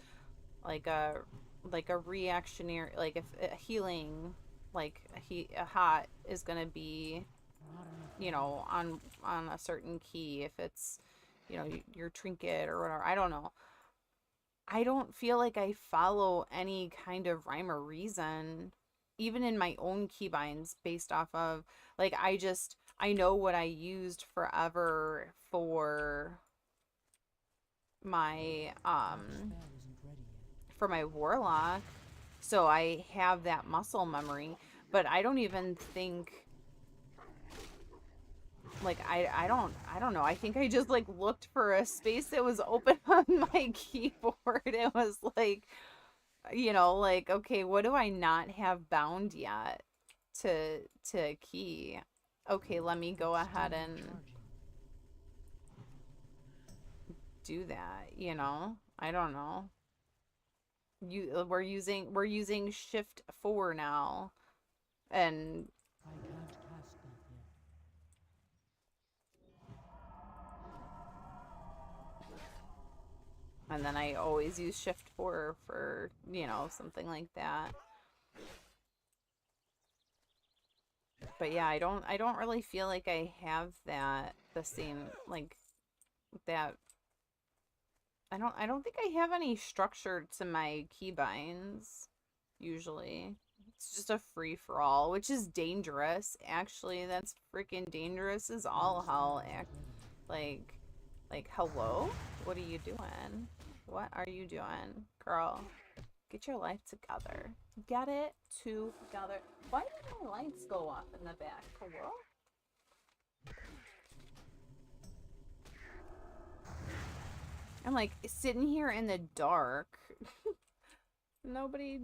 like a reactionary, like if a healing, like a hot is gonna be, Not enough you mana. know, on a certain key, if it's, you know, your trinket or whatever. I don't know. I don't feel like I follow any kind of rhyme or reason, even in my own keybinds, based off of like I know what I used forever my That spell isn't ready yet. for my warlock, so I have that muscle memory. But I don't even think like I don't know. I think I just like looked for a space that was open on my keyboard. It was like, you know, like, okay, what do I not have bound yet to key? Okay, let me go It's ahead still and recharging. do that, you know? I don't know. We're using shift 4 now, and I can't cast that yet. then I always use shift 4 for, you know, something like that. But yeah, I don't really feel like I have that the same like that. I don't think I have any structure to my keybinds usually. It's just a free for all, which is dangerous. Actually, that's freaking dangerous as all That hell. spell isn't ready yet. Like hello? What are you doing? What are you doing, girl? Get your life together. Get it together. Why did my lights go off in the back? Hello? I'm like sitting here in the dark. Nobody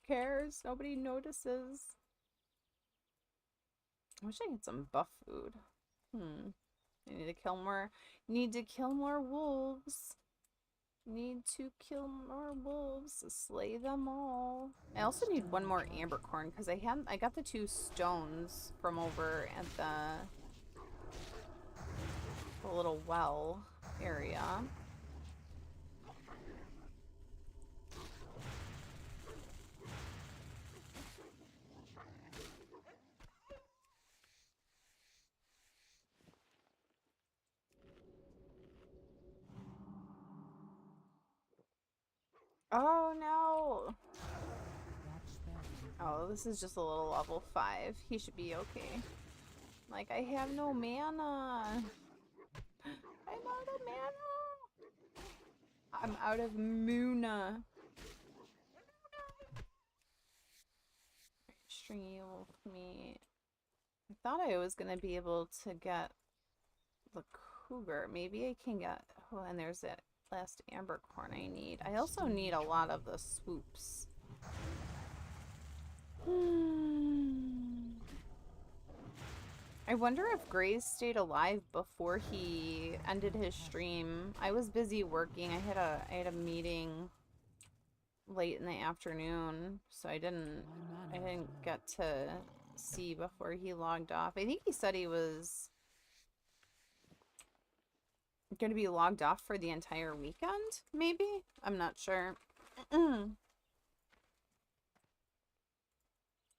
cares. Nobody notices. I wish I had some buff food. I need to kill more. Need to kill more wolves. Need to kill more wolves. Slay them all. I also need one more ambercorn because I got the 2 stones from over at the little well area. Oh no! Oh, this is just a little level 5. He should be okay. Like, I have no mana. I'm out of mana. I'm out of Muna. Stringy wolf meat. I thought I was gonna be able to get the cougar. Maybe I can get. Oh, and there's that last ambercorn I need. I also need a lot of the swoops. I wonder if Grays stayed alive before he ended his stream. I was busy working. I had a meeting late in the afternoon, so I didn't get to see before he logged off. I think he said he was going to be logged off for the entire weekend, maybe? I'm not sure.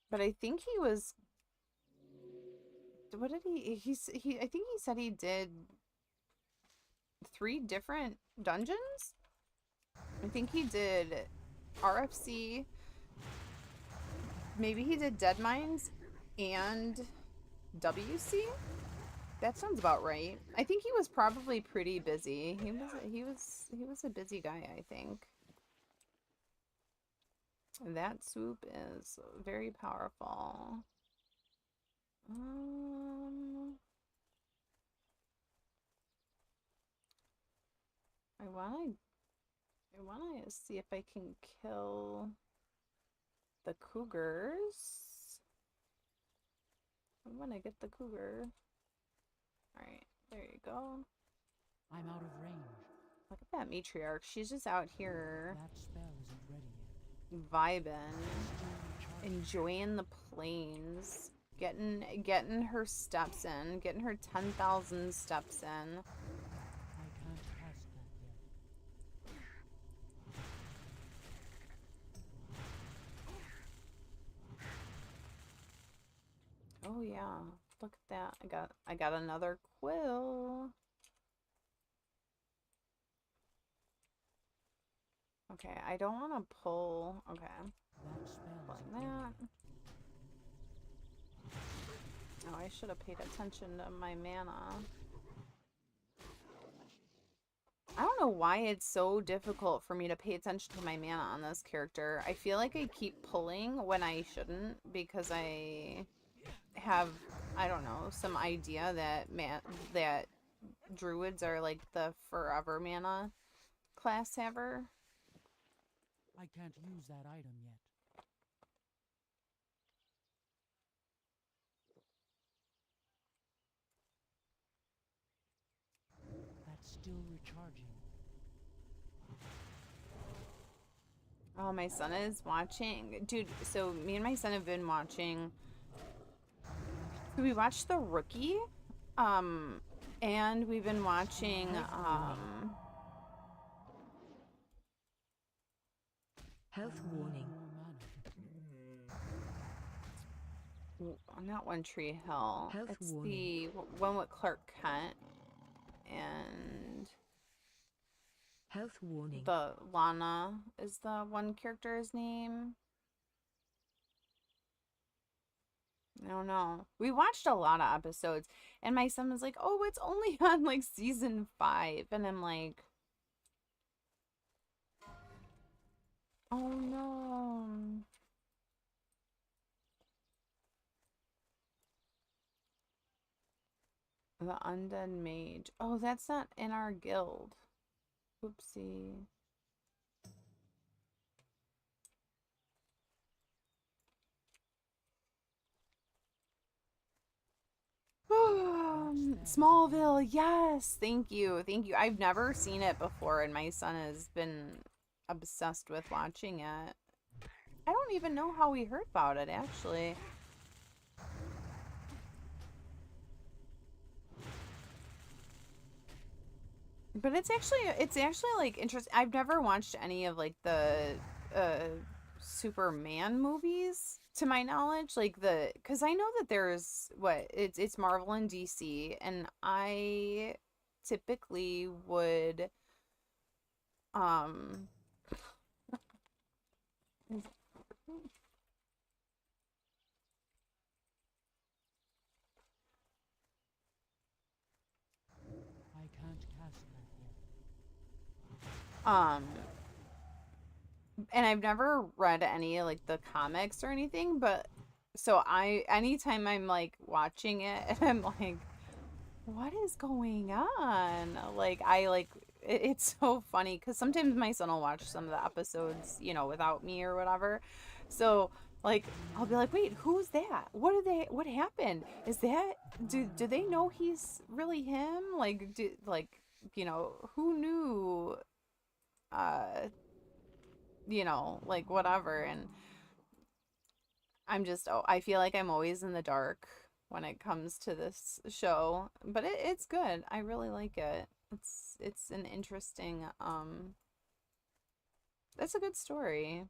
But I think he was... What did he I think he said he did 3 different dungeons? I think he did RFC, maybe he did Dead Mines and WC? That sounds about right. I think he was probably pretty busy. He was a busy guy, I think. That swoop is very powerful. I wanna see if I can kill the cougars. I wanna get the cougar. Alright, there you go. I'm out of range. Look at that matriarch. She's just out here That spell isn't ready yet. vibing, enjoying the plains, getting her steps in, getting her 10,000 steps in. I can't cast that yet. Oh yeah, look at that. I got another quill. Okay, I don't want to pull. Okay, That spell pulling isn't ready that. Oh, I should have paid attention to my mana. I don't know why it's so difficult for me to pay attention to my mana on this character. I feel like I keep pulling when I shouldn't because I have, I don't know, some idea that druids are like the forever mana class haver. I can't use that item yet. That's still recharging. Oh, my son is watching. Dude, so me and my son have been watching. We watched The Rookie. And we've been watching, Health warning. More mana. not One Tree Hill. Health It's warning. the one with Clark Kent and Health warning. the Lana is the one character's name. I don't know. We watched a lot of episodes, and my son was like, "Oh, it's only on like season 5," and I'm like, "Oh no." The Undead Mage. Oh, that's not in our guild. Oopsie. Smallville, yes, thank you, thank you. I've never seen it before, and my son has been obsessed with watching it. I don't even know how we heard about it, actually. But it's actually like interesting. I've never watched any of like the uh Superman movies to my knowledge, like the because I know that there's what it's Marvel and DC, and I typically would um I can't cast her here. um and I've never read any like the comics or anything, but so I anytime I'm like watching it and I'm like, what is going on? Like I like it's so funny because sometimes my son will watch some of the episodes, you know, without me or whatever. So like I'll be like, wait, who's that? What happened? Is that do they know he's really him? Like you know, who knew uh you know, like whatever. And I'm just, oh, I feel like I'm always in the dark when it comes to this show, but it's good. I really like it. It's an interesting, it's a good story,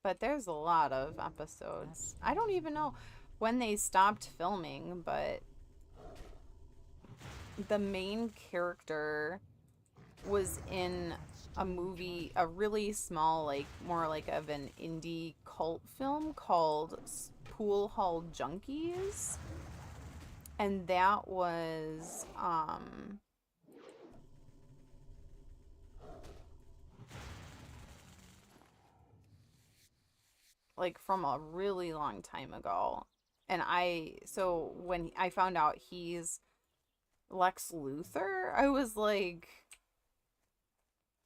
but there's a lot of episodes. I don't even know when they stopped filming, but the main character was in a movie, a really small, like more like of an indie cult film called Pool Hall Junkies. And that was like from a really long time ago. And so when I found out he's Lex Luthor, I was like,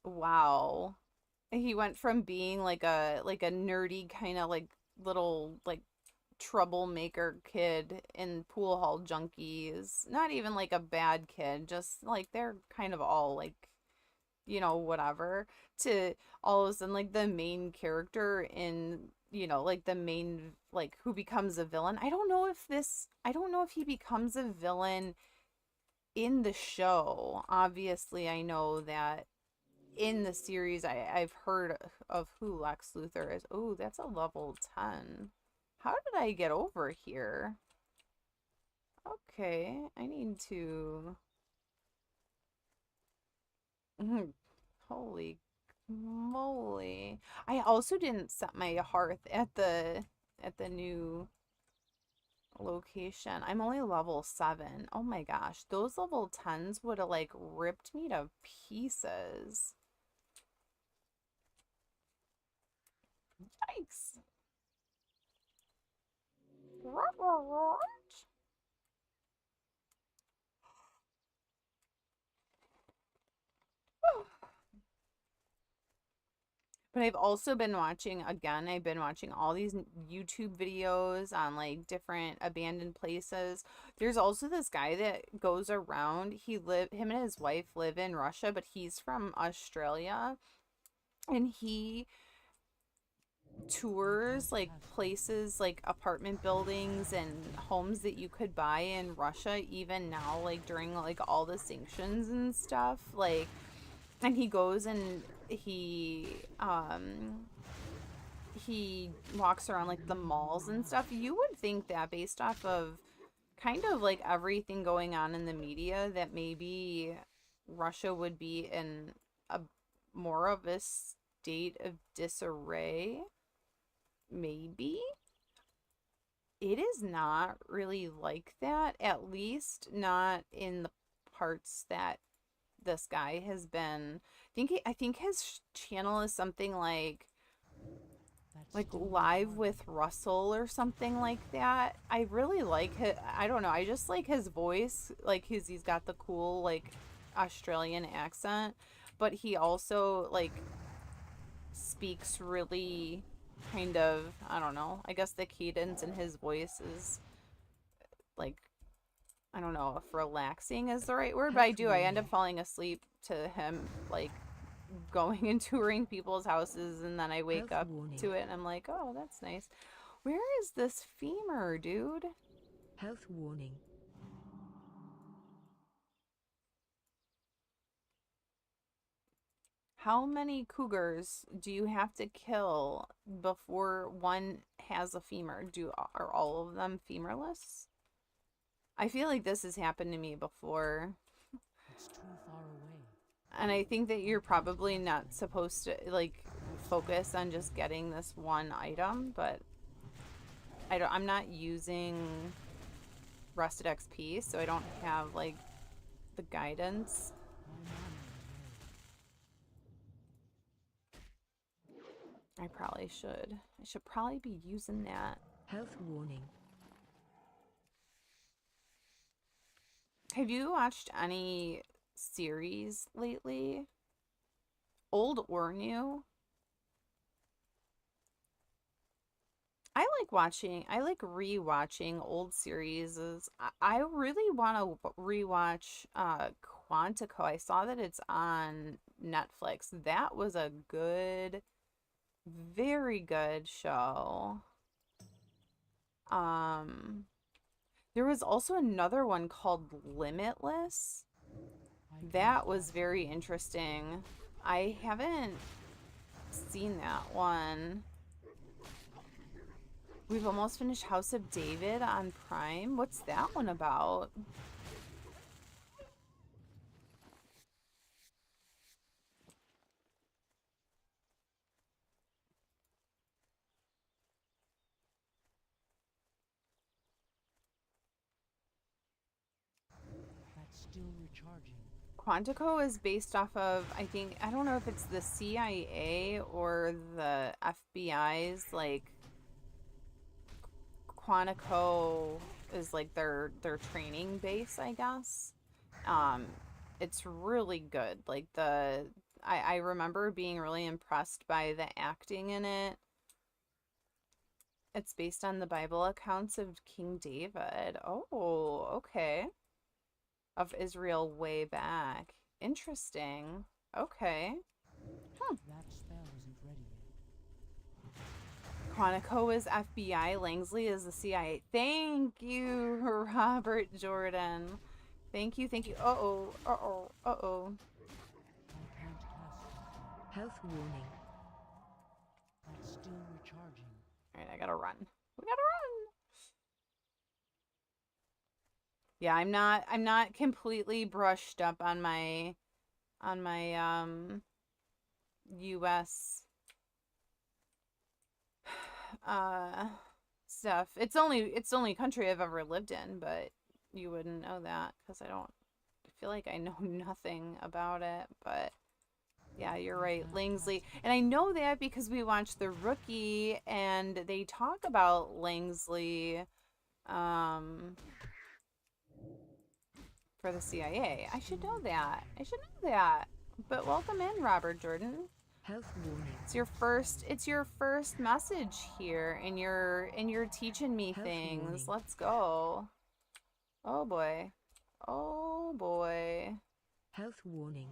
wow. He went from being like a nerdy kind of like little like troublemaker kid in Pool Hall Junkies. Not even like a bad kid, just like they're kind of all like, you know, whatever. To all of a sudden like the main character in, you know, like the main like who becomes a villain. I don't know if he becomes a villain in the show. Obviously, I know that in the series I've heard of who Lex Luthor is. Oh, that's a level 10. How did I get over here? Okay, I need to holy moly. I also didn't set my hearth at the new location. I'm only level 7. Oh my gosh, those level 10s would have like ripped me to pieces. Yikes. But I've also been watching, again, I've been watching all these YouTube videos on like different abandoned places. There's also this guy that goes around. Him and his wife live in Russia, but he's from Australia. And he tours like places like apartment buildings and homes that you could buy in Russia even now, like during like all the sanctions and stuff. Like, and he goes and he walks around like the malls and stuff. You would think that based off of kind of like everything going on in the media that maybe Russia would be in a more of a state of disarray. Maybe it is not really like that, at least not in the parts that this guy has been. I think his channel is something like Live with Russell or something like that. I really like it. I don't know. I just like his voice. Like he's got the cool like Australian accent. but he also like speaks really kind of, I don't know, I guess the cadence in his voice is like, I don't know if relaxing is the right word, but I end up falling asleep to him like going and touring people's houses, and then I wake up to it and I'm like, oh, that's nice. Where is this femur, dude? Health warning. How many cougars do you have to kill before one has a femur? Are all of them femurless? I feel like this has happened to me before. It's too far away. And I think that you're probably not supposed to like focus on just getting this one item, but I'm not using Rusted XP, so I don't have like the guidance. I probably should. I should probably be using that. Health warning. Have you watched any series lately? Old or new? I like rewatching old series. I really want to rewatch Quantico. I saw that it's on Netflix. That was a good, very good show. There was also another one called Limitless. That was very interesting. I haven't seen that one. We've almost finished House of David on Prime. What's that one about? That's still recharging. Quantico is based off of, I don't know if it's the CIA or the FBI's, like, Quantico is like their training base, I guess. It's really good. Like I remember being really impressed by the acting in it. It's based on the Bible accounts of King David. Oh, okay. Of Israel way back. Interesting. Okay. That spell isn't ready yet. Quantico is FBI, Langsley is the CIA. Thank you, Robert Jordan. Thank you, thank you. Uh-oh, uh-oh, uh-oh. I can't cast it. Health warning. That's still recharging. Alright, I gotta run. We gotta run! Yeah, I'm not completely brushed up on my US stuff. It's the only country I've ever lived in, but you wouldn't know that because I feel like I know nothing about it. But yeah, you're right, Langsley. And I know that because we watched The Rookie and they talk about Langsley for the CIA. I should know that. I should know that. But welcome in, Robert Jordan. Health warning. It's your first message here, and you're teaching me Health things. warning. Let's go. Oh boy. Oh boy. Health warning.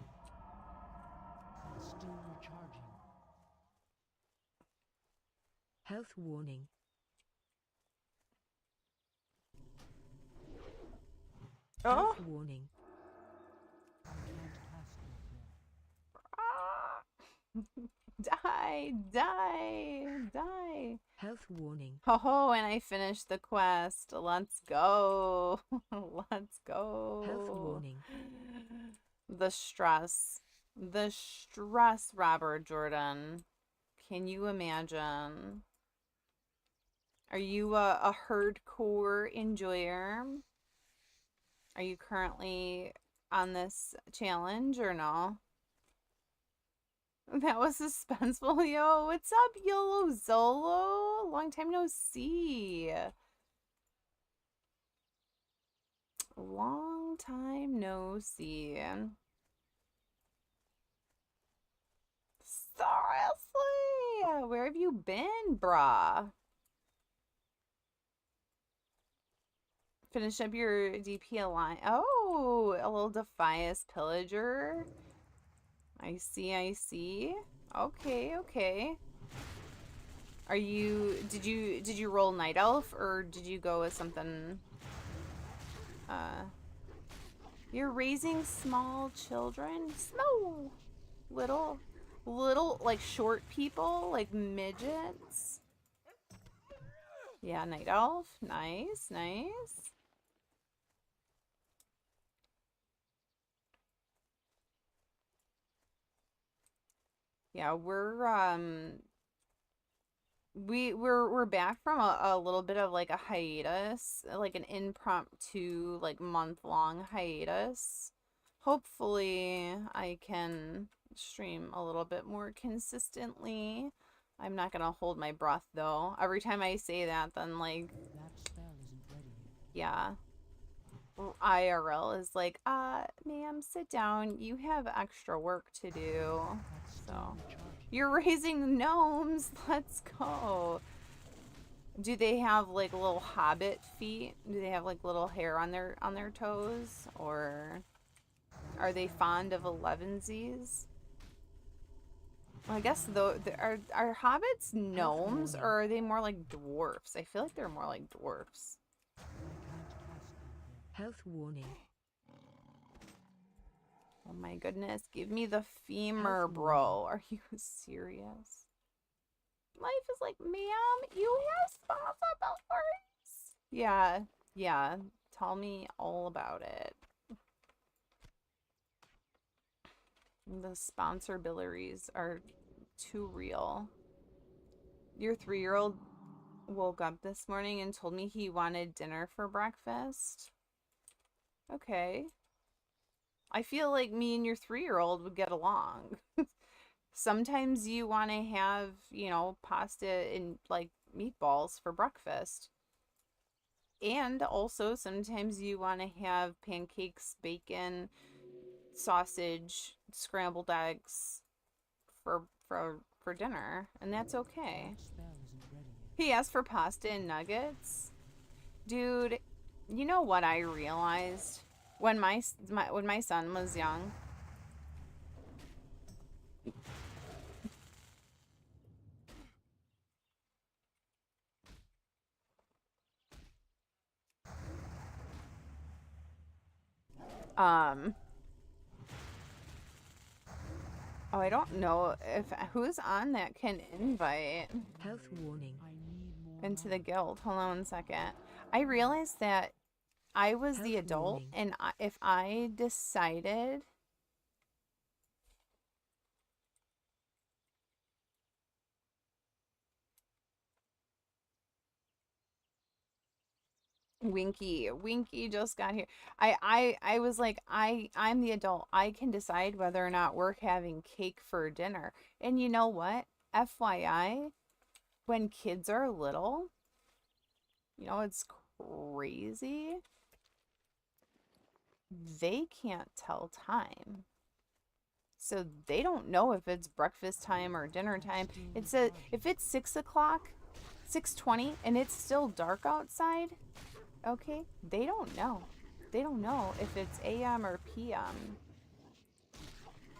That's still recharging. Health warning. Oh. Health warning. I can't cast it yet. Die, die, die. Health warning. Oh, and I finished the quest. Let's go. Let's go. Health warning. The stress. The stress, Robert Jordan. Can you imagine? Are you a hardcore enjoyer? Are you currently on this challenge or no? That was suspenseful, yo. What's up, YOLO Zolo? Long time no see. Long time no see. Seriously? Where have you been, brah? Finish up your DP line. Oh, a little Defias Pillager. I see, I see. Okay, okay. Are you did you roll Night Elf or did you go with something you're raising small children? Small little like short people, like midgets. Yeah, Night Elf. Nice, nice. Yeah, we're back from a little bit of like a hiatus, like an impromptu like month-long hiatus. Hopefully I can stream a little bit more consistently. I'm not gonna hold my breath though. Every time I say that, then like yeah. IRL is like, ma'am, sit down. You have extra work to do. So, you're raising gnomes. Let's go. Do they have like little hobbit feet? Do they have like little hair on their toes, or are they fond of elevensies? Well, I guess though, are hobbits gnomes or are they more like dwarfs? I feel like they're more like dwarfs. Health warning. Oh my goodness, give me the femur, bro. Are you serious? Life is like, ma'am, you have responsibilities. Yeah, yeah. Tell me all about it. The sponsor-bilities are too real. Your 3-year-old woke up this morning and told me he wanted dinner for breakfast. Okay. I feel like me and your 3-year-old would get along. Sometimes you want to have, you know, pasta and like meatballs for breakfast. And also sometimes you want to have pancakes, bacon, sausage, scrambled eggs for dinner, and that's okay. He asked for pasta and nuggets. Dude, you know what I realized when my son was young? Oh, I don't know if who's on that can invite Health warning. into the guild. Hold on one second. I realized that I was the Health adult, warning. and if I decided Winky just got here. I was like, I'm the adult. I can decide whether or not we're having cake for dinner. And you know what? FYI, when kids are little, you know, it's crazy. They can't tell time. So they don't know if it's breakfast time or dinner time. It says if it's 6 o'clock, 6:20, and it's still dark outside, okay, they don't know. They don't know if it's AM or PM.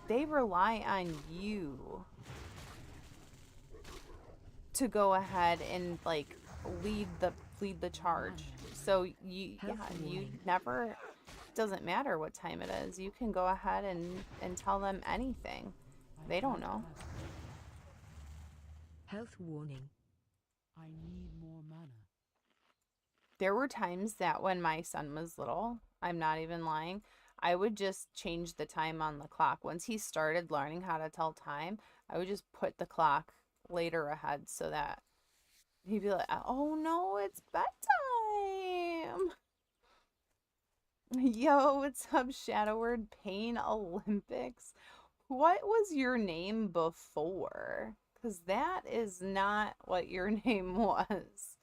They rely on you to go ahead and like lead the charge. So you never, doesn't matter what time it is. You can go ahead and tell them anything. They don't know. Health warning. I need more mana. There were times that when my son was little, I'm not even lying, I would just change the time on the clock. Once he started learning how to tell time, I would just put the clock later ahead so that he'd be like, oh no, it's bedtime. Yo, what's up, Shadow Word Pain Olympics? What was your name before? Because that is not what your name was.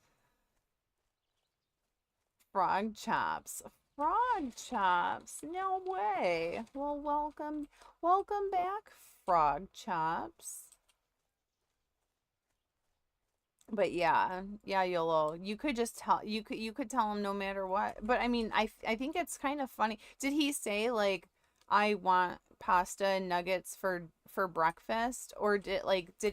Frog Chops. Frog Chops. No way. Well, welcome back, Frog Chops. But yeah, yeah, YOLO. You could just tell you could tell him no matter what. But I mean, I think it's kind of funny. Did he say like I want pasta and nuggets for breakfast, or did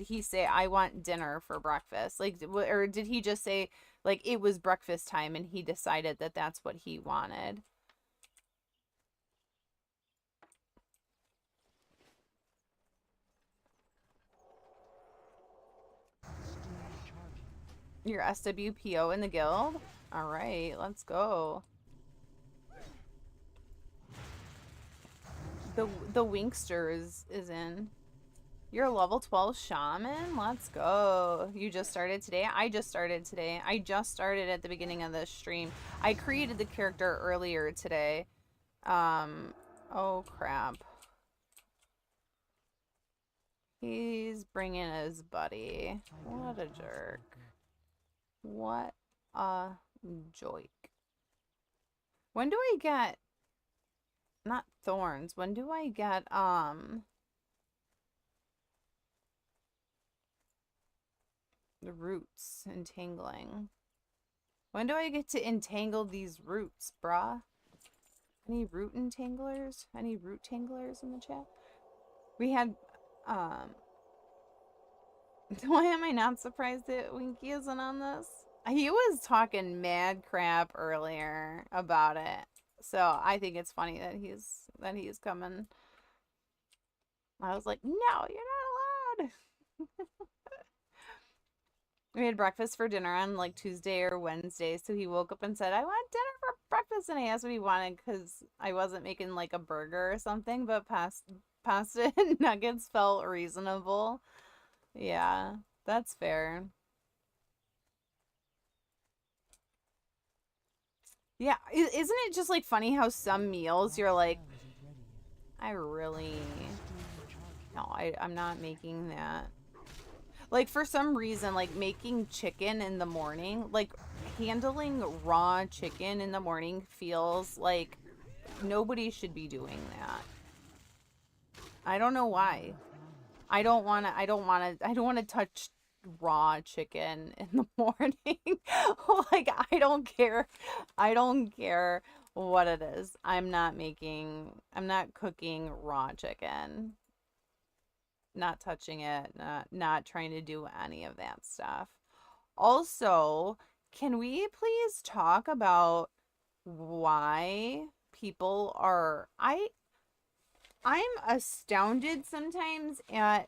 he say I want dinner for breakfast? Like or did he just say like it was breakfast time and he decided that that's what he wanted? Your SWPO in the guild? All right, let's go. The Winkster is in. You're a level 12 shaman? Let's go. You just started today? I just started today. I just started at the beginning of the stream. I created the character earlier today. Oh crap. He's bringing his buddy. What a jerk. What a joik. When do I get... Not thorns. When do I get, the roots entangling? When do I get to entangle these roots, brah? Any root entanglers? Any root tanglers in the chat? We had, why am I not surprised that Winky isn't on this? He was talking mad crap earlier about it. So I think it's funny that he's coming. I was like, no, you're not allowed. We had breakfast for dinner on like Tuesday or Wednesday. So he woke up and said, I want dinner for breakfast. And I asked what he wanted because I wasn't making like a burger or something, but pasta and nuggets felt reasonable. Yeah, that's fair. Yeah, isn't it just like funny how some meals you're like, I really, no, I'm not making that. Like for some reason, like making chicken in the morning, like handling raw chicken in the morning feels like nobody should be doing that. I don't know why. I don't want to touch raw chicken in the morning. Like I don't care. I don't care what it is. I'm not cooking raw chicken. Not touching it, not trying to do any of that stuff. Also, can we please talk about why people are I'm astounded sometimes at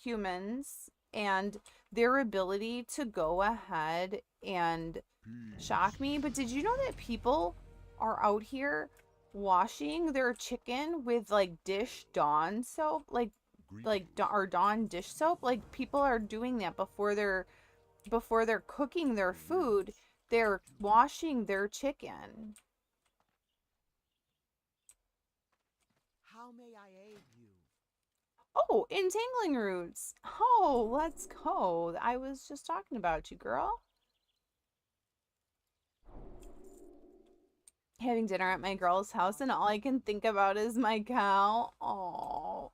humans and their ability to go ahead and shock me. But did you know that people are out here washing their chicken with like dish Dawn soap, like or Dawn dish soap? Like people are doing that before they're cooking their food. They're washing their chicken. How may I aid you? Oh, entangling roots. Oh, let's go. I was just talking about you, girl. Having dinner at my girl's house and all I can think about is my cow. Oh.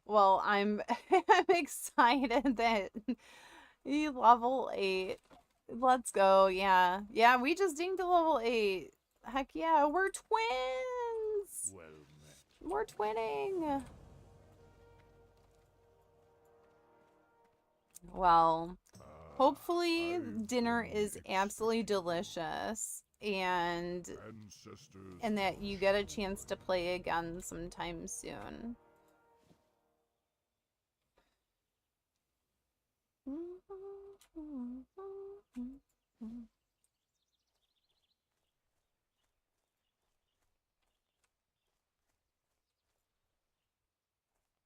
Well, I'm I'm excited that you level 8. Let's go. Yeah. Yeah, we just dinged to level 8. Heck yeah, we're twins. Well met. We're twinning. Well, hopefully dinner is absolutely delicious and Ancestors. that you get a chance to play again sometime soon.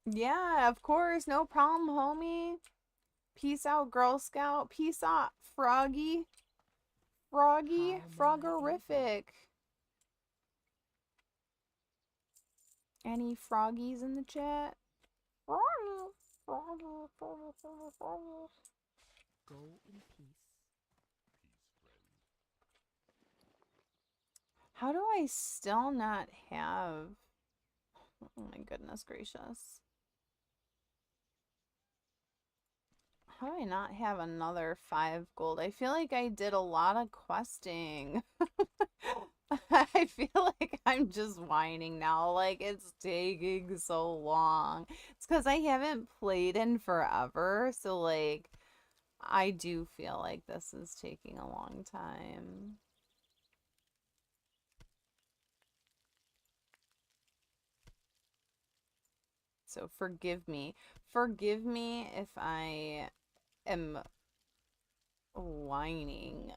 Yeah, of course, no problem, homie. Peace out, Girl Scout. Peace out, Froggy. Froggerific. Any froggies in the chat? Go in peace. How do I still not have... Oh my goodness gracious. How do I not have another 5 gold? I feel like I did a lot of questing. I feel like I'm just whining now. Like, it's taking so long. It's because I haven't played in forever. So, like, I do feel like this is taking a long time. So, forgive me. Forgive me if I am whining.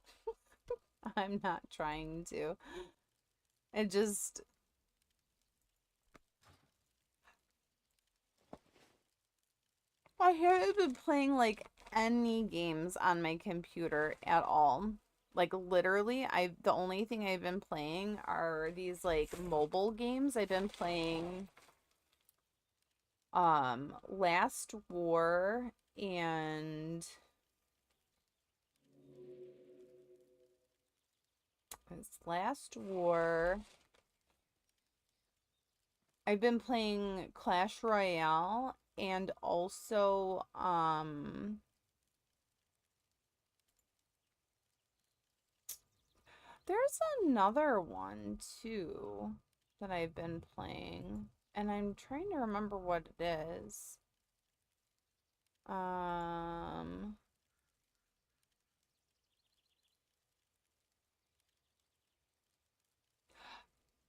I'm not trying to. It just... I haven't been playing, like, any games on my computer at all. Like, literally, the only thing I've been playing are these, like, mobile games. I've been playing, Last War and... It's Last War. I've been playing Clash Royale and also, there's another one too that I've been playing, and I'm trying to remember what it is.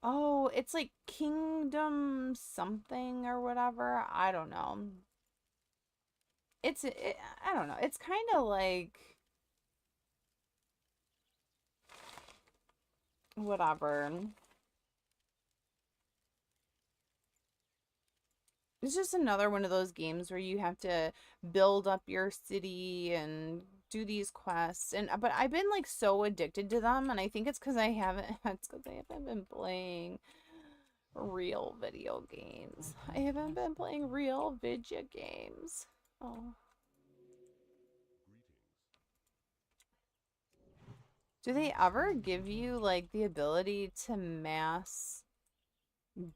Oh, it's like Kingdom something or whatever. I don't know. I don't know. It's kind of like whatever. It's just another one of those games where you have to build up your city and do these quests, and but I've been like so addicted to them, and I think it's because I haven't it's because I haven't been playing real video games. I haven't been playing real video games. Oh. Do they ever give you like the ability to mass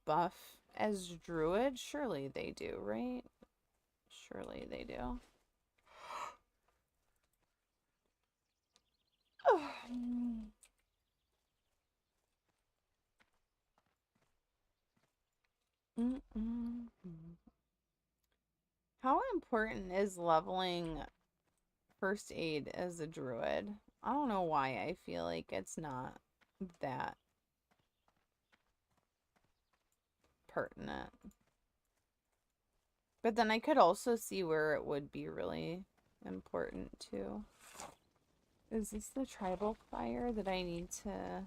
buff as druid? Surely they do, right? Surely they do. How important is leveling first aid as a druid? I don't know why I feel like it's not that pertinent. But then I could also see where it would be really important too. Is this the tribal fire that I need to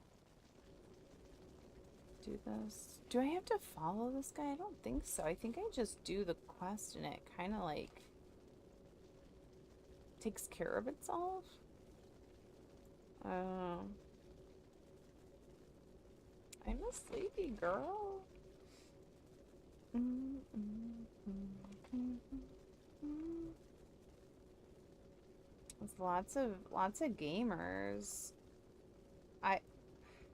do this? Do I have to follow this guy? I don't think so. I think I just do the quest and it kind of like takes care of itself. I'm a sleepy girl. There's lots of gamers.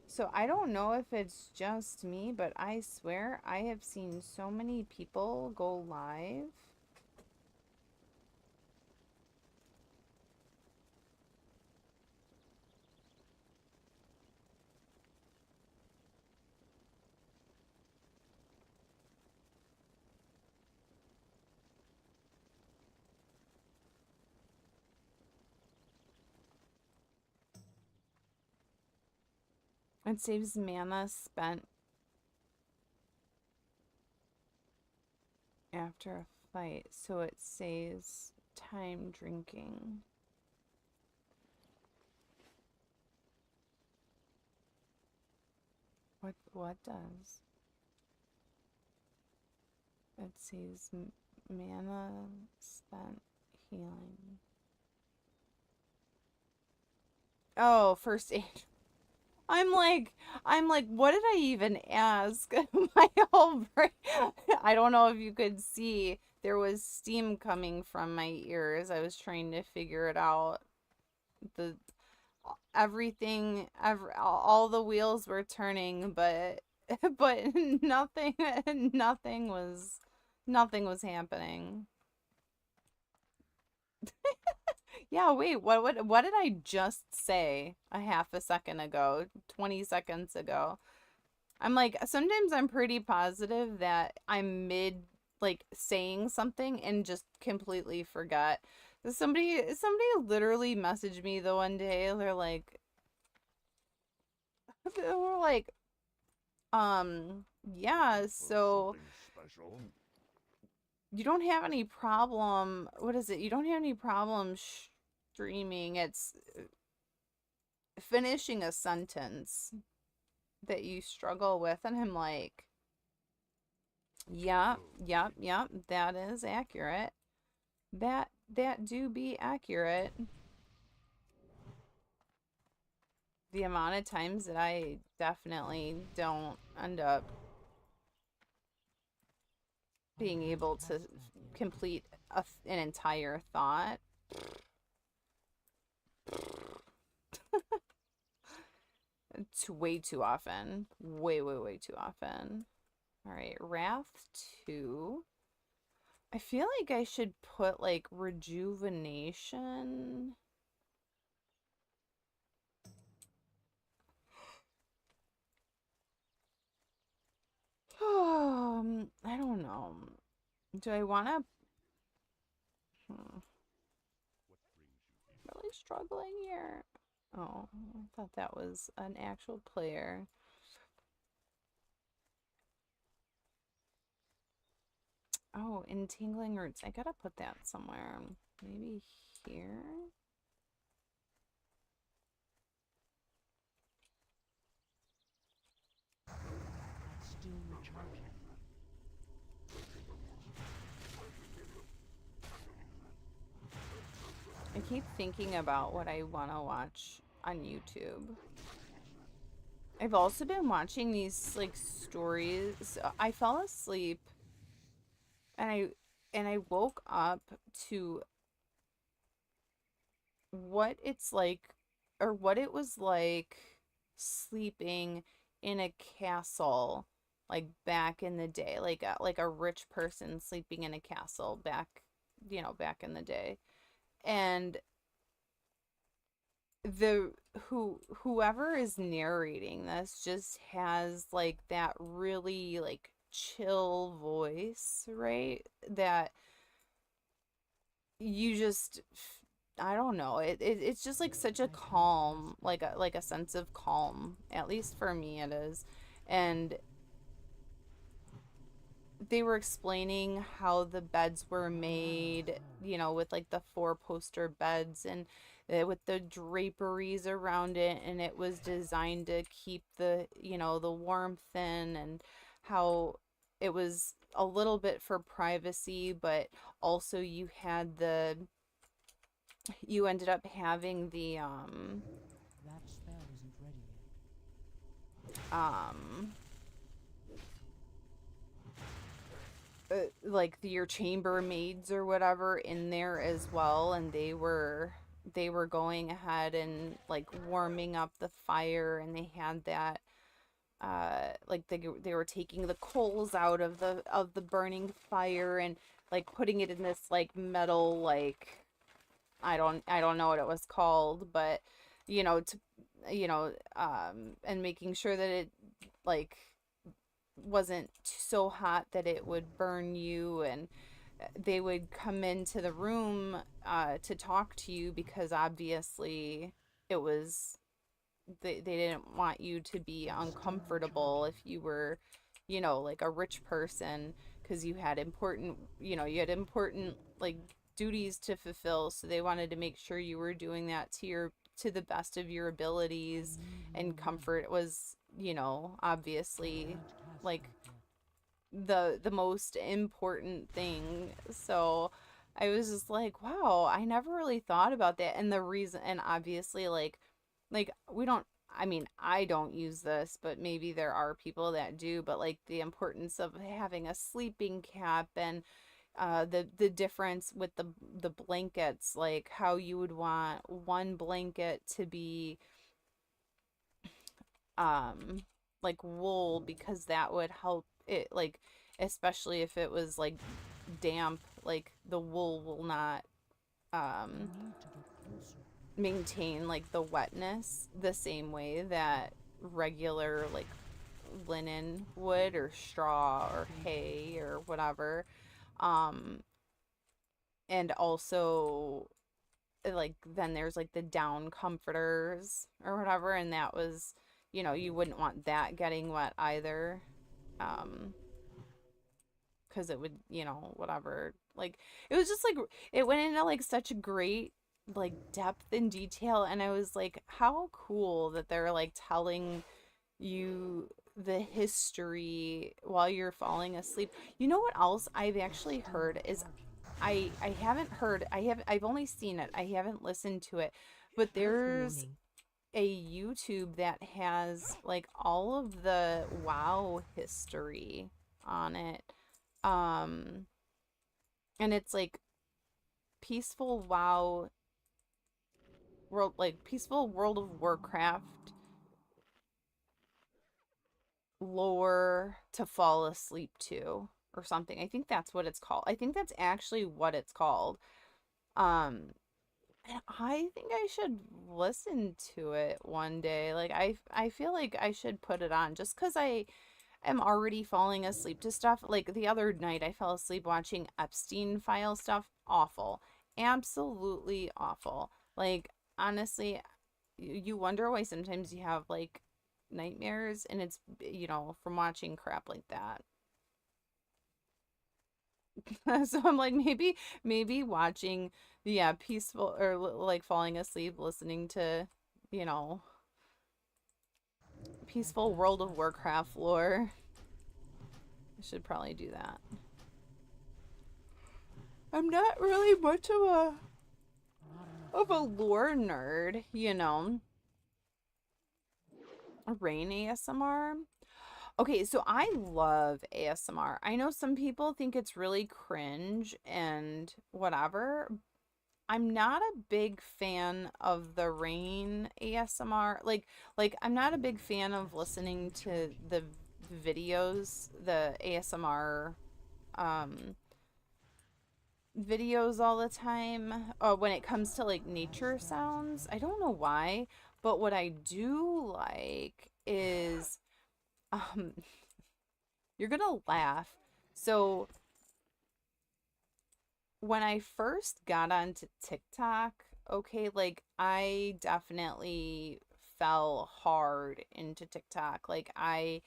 So I don't know if it's just me, but I swear I have seen so many people go live. It saves mana spent after a fight, so it saves time drinking. What does? It saves mana spent healing. Oh, first aid. I'm like, what did I even ask? My whole brain, I don't know if you could see, there was steam coming from my ears. I was trying to figure it out. All the wheels were turning, but nothing was happening. Yeah, wait, what did I just say a half a second ago, 20 seconds ago? I'm like, sometimes I'm pretty positive that I'm mid like saying something and just completely forgot. Somebody literally messaged me the one day. They're like, they were like, yeah, so Something special. you don't have any problem. What is it? You don't have any problem streaming. It's finishing a sentence that you struggle with. And I'm like, yep, that is accurate. That do be accurate. The amount of times that I definitely don't end up being able to complete an entire thought. It's way too often. Way too often. Alright, Wrath 2. I feel like I should put, like, Rejuvenation. I don't know. Do I want to... Really struggling here. Oh, I thought that was an actual player. Oh, Entangling Roots. I gotta put that somewhere. Maybe here? That's still recharging. I keep thinking about what I want to watch on YouTube. I've also been watching these like stories. I fell asleep and I woke up to what it's like or what it was like sleeping in a castle like back in the day, like a rich person sleeping in a castle back, back in the day. And whoever is narrating this just has like that really like chill voice, right? That you just I don't know. It's just like such a calm, like a sense of calm. At least for me it is. And they were explaining how the beds were made, with like the four-poster beds and with the draperies around it, and it was designed to keep the warmth in, and how it was a little bit for privacy, but also you ended up having the That spell isn't ready yet. like your chambermaids or whatever in there as well, and they were going ahead and like warming up the fire, and they had that like they were taking the coals out of the burning fire and like putting it in this like metal, like I don't know what it was called, but to and making sure that it like wasn't so hot that it would burn you. And they would come into the room to talk to you, because obviously it was they didn't want you to be uncomfortable if you were like a rich person, because you had important like duties to fulfill, so they wanted to make sure you were doing that to the best of your abilities. And comfort was obviously like the most important thing. So I was just like, wow, I never really thought about that. And the reason, and obviously like we don't, I mean, I don't use this, but maybe there are people that do, but like the importance of having a sleeping cap, and the difference with the blankets, like how you would want one blanket to be like wool, because that would help it, like especially if it was like damp, like the wool will not I need to get maintain like the wetness the same way that regular like linen would, or straw or hay or whatever. Um, and also like then there's like the down comforters or whatever, and that was, you know, you wouldn't want that getting wet either. Um, because it would, you know, whatever. Like it was just like it went into like such a great like depth and detail, and I was like, how cool that they're like telling you the history while you're falling asleep. You know what else I've actually heard is I haven't heard, I've only seen it. I haven't listened to it. But Health there's warning. a YouTube that has like all of the WoW history on it. Um and it's like peaceful WoW world, like peaceful World of Warcraft lore to fall asleep to or something. I think that's what it's called. I think that's actually what it's called. Um and I think I should listen to it one day. Like I feel like I should put it on just cuz I am already falling asleep to stuff. Like the other night I fell asleep watching Epstein file stuff. Awful. Absolutely awful. Like honestly, you wonder why sometimes you have like nightmares, and it's, you know, from watching crap like that. So I'm like, maybe watching, yeah, peaceful or like falling asleep listening to, you know, peaceful World of Warcraft lore. I should probably do that. I'm not really much of a lore nerd, you know. Rain ASMR. Okay, so I love ASMR. I know some people think it's really cringe and whatever. I'm not a big fan of the rain ASMR. Like I'm not a big fan of listening to the videos, the ASMR um videos all the time. When it comes to like nature sounds. I don't know why, but what I do like is um you're gonna laugh. So when I first got onto TikTok, okay, like I definitely fell hard into TikTok. Like I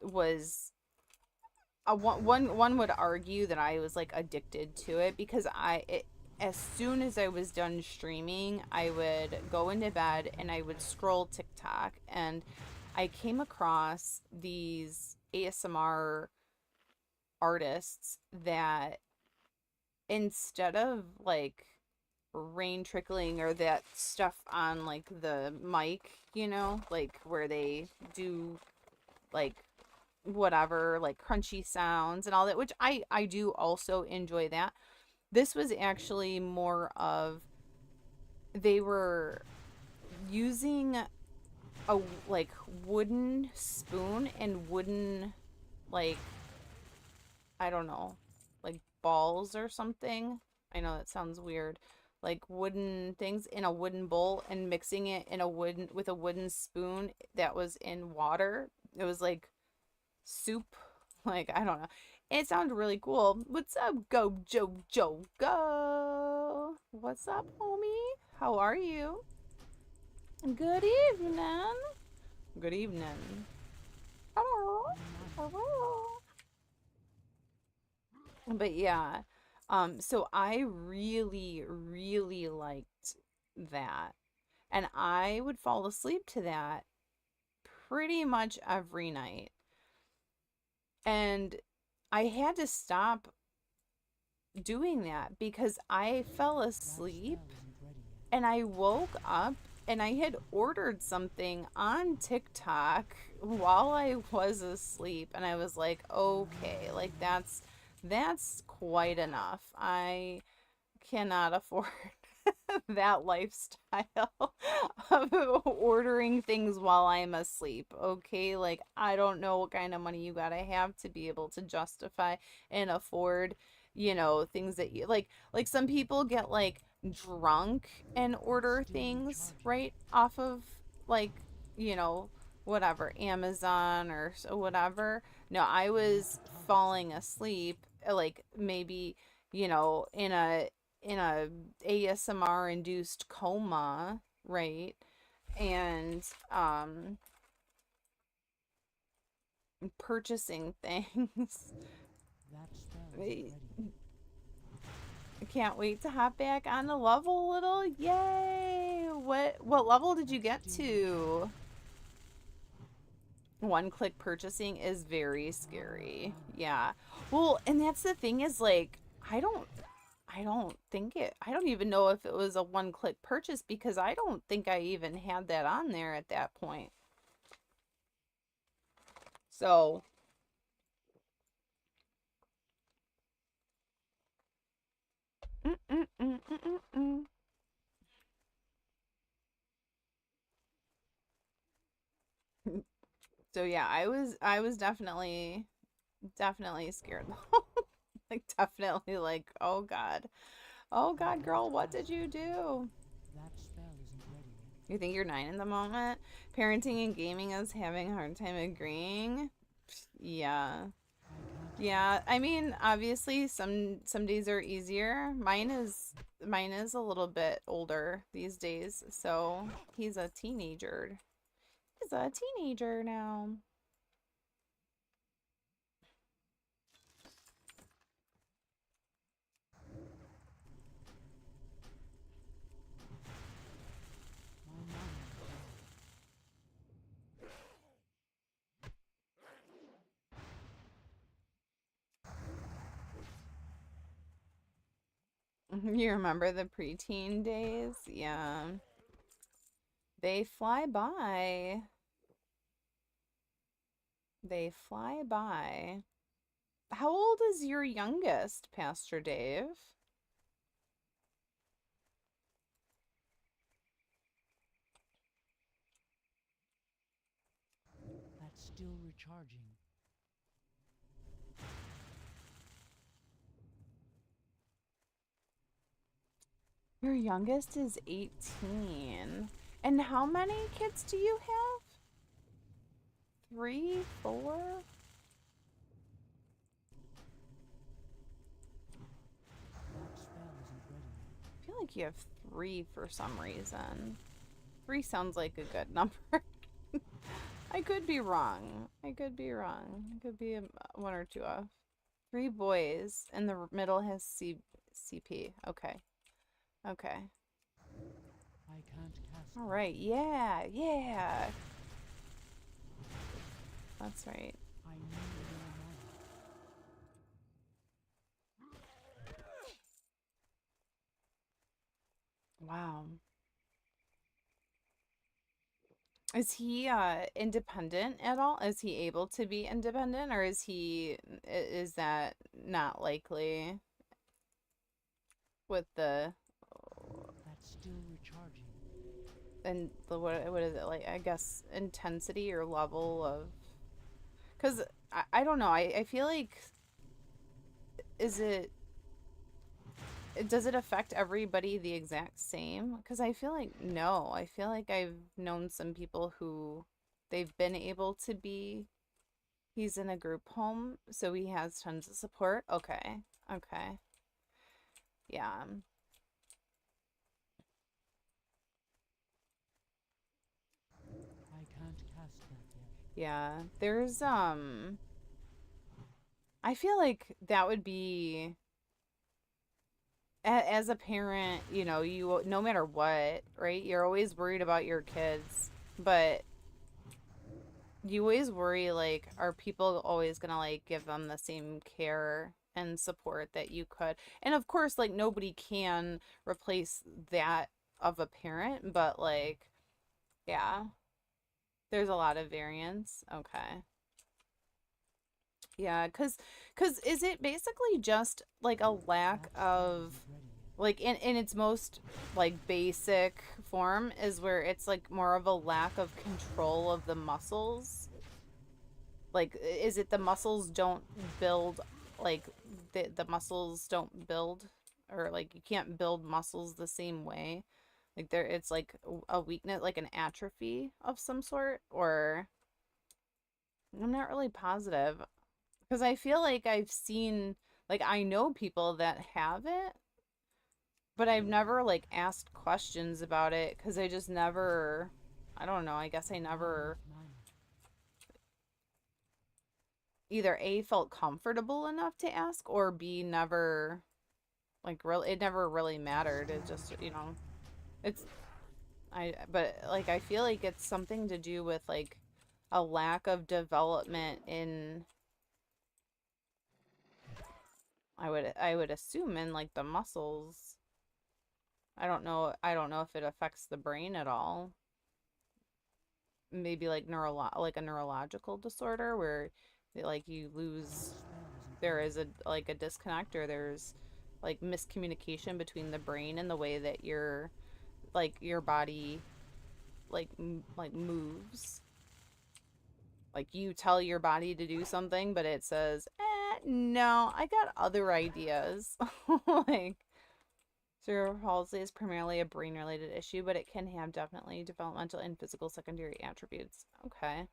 was one would argue that I was like addicted to it because as soon as I was done streaming, I would go into bed and I would scroll TikTok, and I came across these ASMR artists that instead of like rain trickling or that stuff on like the mic, you know, like where they do like whatever, like crunchy sounds and all that, which I do also enjoy that. This was actually more of they were using a like wooden spoon and wooden like, I don't know, like balls or something. I know that sounds weird. Like wooden things in a wooden bowl and mixing it in a wooden with a wooden spoon that was in water. It was like soup. Like I don't know. It sounded really cool. What's up, Go Joe Go? What's up, homie? How are you? Good evening. Good evening. Hello. Hello. But yeah, so I really, really liked that. And I would fall asleep to that pretty much every night. And I had to stop doing that because I fell asleep and I woke up and I had ordered something on TikTok while I was asleep, and I was like, okay, like that's quite enough. I cannot afford that lifestyle of ordering things while I'm asleep. Okay, like I don't know what kind of money you gotta have to be able to justify and afford, you know, things that you like some people get like drunk and order things right off of, like, you know, whatever, Amazon or whatever. No, I was falling asleep, like maybe, you know, in a ASMR induced coma, right? And purchasing things. I can't wait to hop back on the level a little. Yay! What level did you get to? One-click purchasing is very scary. Yeah. Well, and that's the thing is, like, I don't even know if it was a one-click purchase because I don't think I even had that on there at that point. So, so yeah, I was definitely scared. Like definitely like, oh God. Oh God, girl, what did you do? You think you're 9 in the moment? Parenting and gaming is having a hard time agreeing. Yeah. Yeah, I mean, obviously some days are easier. Mine is a little bit older these days, so he's a teenager. He's a teenager now. You remember the preteen days? Yeah. They fly by. They fly by. How old is your youngest, Pastor Dave? That's still recharging. Your youngest is 18. And how many kids do you have? 3, 4? I feel like you have 3 for some reason. 3 sounds like a good number. I could be wrong. I could be wrong. It could be 1 or 2 off. 3 boys, and the middle has CP. Okay. Okay. I can't cast. All right. Yeah. Yeah. That's right. I need your money. Wow. Is he independent at all? Is he able to be independent, or is that not likely with the That's still recharging. and the what is it like? I guess intensity or level of, because I don't know. I feel like, is it does it affect everybody the exact same? Because I feel like no. I feel like I've known some people who they've been able to be. He's in a group home, so he has tons of support. Okay. Okay. Yeah. I can't cast that yet. Yeah. There's I feel like that would be, as a parent, you know, you, no matter what, right? You're always worried about your kids, but you always worry, like, are people always gonna, like, give them the same care and support that you could? And of course, like, nobody can replace that of a parent, but, like, yeah, there's a lot of variance. Okay. Yeah, cause is it basically just, like, a lack of, like, in its most, like, basic form is where it's, like, more of a lack of control of the muscles? Like, is it the muscles don't build, like, the muscles don't build or like you can't build muscles the same way. Like there, it's like a weakness, like an atrophy of some sort, or I'm not really positive because I feel like I've seen, like I know people that have it, but I've never like asked questions about it because I just never, I don't know, I guess I never either A, felt comfortable enough to ask, or B, never, like, really, it never really mattered. It just, you know, it's, but like, I feel like it's something to do with like a lack of development in, I would assume in like the muscles. I don't know if it affects the brain at all. Maybe like like a neurological disorder where like you lose, there is a like a disconnect, or there's like miscommunication between the brain and the way that your body like moves. Like you tell your body to do something, but it says, no, I got other ideas. Like cerebral palsy is primarily a brain-related issue, but it can have definitely developmental and physical secondary attributes. Okay.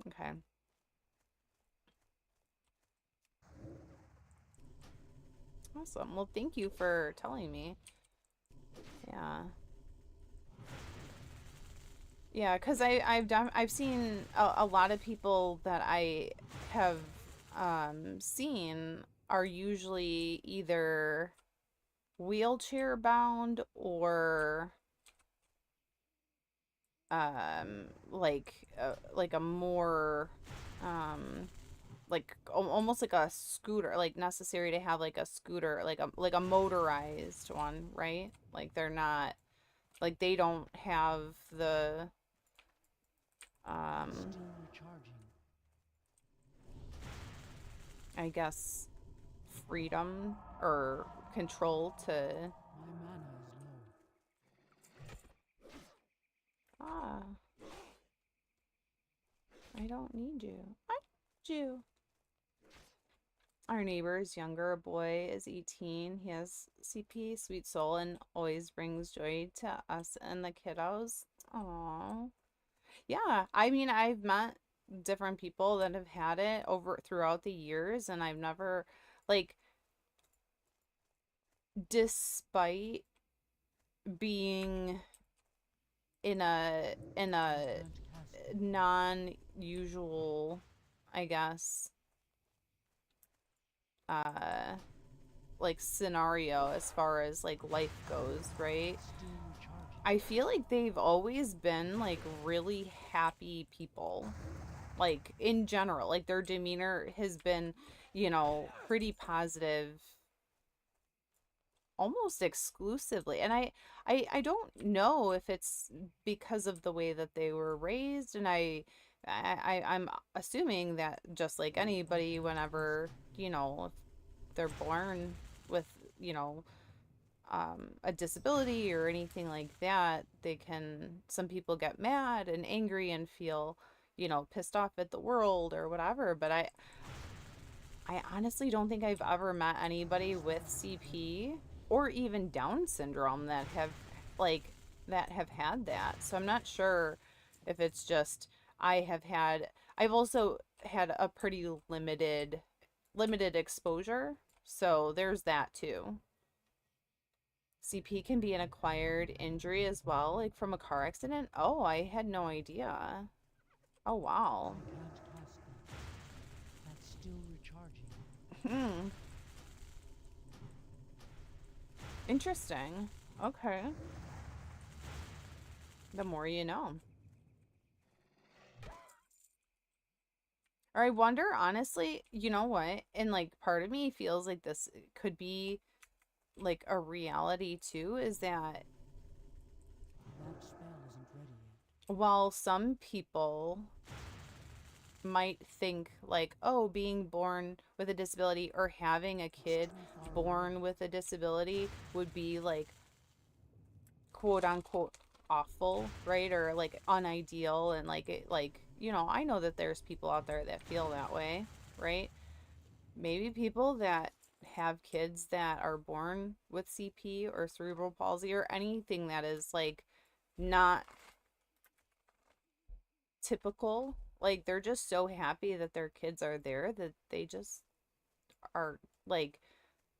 Okay. Awesome. Well, thank you for telling me. Yeah. Yeah, because I've seen a lot of people that I have seen are usually either wheelchair bound or like a more like almost like a scooter, like necessary to have like a scooter, like a motorized one, right? Like they're not, like they don't have the I guess freedom or control to ah, I don't need you. I need you. Our neighbor is younger. A boy is 18. He has CP, sweet soul, and always brings joy to us and the kiddos. Aww. Yeah, I mean, I've met different people that have had it over throughout the years, and I've never, like, despite being in a non-usual, I guess, uh like scenario as far as like life goes, right? I feel like they've always been like really happy people. Like in general, like their demeanor has been, you know, pretty positive almost exclusively. And I don't know if it's because of the way that they were raised, and I'm assuming that just like anybody, whenever, you know, they're born with, you know, a disability or anything like that, they can, some people get mad and angry and feel, you know, pissed off at the world or whatever. But I honestly don't think I've ever met anybody with CP or even Down syndrome that have like that have had that. So I'm not sure if it's just I've also had a pretty limited exposure. So there's that too. CP can be an acquired injury as well, like from a car accident. Oh, I had no idea. Oh, wow. Hmm. Interesting. Okay. The more you know. Or I wonder, honestly, you know what? And like part of me feels like this could be like a reality too, is that while some people might think like, oh, being born with a disability or having a kid born with a disability would be like quote unquote awful, right? Or like unideal, and like it, like, you know, I know that there's people out there that feel that way, right? Maybe people that have kids that are born with CP or cerebral palsy or anything that is like not typical. Like they're just so happy that their kids are there that they just are like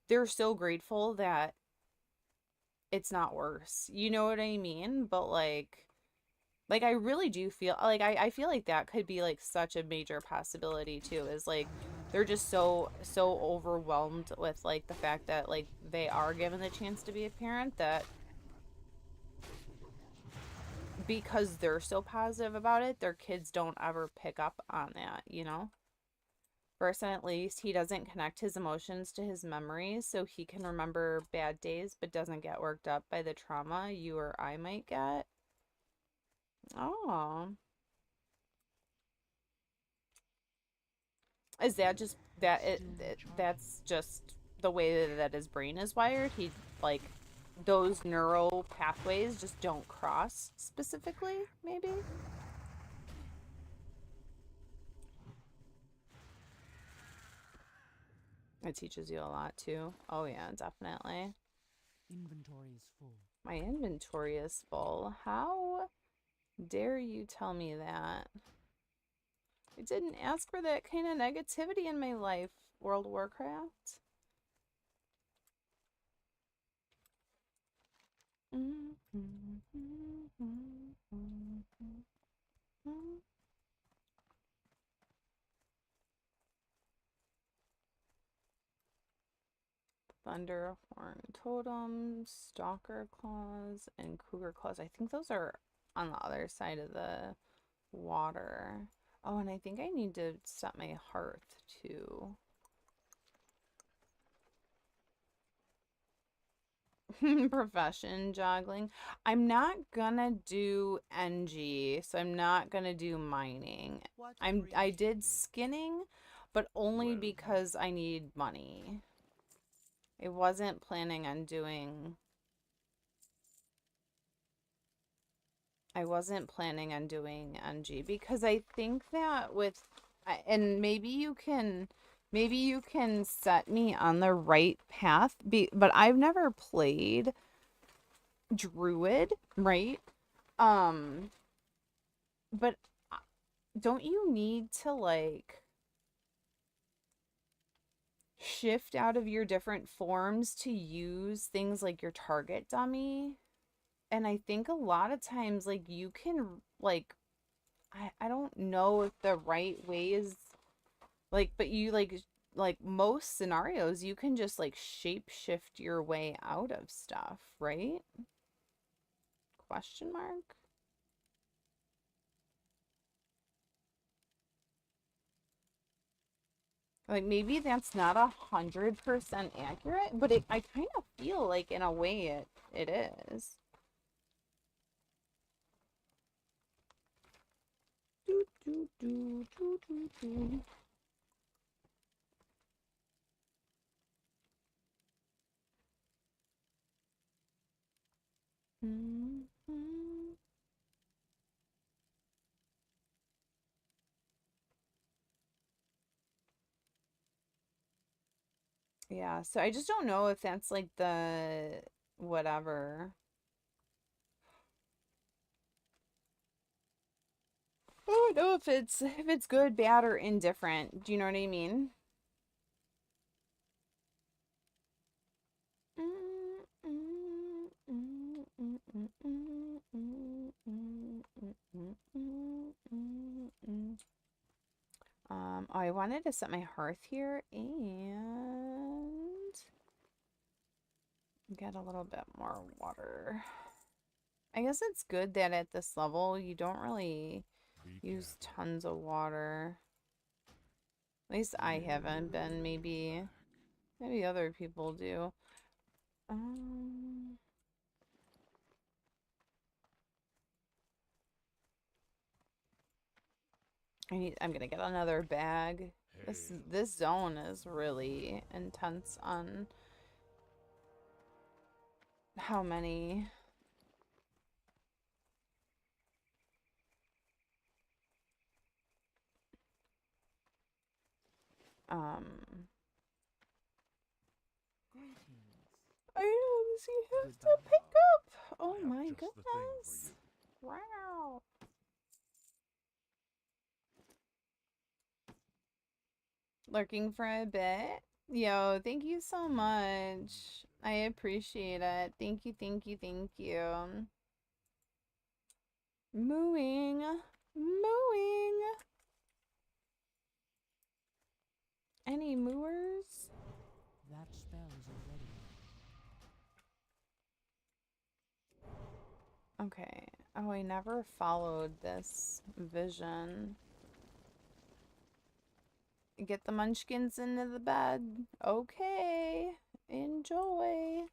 they're so grateful that it's not worse. You know what I mean? But like I really do feel like I feel like that could be like such a major possibility too, is like they're just so overwhelmed with like the fact that like they are given the chance to be a parent that because they're so positive about it, their kids don't ever pick up on that, you know? For us, at least, he doesn't connect his emotions to his memories, so he can remember bad days but doesn't get worked up by the trauma you or I might get. Oh. Is that just that's just the way that his brain is wired? He like those neural pathways just don't cross specifically, maybe? It teaches you a lot too. Oh yeah, definitely. Inventory is full. My inventory is full. How dare you tell me that? I didn't ask for that kind of negativity in my life, World of Warcraft. Thunderhorn Totem, Stalker Claws, and Cougar Claws. I think those are on the other side of the water. Oh, and I think I need to set my hearth too. Profession joggling. I'm not gonna do NG, so I'm not gonna do mining. I did skinning, but only Well, because I need money. I wasn't planning on doing NG because I think that with and maybe you can set me on the right path but I've never played druid, right? Um but don't you need to like shift out of your different forms to use things like your target dummy? And I think a lot of times like you can like I don't know if the right way is like but you like most scenarios you can just like shape shift your way out of stuff, right? Question mark? Like maybe that's not 100% accurate, but I kind of feel like in a way it is. Do, do, do, do, do, do. Mhm. Yeah, so I just don't know if that's like the whatever. I don't know if it's good, bad, or indifferent. Do you know what I mean? Oh, I wanted to set my hearth here and get a little bit more water. I guess it's good that at this level you don't really be use careful. tons of water. At least I haven't been. Maybe other people do. Um, I'm gonna get another bag. This zone is really intense on how many um I honestly have Good to dog. pick up. Oh I have my just the thing for goodness. you. Wow. Lurking for a bit? Yo, thank you so much. I appreciate it. Thank you, thank you, thank you. Mooing. Mooing. Any mooers? That spell is already. Okay. Oh, I never followed this vision. Get the munchkins into the bed. Okay. Enjoy.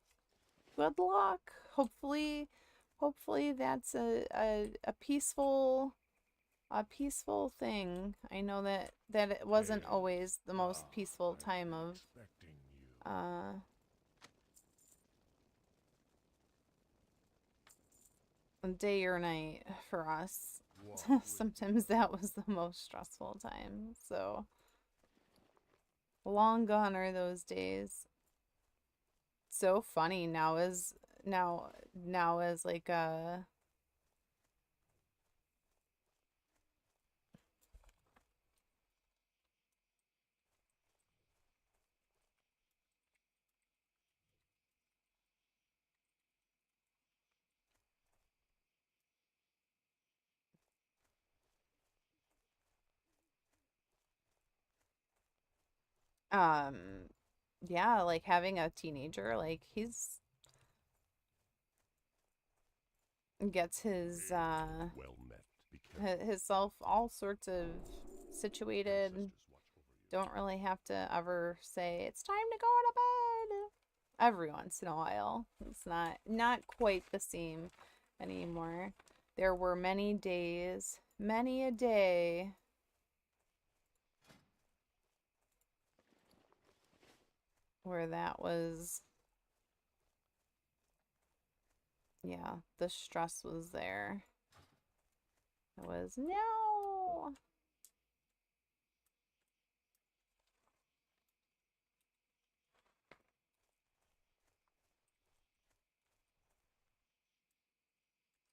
Good luck. Hopefully that's a peaceful thing. I know that it wasn't Hey, always the most peaceful I've time been of expecting you. day or night for us. Walk with Sometimes that was the most stressful time. So long gone are those days. So funny now is like a um yeah, like having a teenager, like he's gets his Well met. Be careful. himself all sorts of situated. Ancestors watch over you. Don't really have to ever say it's time to go to bed. Every once in a while. It's not quite the same anymore. There were many days, many a day where that was, yeah, the stress was there. It was no.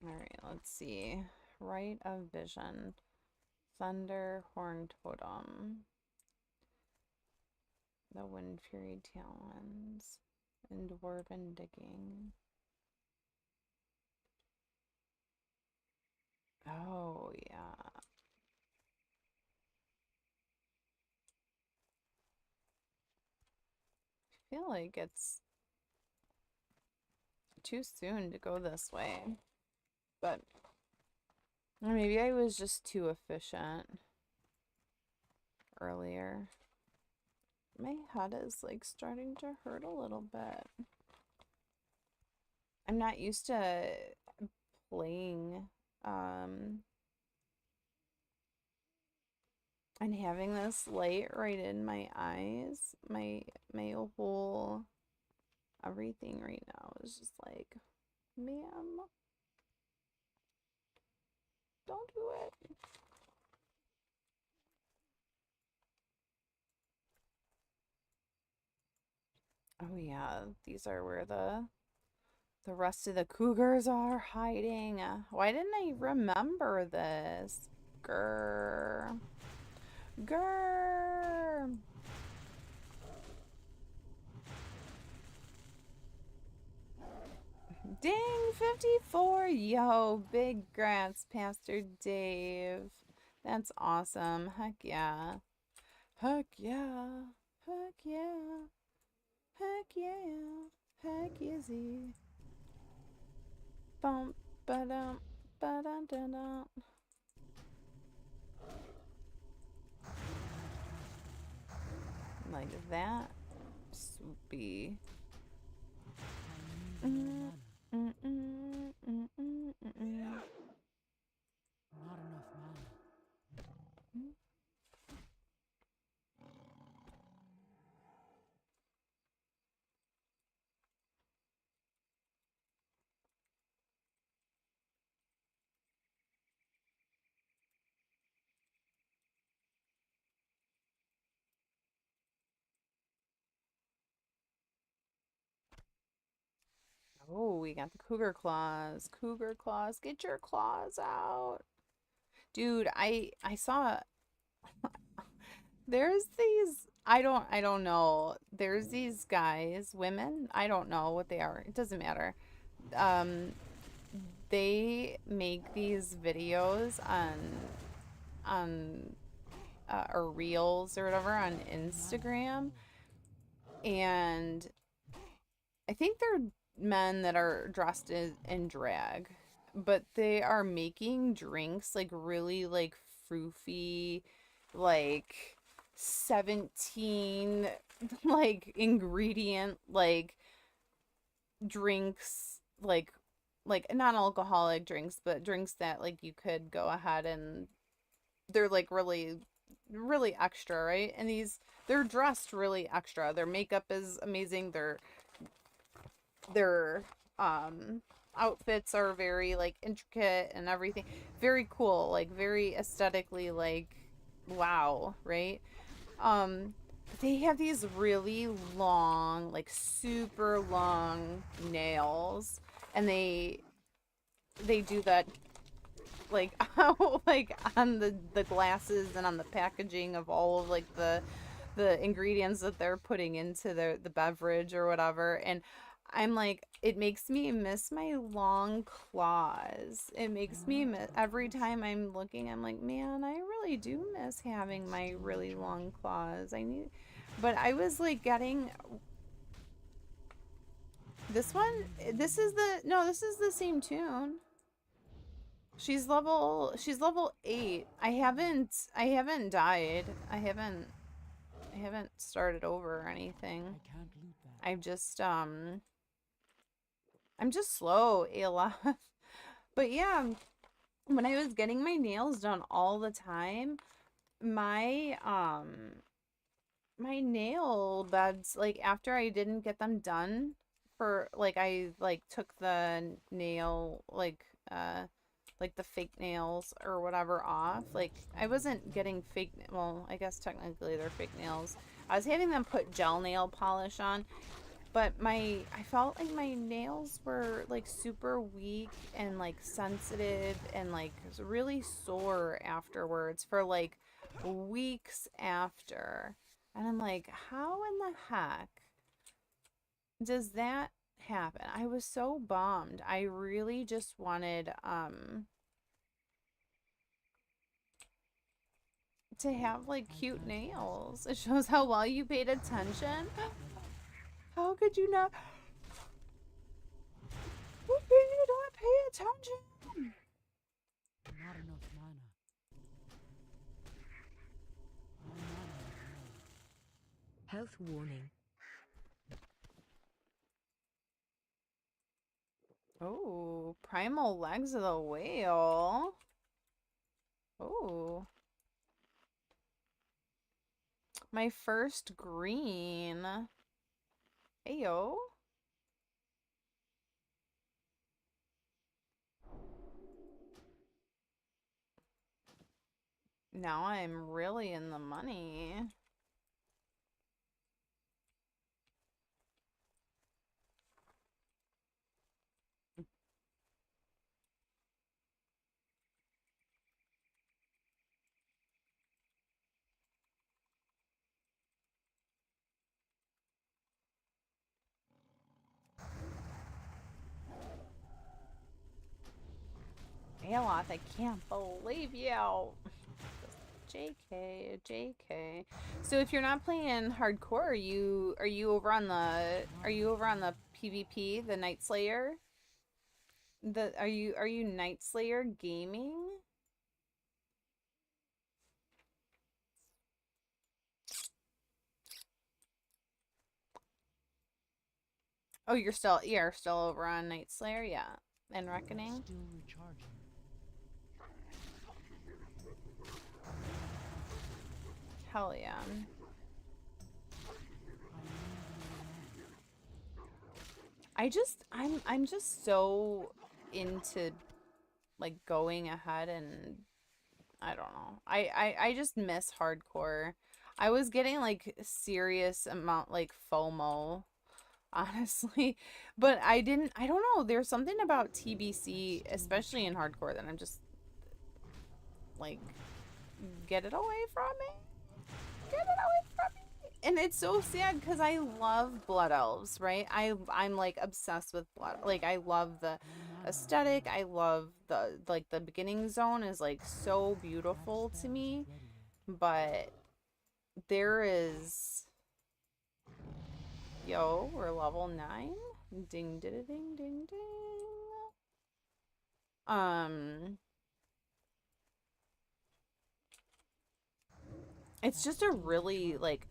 All right, let's see. Rite of Vision. Thunder Horn Totem. The Wind Fury Talons. And Dwarven Digging. Oh, yeah. I feel like it's too soon to go this way. But or maybe I was just too efficient earlier. My head is like starting to hurt a little bit. I'm not used to playing and having this light right in my eyes. My whole everything right now is just like, ma'am, don't do it. Oh yeah, these are where the rest of the cougars are hiding. Why didn't I remember this? Grr. Grr. Ding, 54. Yo, big grants, Pastor Dave. That's awesome. Heck yeah. Heck yeah. Heck yeah. Heck yeah. Heck yizzy. Bump, ba-dum, ba-dum-da-dum. Like that. Swoopy. I need more mana. Mm-mm. Not enough mana. Oh, we got the cougar claws. Cougar claws. Get your claws out. Dude, I saw there's these I don't know. There's these guys, women, I don't know what they are. It doesn't matter. Um they make these videos on or reels or whatever on Instagram, and I think they're men that are dressed in drag, but they are making drinks like really like froofy, like 17 like ingredient like drinks, like non-alcoholic drinks, but drinks that like you could go ahead and they're like really extra, right? And they're dressed really extra. Their makeup is amazing. Their outfits are very like intricate and everything. Very cool, like very aesthetically like wow, right? Um they have these really long, like super long nails, and they do that like like on the glasses and on the packaging of all of like the ingredients that they're putting into the beverage or whatever. And I'm like, it makes me miss my long claws. It makes me miss every time I'm looking. I'm like, man, I really do miss having my really long claws. I need, but I was like getting this one. This is the no, this is the same tune. She's level 8. I haven't died. I haven't started over or anything. I'm just slow, Ayla. But yeah, when I was getting my nails done all the time, my my nail beds, like after I didn't get them done for like I like took the nail like the fake nails or whatever off. Like I wasn't getting fake, well, I guess technically they're fake nails. I was having them put gel nail polish on, but I felt like my nails were like super weak and like sensitive and like really sore afterwards for like weeks after. And I'm like, how in the heck does that happen? I was so bummed. I really just wanted to have like cute nails. It shows how well you paid attention. How could you not? How could you not pay attention? Not enough mana. Health warning. Oh, primal legs of the whale. Oh. My first green. Ayo. Now I'm really in the money. Aloth, I can't believe you. JK, JK. So if you're not playing hardcore, are you over on the PvP, the Night Slayer? Are you Night Slayer gaming? Oh, you're still over on Night Slayer, yeah. And Reckoning. Still recharging. Hell yeah. I'm just so into like going ahead, and I don't know. I just miss hardcore. I was getting like serious amount like FOMO honestly. But I don't know, there's something about TBC, especially in hardcore, that I'm just like, get it away from me. Get it away from me. And it's so sad because I love Blood Elves, right? I'm like obsessed with Blood. Like I love the aesthetic. I love the like the beginning zone is like so beautiful to me. But there is, yo, we're level 9. Ding ding ding ding ding. It's just a really like,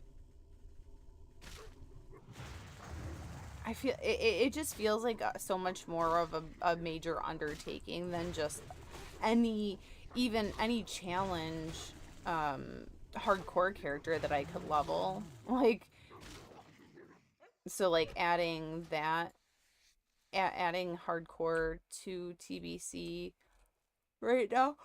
I feel it just feels like so much more of a major undertaking than just any even any challenge hardcore character that I could level. Like, so like adding that, adding hardcore to TBC right now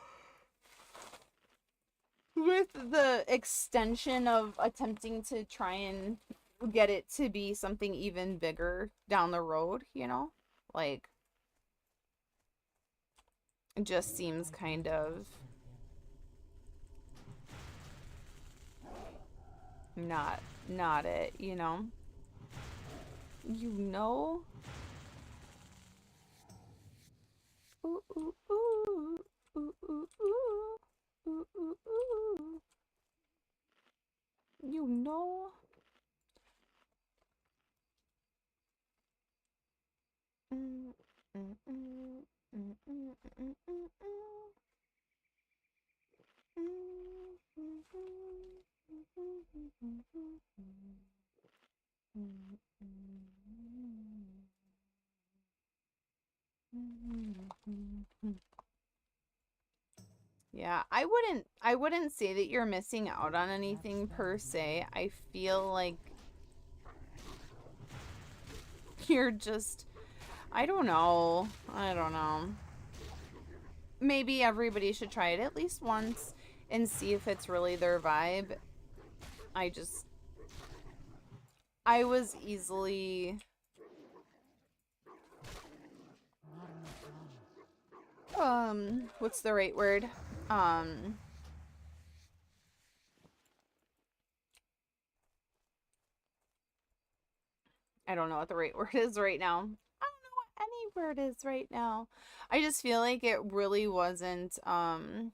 with the extension of attempting to try and get it to be something even bigger down the road, you know? Like, it just seems kind of not it, you know? You know? Ooh, ooh, ooh. Ooh, ooh, ooh. Ooh, ooh, ooh. You know? Mm, mm, mm, mm, mm, mm, mm, mm. Yeah, I wouldn't say that you're missing out on anything per se. I feel like you're just, I don't know. I don't know. Maybe everybody should try it at least once and see if it's really their vibe. I just, I was easily, what's the right word? I don't know what the right word is right now. I don't know what any word is right now. I just feel like it really wasn't, I don't know.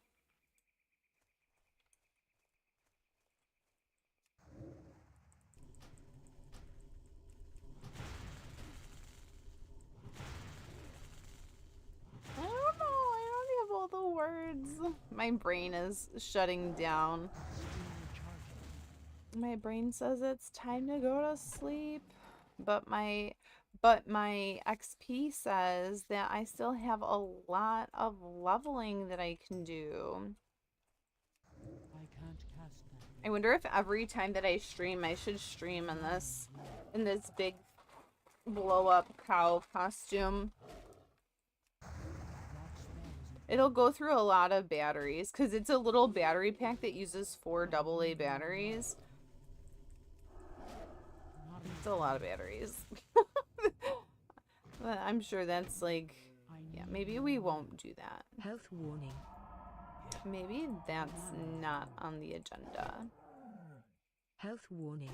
I don't have all the words. My brain is shutting down. My brain says it's time to go to sleep. But my XP says that I still have a lot of leveling that I can do. I wonder if every time that I stream, I should stream in this big blow up cow costume. It'll go through a lot of batteries because it's a little battery pack that uses 4 AA batteries. It's a lot of batteries. But I'm sure that's like, yeah, maybe we won't do that. Health warning. Maybe that's not on the agenda. Health warning.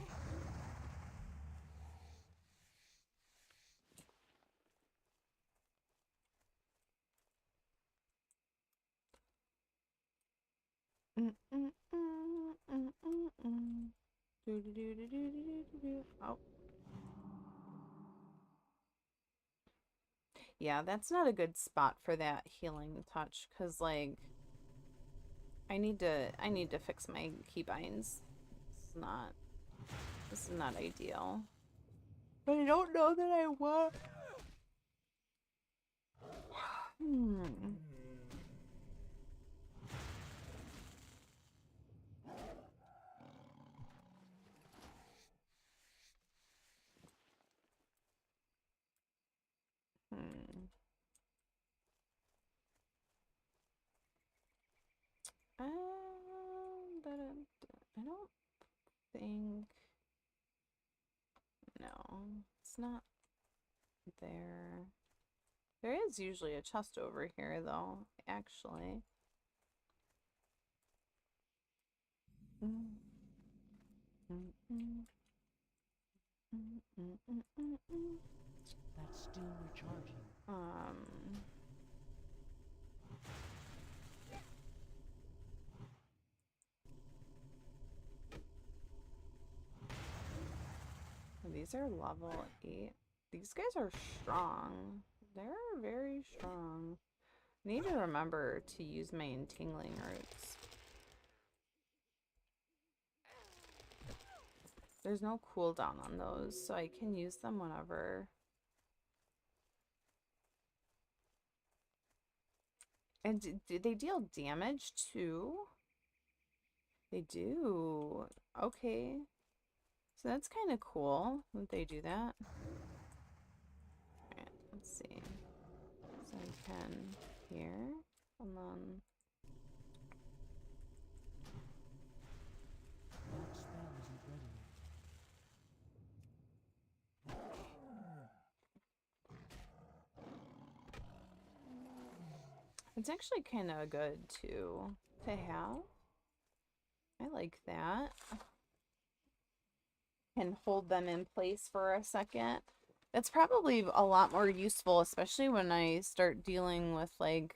Oh. Yeah, that's not a good spot for that healing touch, because like I need to fix my keybinds. This is not ideal. But I don't know that I want. Hmm. Hmm. But I don't think. No. It's not there. There is usually a chest over here, though, actually. That's still recharging. These are level 8. These guys are strong. They're very strong. I need to remember to use my entangling roots. There's no cooldown on those, so I can use them whenever. And do they deal damage too? They do. Okay. So that's kind of cool that they do that. Alright, let's see. So I can here, and then... That spell isn't ready yet. It's actually kind of good to have. I like that. Can hold them in place for a second. That's probably a lot more useful, especially when I start dealing with like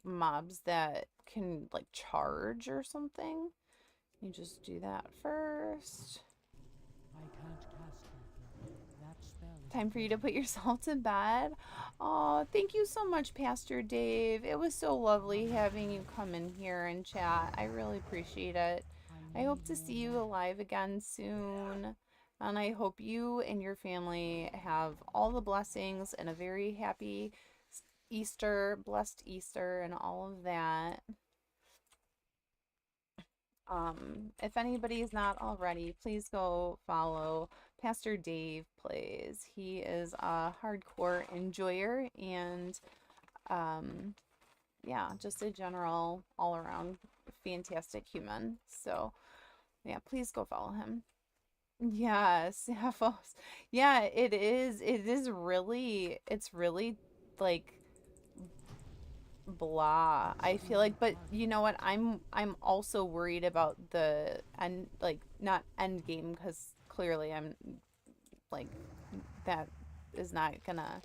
mobs that can like charge or something. You just do that first. I can't cast that spell. Time for you to put yourself to bed. Oh, thank you so much, Pastor Dave. It was so lovely having you come in here and chat. I really appreciate it. I hope to see you alive again soon. And I hope you and your family have all the blessings and a very happy Easter, blessed Easter, and all of that. If anybody is not already, please go follow Pastor Dave Plays. He is a hardcore enjoyer and yeah, just a general all-around fantastic human. So yeah, please go follow him. Yes, yeah, it is. It's really like blah, I feel like. But you know what, I'm also worried about the end, like not end game, because clearly I'm like, that is not gonna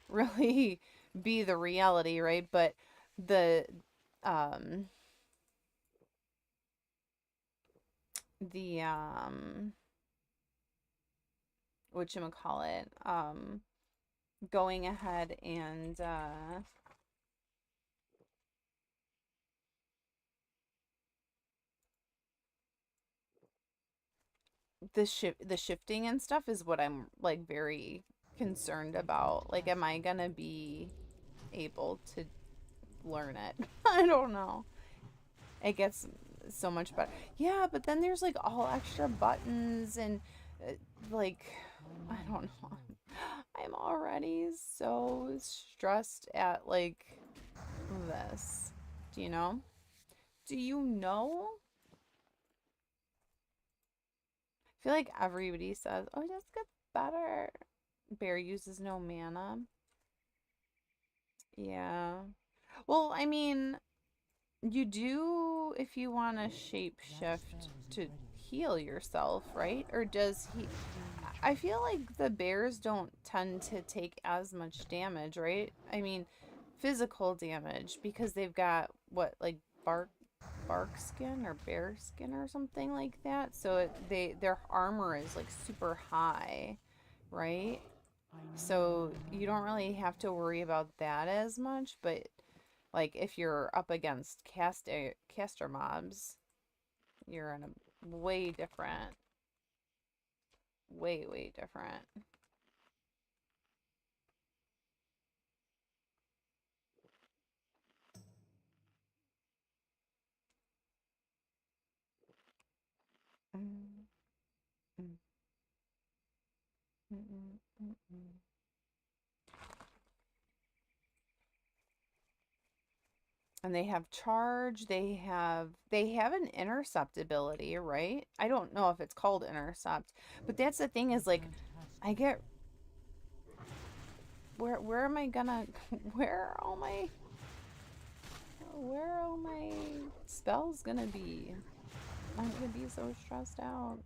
really be the reality, right? But the whatchamacallit, going ahead and the shifting and stuff is what I'm like very concerned about. Like, am I gonna be able to learn it? I don't know. It gets so much better. Yeah, but then there's like all extra buttons and like, I don't know. I'm already so stressed at like this. Do you know? Do you know? I feel like everybody says, oh, it just gets better. Bear uses no mana. Yeah. Well, I mean, you do if you want to shape shift to heal yourself, right? Or does he... I feel like the bears don't tend to take as much damage, right? I mean, physical damage, because they've got what, like bark skin or bear skin or something like that. So their armor is like super high, right? So you don't really have to worry about that as much. But like if you're up against caster mobs, you're in a way different, way different. And they have charge, they have an intercept ability, right? I don't know if it's called intercept, but that's the thing is like I get where am I gonna where are all my spells gonna be? I'm gonna be so stressed out.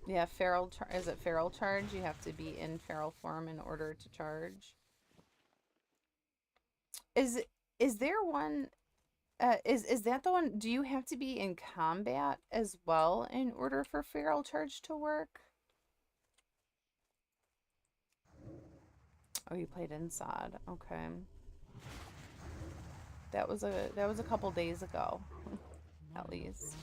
Yeah, is it feral charge? You have to be in feral form in order to charge. Is there one is that the one, do you have to be in combat as well in order for feral charge to work? Oh, you played inside. Okay. That was a couple days ago, at least.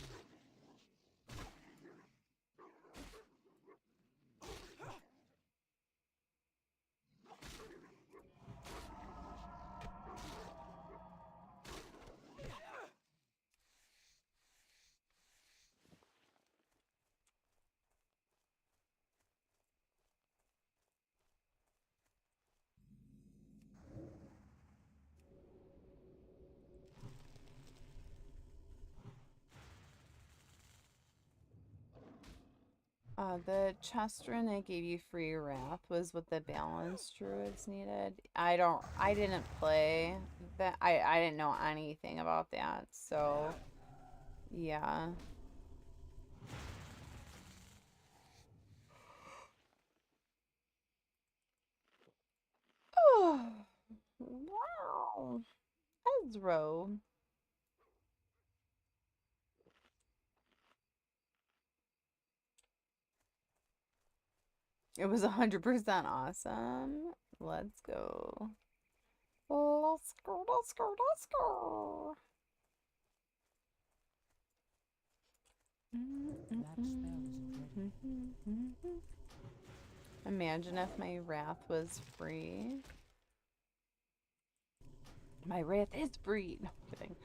The chest rune that gave you free wrath was what the balanced druids needed. I didn't play that. I didn't know anything about that. So, yeah. Oh, wow. Ezro. It was 100% awesome. Let's go. Let's go, let's go, let's go. Imagine if my wrath was free. My wrath is free. No, I'm kidding.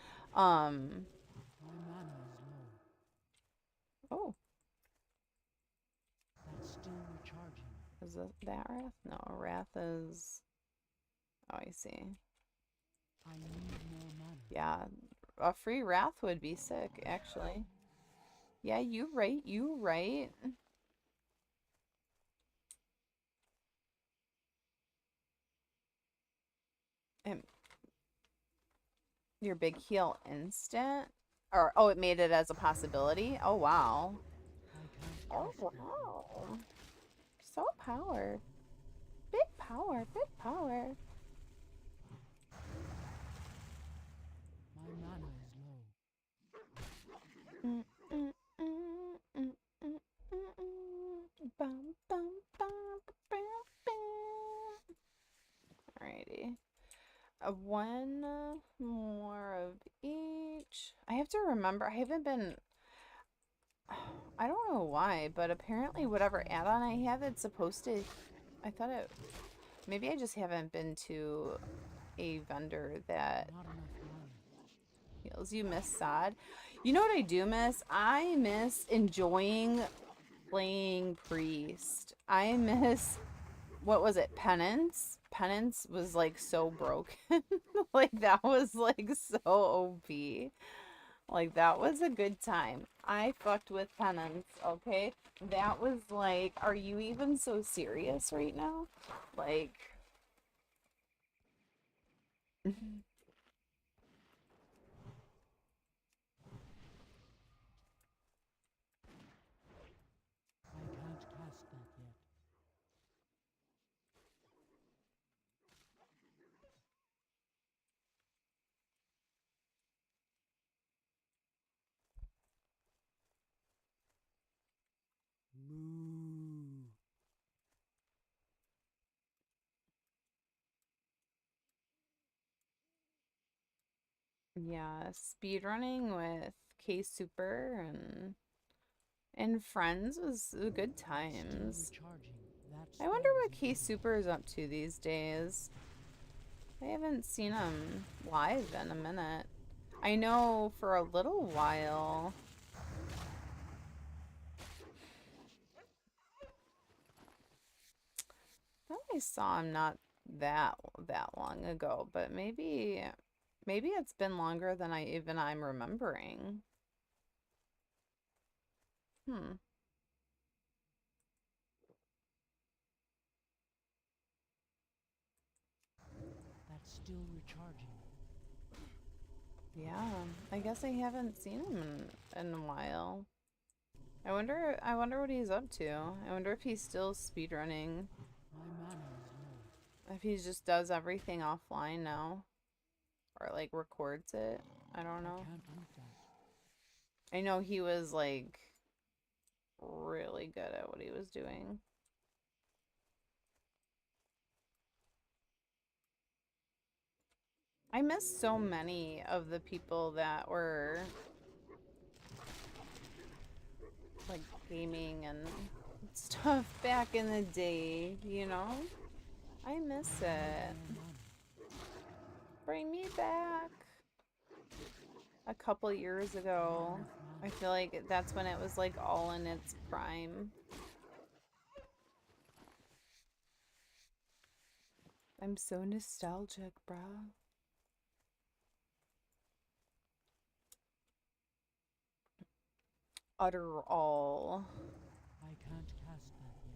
Oh. That's still recharging. Is it that wrath? No, wrath is. Oh, I see. I need more mana. Yeah, a free wrath would be sick, actually. Yeah, you right, you right. And your big heal instant? Or, oh, it made it as a possibility? Oh, wow. Oh, wow. So powered. Big power, big power. My mana is low. Alrighty. One more of each. I have to remember, I haven't been. I don't know why, but apparently whatever add-on I have, it's supposed to. I thought it. Maybe I just haven't been to a vendor that Not enough mana. heals. You miss Sod. You know what I do miss? I miss enjoying playing Priest. I miss, what was it, Penance? Penance was like so broken. Like that was like so OP. Like that was a good time. I fucked with Penance, okay? That was like, are you even so serious right now? Like I can't cast that yet. Moo. yeah, speedrunning with K Super and friends was good Still times. recharging. That I wonder spell what is K low. Super is up to these days. I haven't seen him live in a minute. I know for a little while. I thought I saw him not that long ago, but maybe Maybe it's been longer than I'm remembering. Hmm. That's still recharging. Yeah, I guess I haven't seen him in a while. I wonder what he's up to. I wonder if he's still speedrunning. My mana is low. If he just does everything offline now. Or like records it. I don't know. I can't loot that. I know he was like really good at what he was doing. I miss so many of the people that were like gaming and stuff back in the day, you know? I miss it. Bring me back. A couple years ago, I feel like that's when it was like all in its prime. I'm so nostalgic, bruh. Utter all. I can't cast that yet.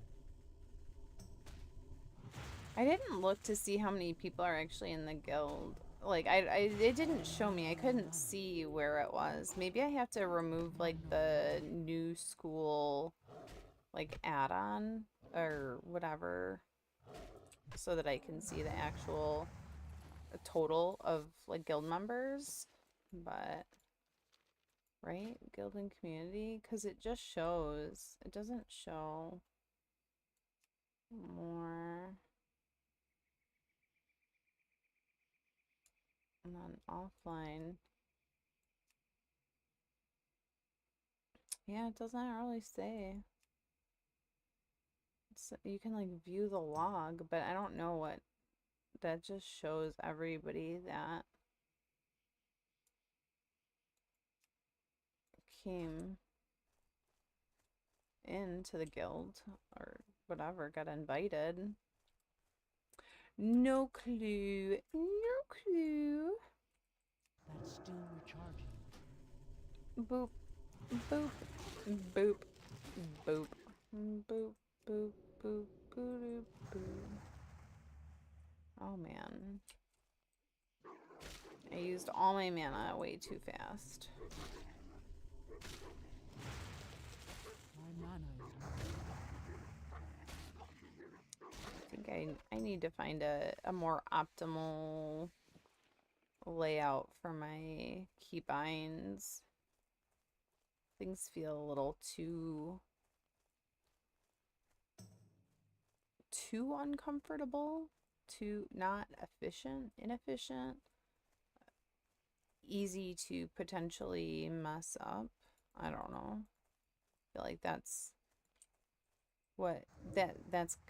I didn't look to see how many people are actually in the guild. Like, it didn't show me. I couldn't see where it was. Maybe I have to remove, like, the new school, like, add-on or whatever so that I can see the actual total of, like, guild members. But, right? Guild and community? Because it just shows. It doesn't show more. And then offline. Yeah, it doesn't really say. You can like view the log, but I don't know what that just shows everybody that came into the guild or whatever, got invited. No clue. No clue. That's still recharging. Boop. Boop. Boop. Boop. Boop. Boop. Boop. Boop. Boop. Boop. Oh man. I used all my mana way too fast. My mana is low. I think I need to find a more optimal layout for my keybinds. Things feel a little too uncomfortable, too not efficient, inefficient, easy to potentially mess up. I don't know. I feel like that's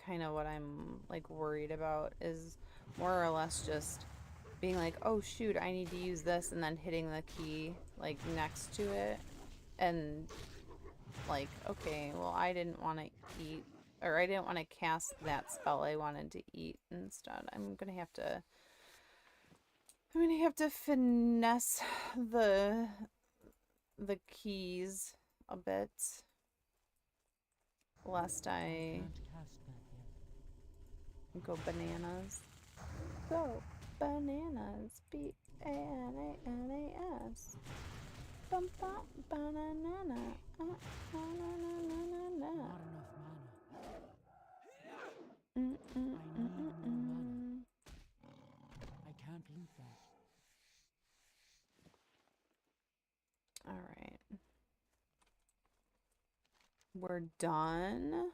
kind of what I'm like worried about, is more or less just being like, oh shoot, I need to use this, and then hitting the key like next to it, and like, okay, well, I didn't want to eat, or I didn't want to cast that spell, I wanted to eat instead. I'm gonna have to finesse the keys a bit, lest I Can't cast that yet. go bananas. Go bananas. BANANAS. Bum bum banana. Na na na na na na. Not enough mana. Mm mm I mm need mm more mm. mana. I can't loot that. All right. We're done.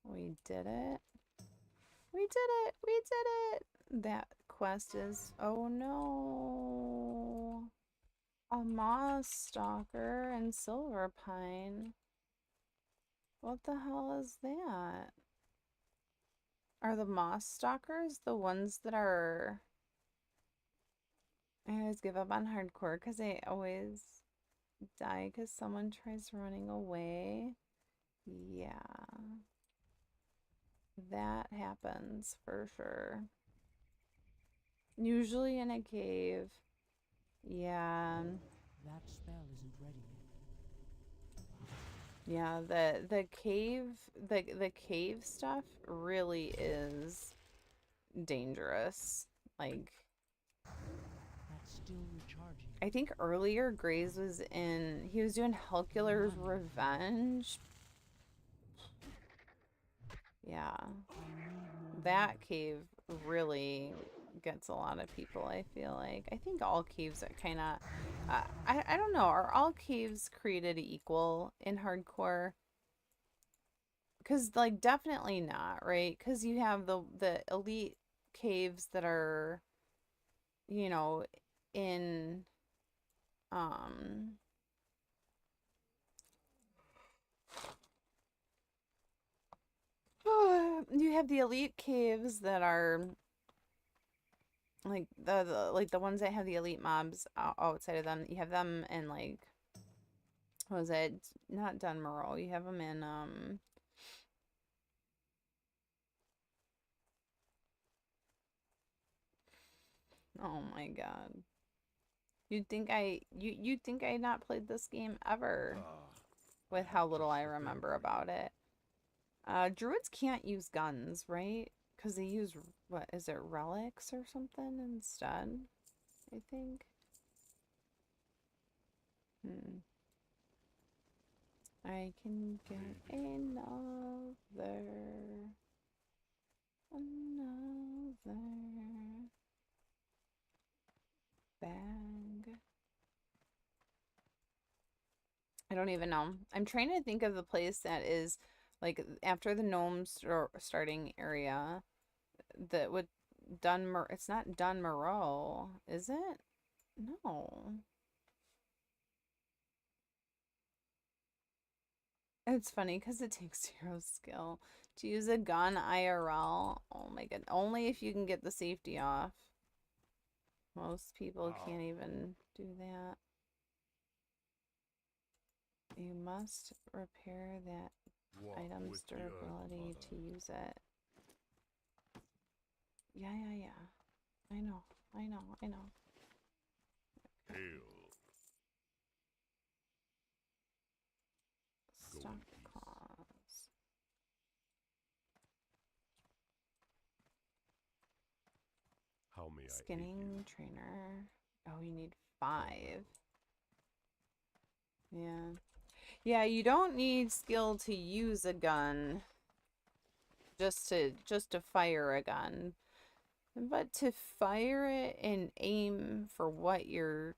We did it. We did it. We did it. That quest is, oh no. A moss stalker and silver pine. What the hell is that? Are the moss stalkers the ones that are... I always give up on hardcore because I always die because someone tries running away. Yeah. That happens for sure. Usually in a cave. Yeah. That spell isn't ready yet. Yeah, the cave stuff really is dangerous. Like, That's still recharging. I think earlier Graves was in, he was doing Helcular's Revenge. Yeah, I need more that mana. cave really gets a lot of people, I feel like. I think all caves are kind of, I don't know, are all caves created equal in hardcore? Because, like, definitely not, right? Because you have the elite caves that are, you know, in, um, you have the elite caves that are like the ones that have the elite mobs outside of them. You have them in, like, what was it? Not Dunmorrow. You have them in oh my god. You'd think I not played this game ever with how little I remember about it. Druids can't use guns, right? Because they use, what is it, relics or something instead, I think. I can get another bag. I don't even know. I'm trying to think of the place that is, like, after the gnome starting area that would it's not Dunmorrow, is it? No. It's funny because it takes 0 skill to use a gun IRL. Oh my god. Only if you can get the safety off. Most people can't even do that. You must repair that item's durability to use it. Yeah. I know. Hail. Stock cause. How may I aid you? Skinning trainer. Oh, you need 5. Yeah. Yeah, you don't need skill to use a gun. Just to fire a gun. But to fire it and aim for what you're,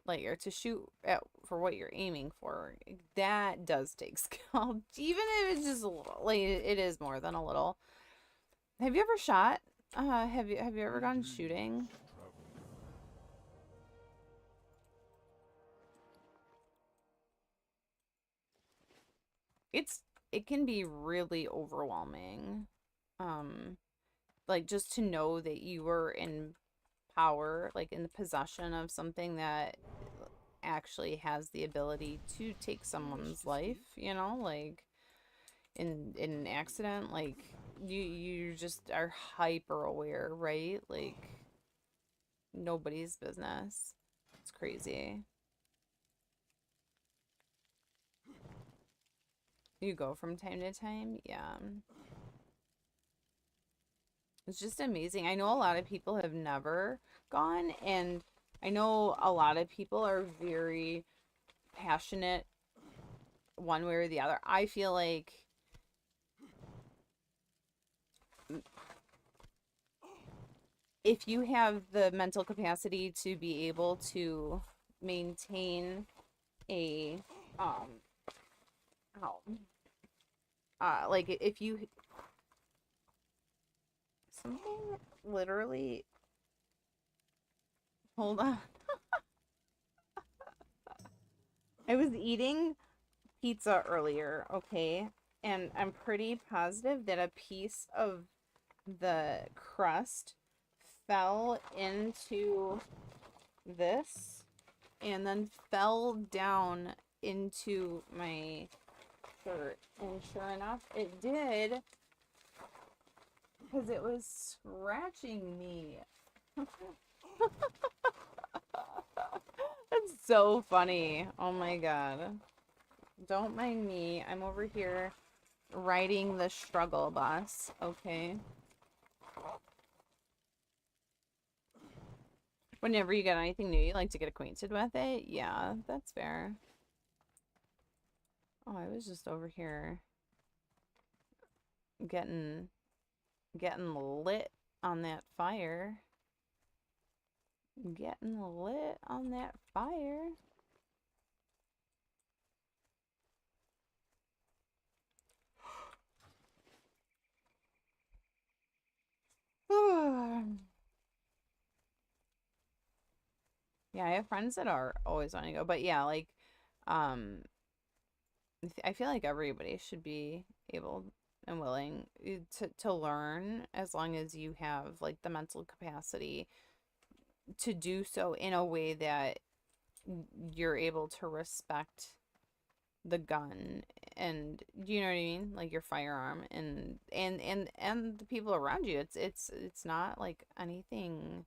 like, or to shoot at for what you're aiming for, that does take skill. Even if it's just a little, like, it is more than a little. Have you ever shot? Have you ever gone shooting? It can be really overwhelming. Like, just to know that you were in power, like in the possession of something that actually has the ability to take someone's life, you know, like in an accident, like you just are hyper aware, right? Like, nobody's business. It's crazy. You go from time to time, yeah. It's just amazing. I know a lot of people have never gone, and I know a lot of people are very passionate one way or the other. I feel like if you have the mental capacity to be able to maintain a oh, like, if you something literally, hold on. I was eating pizza earlier, okay? And I'm pretty positive that a piece of the crust fell into this and then fell down into my shirt. And sure enough, it did, because it was scratching me. That's so funny. Oh my god. Don't mind me. I'm over here riding the struggle bus. Okay. Whenever you get anything new, you like to get acquainted with it. Yeah, that's fair. Oh, I was just over here getting lit on that fire. Getting lit on that fire. Yeah, I have friends that are always wanting to go, but yeah, like, um, I feel like everybody should be able and willing to learn as long as you have like the mental capacity to do so in a way that you're able to respect the gun and you know what I mean, like your firearm and the people around you. It's not like anything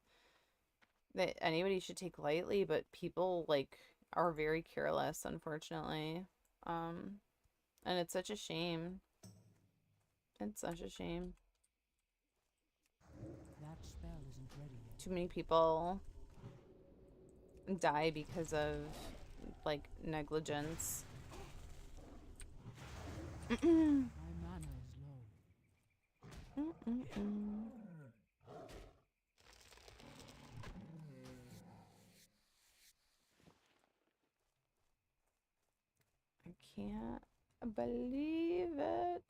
that anybody should take lightly, but people like are very careless, unfortunately. Um, and it's such a shame. It's such a shame. That spell isn't ready yet. Too many people die because of like negligence. My mana is low. I can't believe it.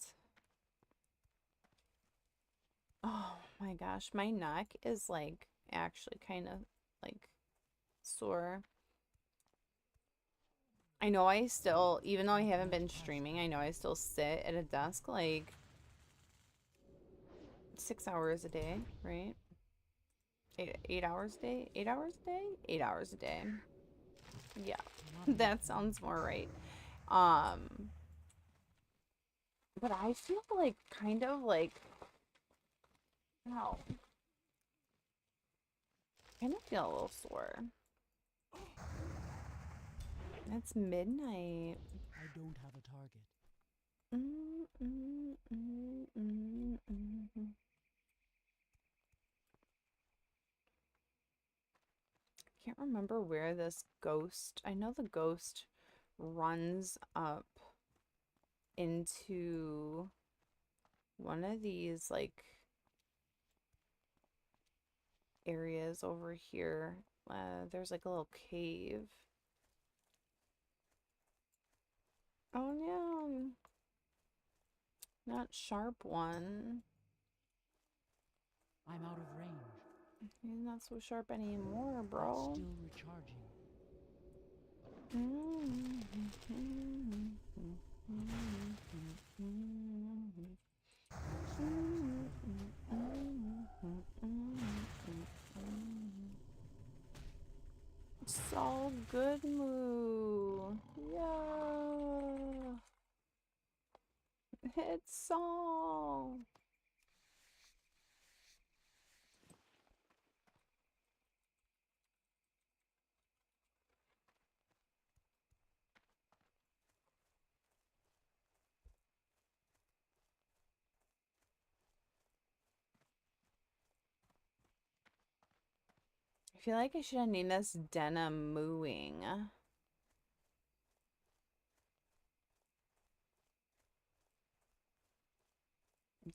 Oh my gosh, my neck is like actually kind of like sore. I know I still, even though I haven't been streaming, I know I still sit at a desk like 6 hours a day, right? 8 hours a day? 8 hours a day? 8 hours a day. Yeah, that sounds more right. But I feel like kind of like, no, I kind of feel a little sore. It's midnight. I don't have a target. Can't remember where this ghost, I know the ghost runs up into one of these like areas over here. There's like a little cave. Oh no, not sharp one. I'm out of range. He's not so sharp anymore, bro. Still recharging. Saul good moo. Yeah. It's Saul. I feel like I should have named this Dena mooing.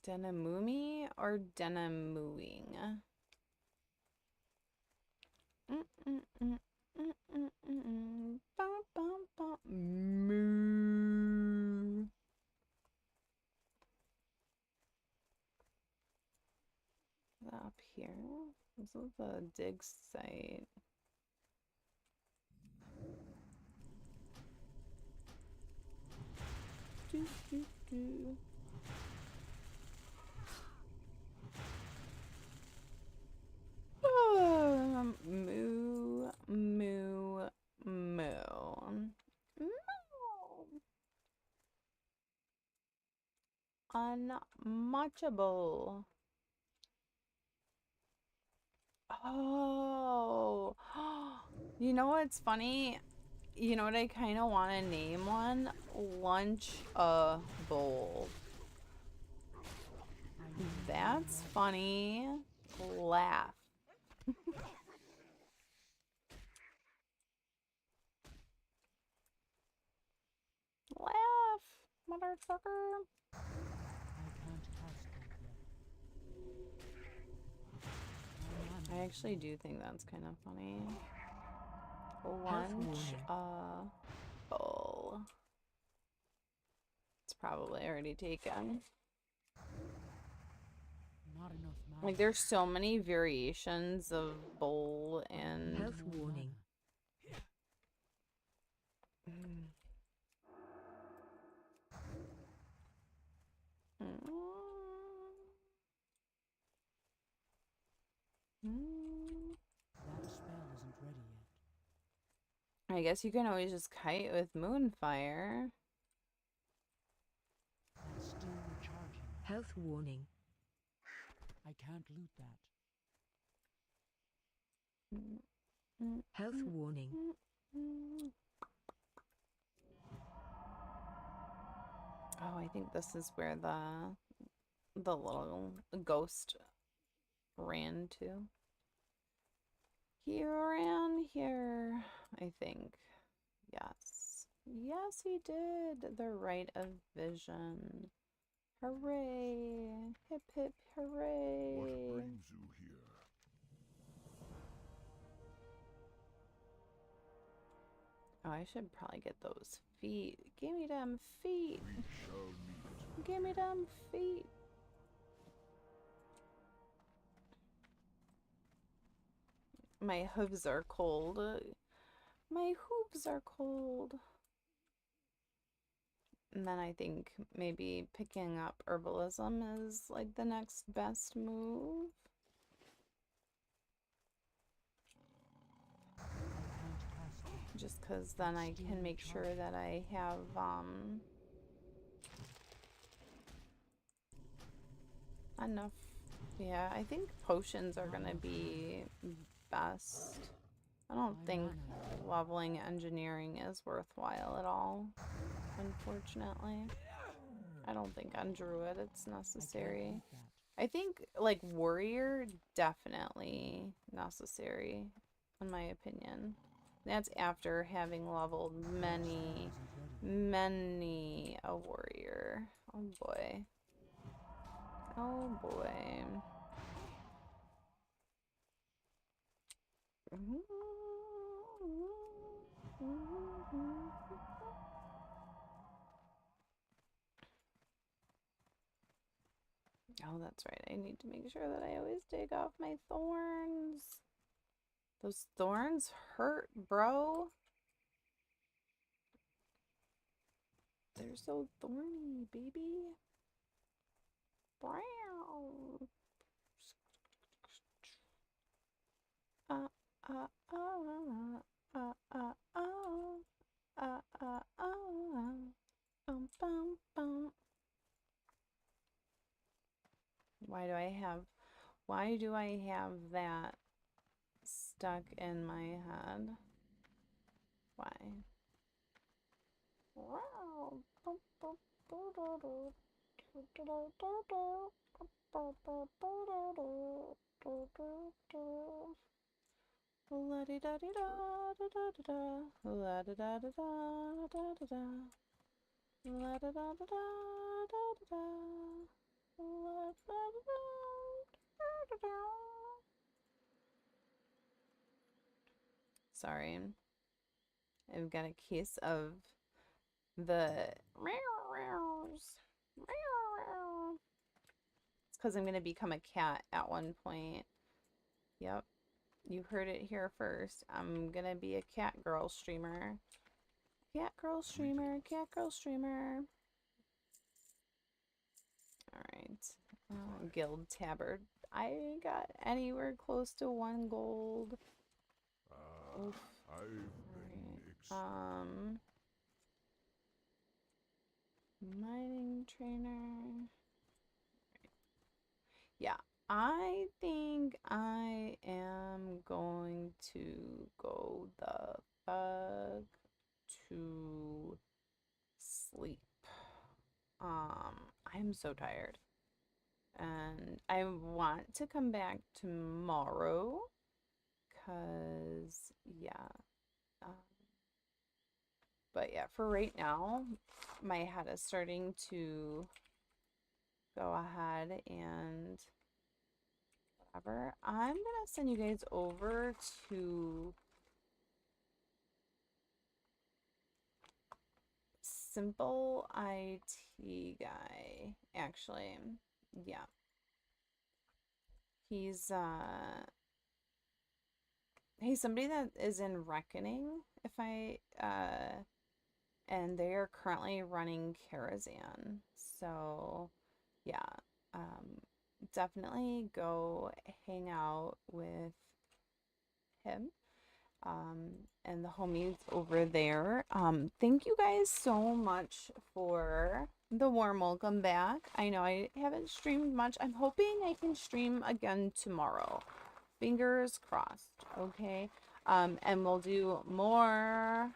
Dena moomy or Dena mooing? Moo. Is that up here? This is the dig site. Do, do, do. Moo, moo, moo. Unmatchable. Oh. You know what's funny? You know what I kind of want to name one? Lunch a bowl. That's funny. Laugh. Laugh, motherfucker. I actually do think that's kind of funny. Lunch a bowl. It's probably already taken. Like, there's so many variations of bowl and... Health warning. That spell isn't ready yet. I guess you can always just kite with Moonfire. That's still recharging. Health warning. I can't loot that. Health warning. Oh, I think this is where the little ghost ran to. He ran here, I think. Yes. Yes, he did. The Rite of Vision. Hooray. Hip hip hooray. What brings you here? Oh, I should probably get those feet. Give me them feet. We shall meet. Give me them feet. My hooves are cold. My hooves are cold. And then I think maybe picking up herbalism is like the next best move. Just because then I can make sure that I have enough. Yeah, I think potions are gonna be best. I don't think leveling engineering is worthwhile at all, unfortunately. I don't think on druid it's necessary. I think like warrior definitely necessary, in my opinion. That's after having leveled many a warrior. Oh boy. Oh boy. Oh, that's right. I need to make sure that I always take off my thorns. Those thorns hurt, bro. They're so thorny, baby. Brown. Bum, bum. Why do I have that stuck in my head? Why? La di da di da da da da da. La da da da da da da da. La da da da da da da da. La da da da da da. Sorry. I've got a case of the it's because I'm gonna become a cat at one point. Yep. You heard it here first. I'm gonna be a cat girl streamer. Cat girl streamer, cat girl streamer. Alright. Guild tabard. I got anywhere close to 1 gold. Oof. Mining trainer. Yeah. I think I am going to go the fuck to sleep. I'm so tired. And I want to come back tomorrow. Cause yeah. Um, but yeah, for right now, my head is starting to go ahead and whatever. I'm gonna send you guys over to Simple IT Guy. Actually, yeah. He's somebody that is in Reckoning, if I and they are currently running Karazhan. So yeah, definitely go hang out with him and the homies over there. Thank you guys so much for the warm welcome back. I know I haven't streamed much. I'm hoping I can stream again tomorrow. Fingers crossed. Okay. And we'll do more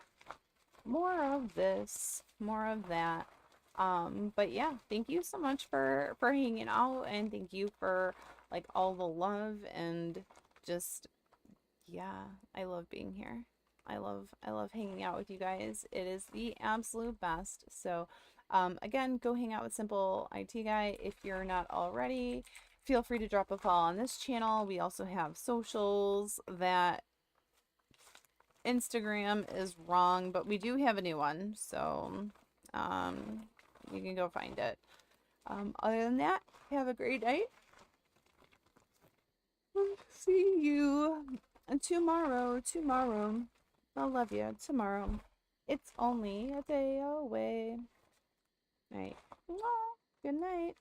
of this, more of that. But yeah, thank you so much for hanging out, and thank you for like all the love and just yeah, I love being here. I love hanging out with you guys. It is the absolute best. So again, go hang out with Simple IT Guy if you're not already. Feel free to drop a follow on this channel. We also have socials. That Instagram is wrong, but we do have a new one, so you can go find it. Other than that, have a great night. See you tomorrow. I'll love you tomorrow. It's only a day away. All right. Good night.